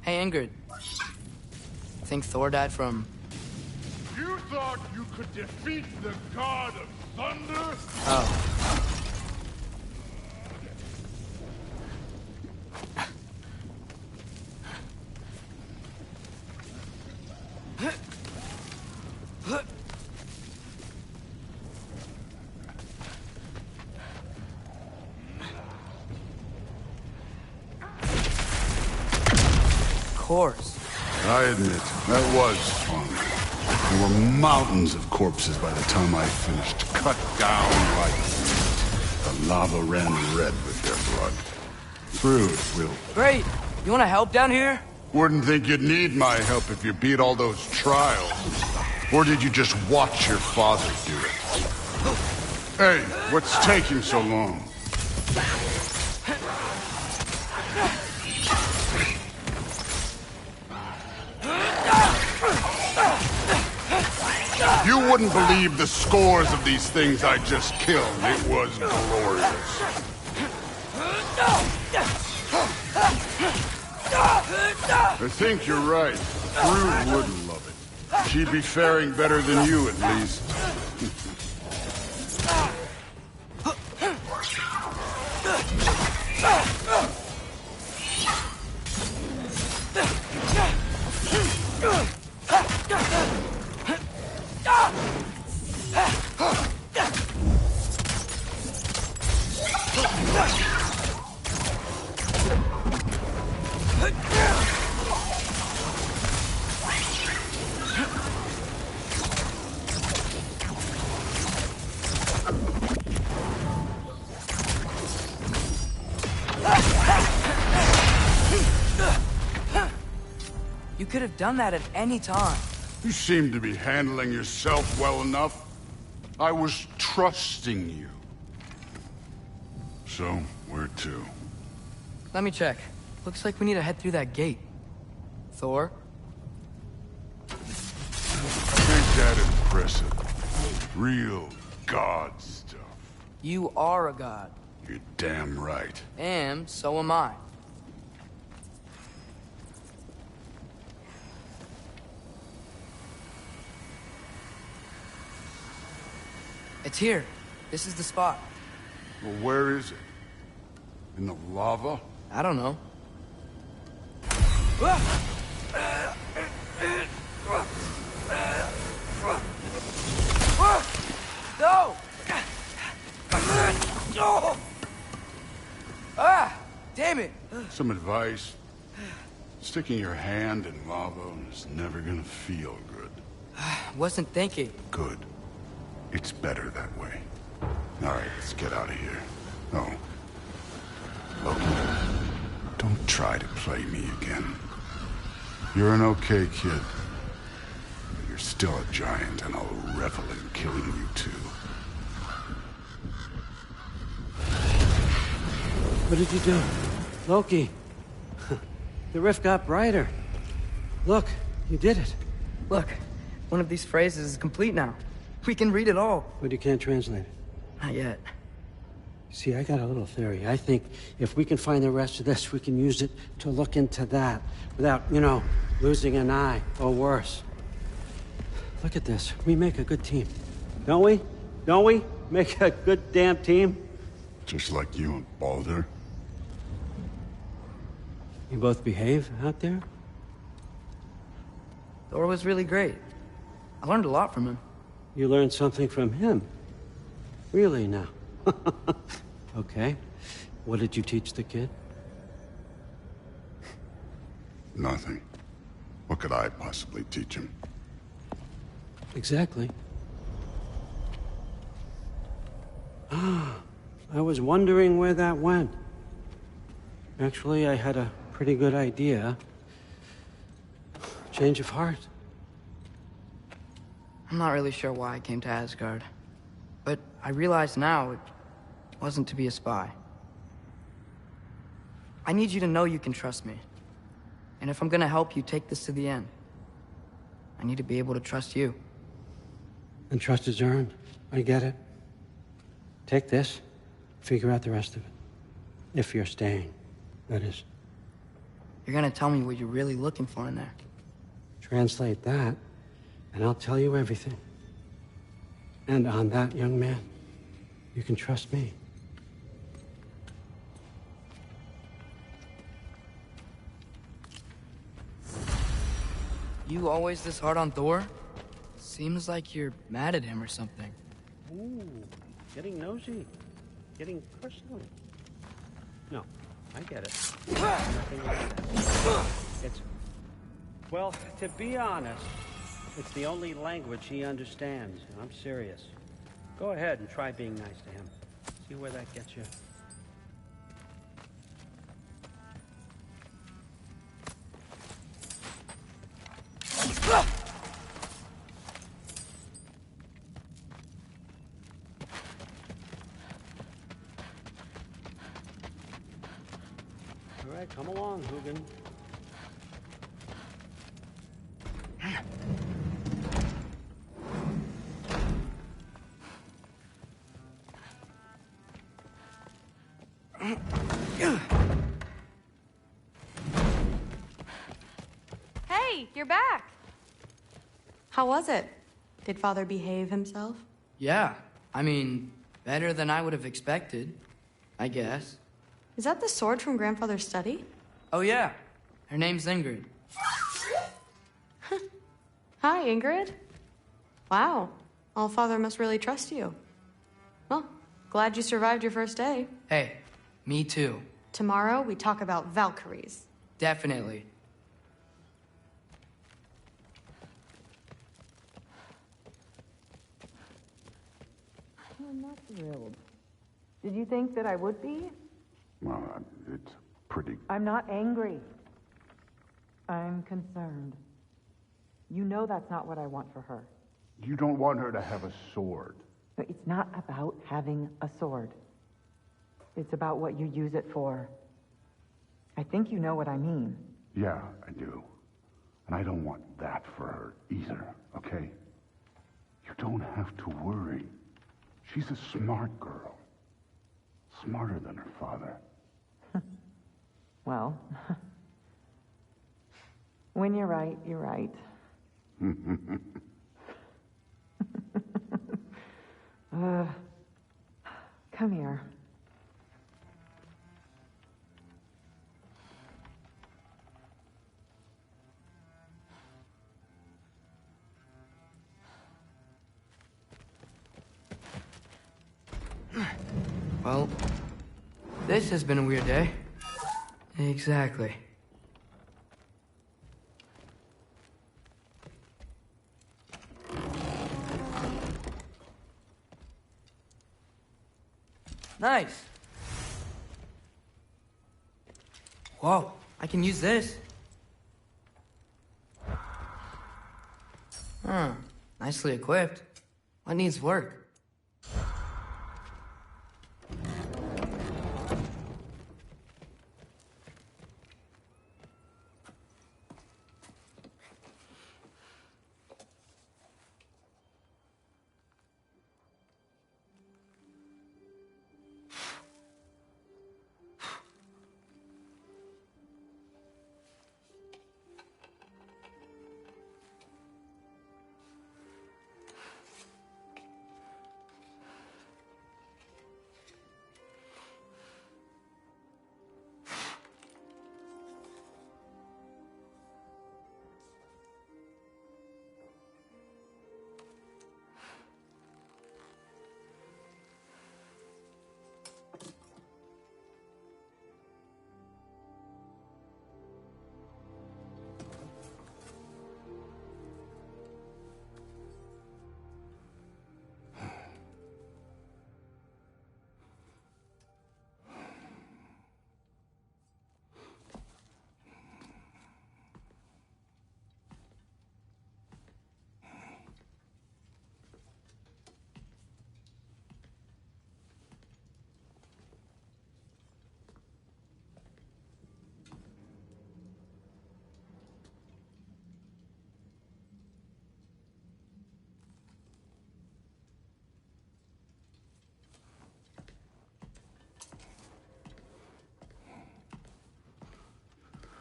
Hey, Ingrid. Think Thor died from... You thought you could defeat the god of thunder? Oh. Of course. I admit, that was fun. There were mountains of corpses by the time I finished, cut down like meat. The lava ran red with their blood. Fruit will... Great! You wanna help down here? Wouldn't think you'd need my help if you beat all those trials. Or did you just watch your father do it? Hey, what's taking so long? You wouldn't believe the scores of these things I just killed. It was glorious. I think you're right. Brood wouldn't love it. She'd be faring better than you, at least. You could have done that at any time. You seem to be handling yourself well enough. I was trusting you. So, where to? Let me check. Looks like we need to head through that gate. Thor? Ain't that impressive? Real god stuff. You are a god. You're damn right. And so am I. It's here. This is the spot. Well, where is it? In the lava? I don't know. No! Ah! Damn it! Some advice. Sticking your hand in lava is never gonna feel good. Wasn't thinking. Good. It's better that way. All right, let's get out of here. Oh. Loki, don't try to play me again. You're an okay kid. But you're still a giant, and I'll revel in killing you too. What did you do? Loki. The rift got brighter. Look, you did it. Look, one of these phrases is complete now. We can read it all. But you can't translate it. Not yet. See, I got a little theory. I think if we can find the rest of this, we can use it to look into that without, losing an eye or worse. Look at this. We make a good team. Don't we? Don't we? Make a good damn team? Just like you and Baldur. You both behave out there? Thor was really great. I learned a lot from him. You learned something from him? Really now? Okay. What did you teach the kid? Nothing. What could I possibly teach him? Exactly. I was wondering where that went. Actually, I had a pretty good idea. Change of heart. I'm not really sure why I came to Asgard. But I realize now it wasn't to be a spy. I need you to know you can trust me. And if I'm gonna help you take this to the end, I need to be able to trust you. And trust is earned. I get it. Take this, figure out the rest of it. If you're staying, that is. You're gonna tell me what you're really looking for in there. Translate that, and I'll tell you everything. And on that, young man, you can trust me. You always this hard on Thor? Seems like you're mad at him or something. Ooh, getting nosy. Getting personal. No, I get it. Nothing like that. Well, to be honest, it's the only language he understands. I'm serious. Go ahead and try being nice to him. See where that gets you. All right, come along, Hugin. Hey, you're back! How was it? Did Father behave himself? Yeah, I mean, better than I would have expected, I guess. Is that the sword from Grandfather's study? Oh yeah, her name's Ingrid. Hi, Ingrid. Wow, Allfather must really trust you. Well, glad you survived your first day. Hey, me too. Tomorrow, we talk about Valkyries. Definitely. I'm not thrilled. Did you think that I would be? Well, it's pretty... I'm not angry. I'm concerned. You know that's not what I want for her. You don't want her to have a sword. No, it's not about having a sword. It's about what you use it for. I think you know what I mean. Yeah, I do. And I don't want that for her either, okay? You don't have to worry. She's a smart girl. Smarter than her father. Well, when you're right, you're right. Come here. Well, this has been a weird day. Exactly. Nice. Whoa, I can use this. Huh, nicely equipped. What needs work?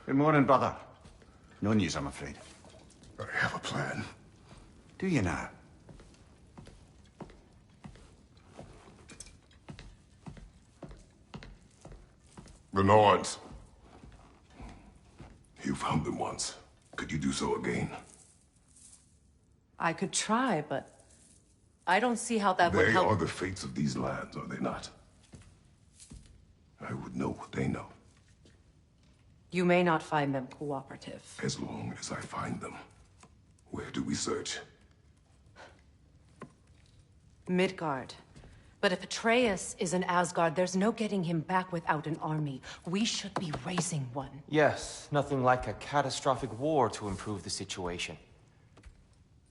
Good morning, brother. No news, I'm afraid. I have a plan. Do you now? The Norns. You found them once. Could you do so again? I could try, but I don't see how that would They help. are the fates of these lands, are they not? I would know what they know. You may not find them cooperative. As long as I find them. Where do we search? Midgard. But if Atreus is in Asgard, there's no getting him back without an army. We should be raising one. Yes, nothing like a catastrophic war to improve the situation.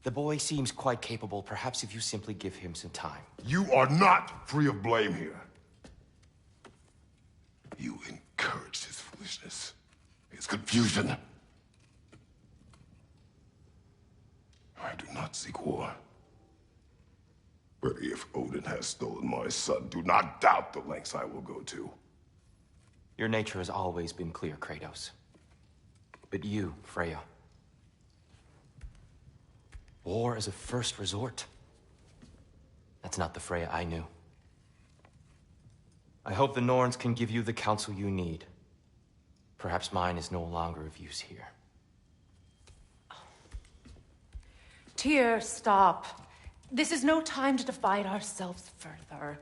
The boy seems quite capable. Perhaps if you simply give him some time. You are not free of blame here. You encouraged his foolishness. His confusion. I do not seek war. But if Odin has stolen my son, do not doubt the lengths I will go to. Your nature has always been clear, Kratos. But you, Freya. War as a first resort. That's not the Freya I knew. I hope the Norns can give you the counsel you need. Perhaps mine is no longer of use here. Tyr, stop. This is no time to divide ourselves further.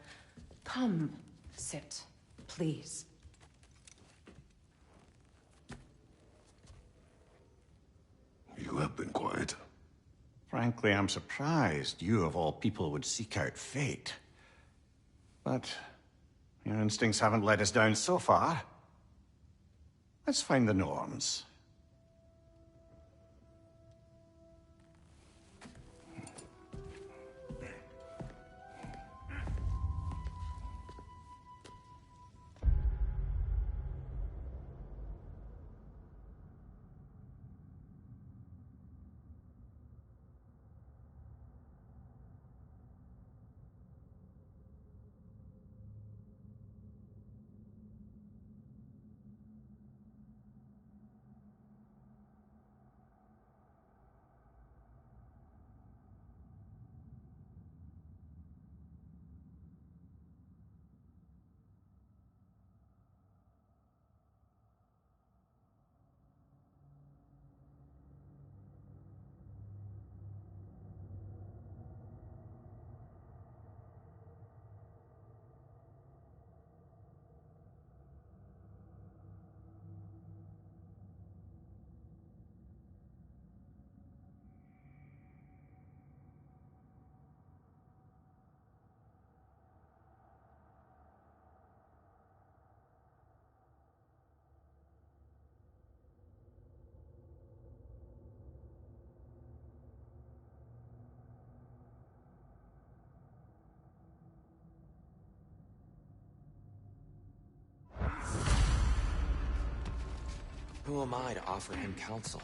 Come, sit, please. You have been quiet. Frankly, I'm surprised you, of all people, would seek out fate. But your instincts haven't let us down so far. Let's find the Norns. Who am I to offer him counsel?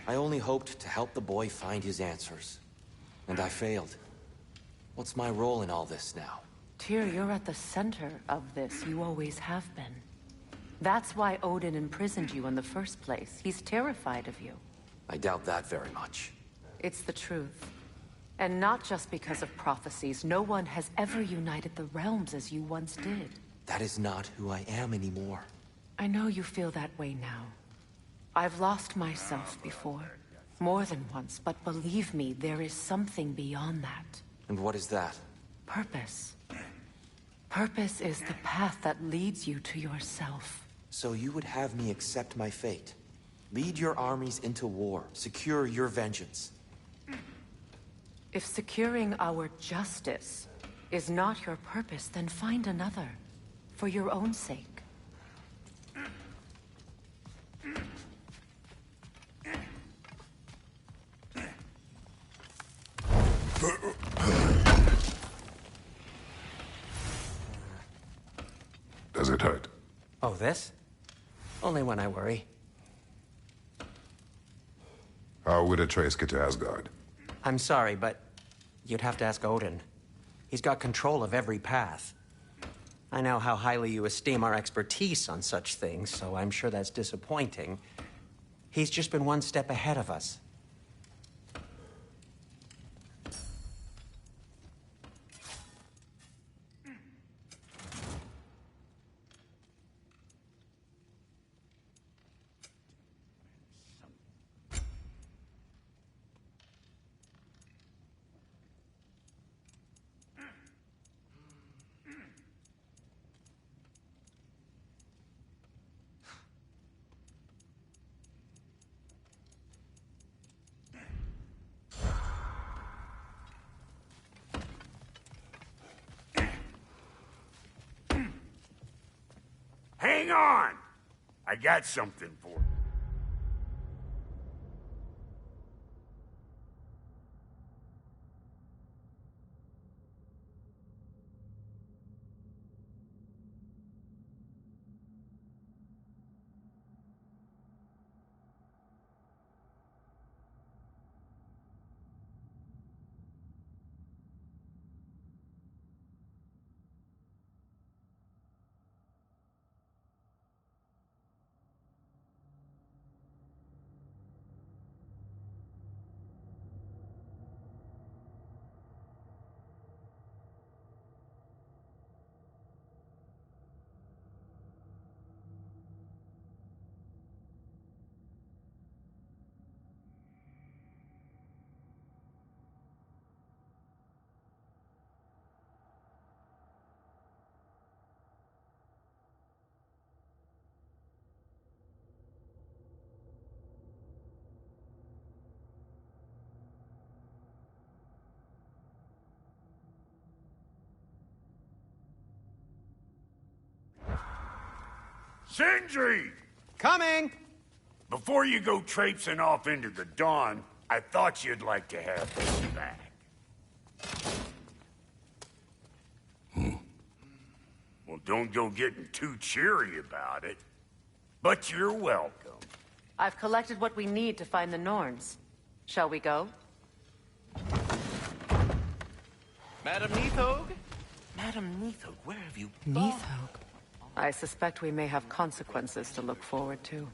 I only hoped to help the boy find his answers. And I failed. What's my role in all this now? Tyr, you're at the center of this. You always have been. That's why Odin imprisoned you in the first place. He's terrified of you. I doubt that very much. It's the truth. And not just because of prophecies. No one has ever united the realms as you once did. That is not who I am anymore. I know you feel that way now. I've lost myself before. More than once, but believe me, there is something beyond that. And what is that? Purpose. Purpose is the path that leads you to yourself. So you would have me accept my fate? Lead your armies into war, secure your vengeance. If securing our justice is not your purpose, then find another. For your own sake. Does it hurt? Oh, this? Only when I worry. How would Atreus get to Asgard? I'm sorry, but you'd have to ask Odin. He's got control of every path. I know how highly you esteem our expertise on such things, so I'm sure that's disappointing. He's just been one step ahead of us. Hang on! I got something for you. Sindri! Coming! Before you go traipsing off into the dawn, I thought you'd like to have this back. Well, don't go getting too cheery about it. But you're welcome. I've collected what we need to find the Norns. Shall we go? Madam Neathog? Madam Neathog, where have you gone? Neathog? I suspect we may have consequences to look forward to.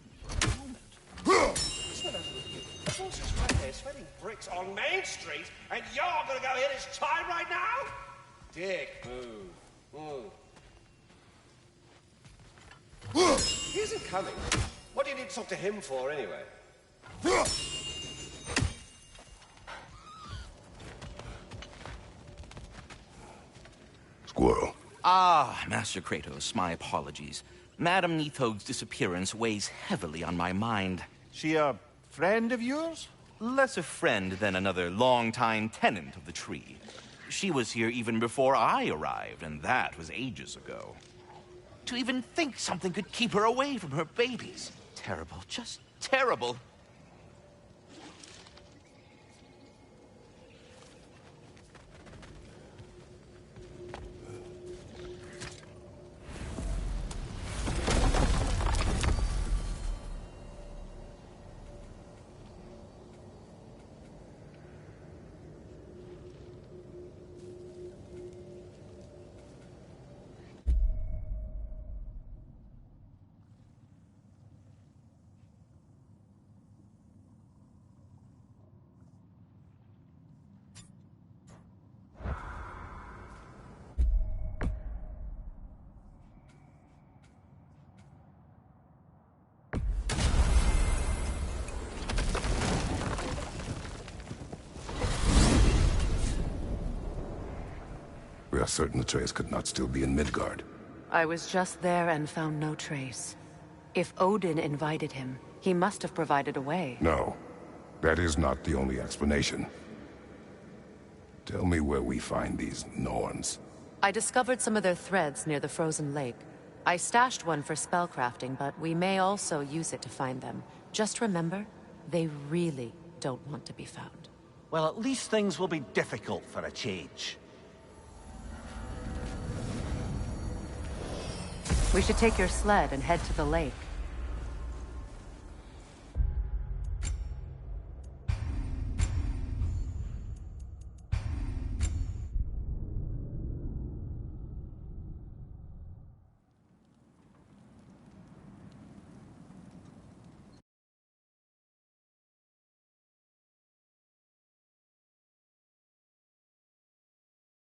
Sweating bricks on Main Street, and you're gonna go hit his time right now? Dick, move. He isn't coming. What do you need to talk to him for, anyway? Squirrel. Ah, Master Kratos, my apologies. Madam Neathog's disappearance weighs heavily on my mind. She a friend of yours? Less a friend than another longtime tenant of the tree. She was here even before I arrived, and that was ages ago. To even think something could keep her away from her babies. Terrible, just terrible. We are certain the trace could not still be in Midgard. I was just there and found no trace. If Odin invited him, he must have provided a way. No, that is not the only explanation. Tell me where we find these Norns. I discovered some of their threads near the frozen lake. I stashed one for spellcrafting, but we may also use it to find them. Just remember, they really don't want to be found. Well, at least things will be difficult for a change. We should take your sled and head to the lake.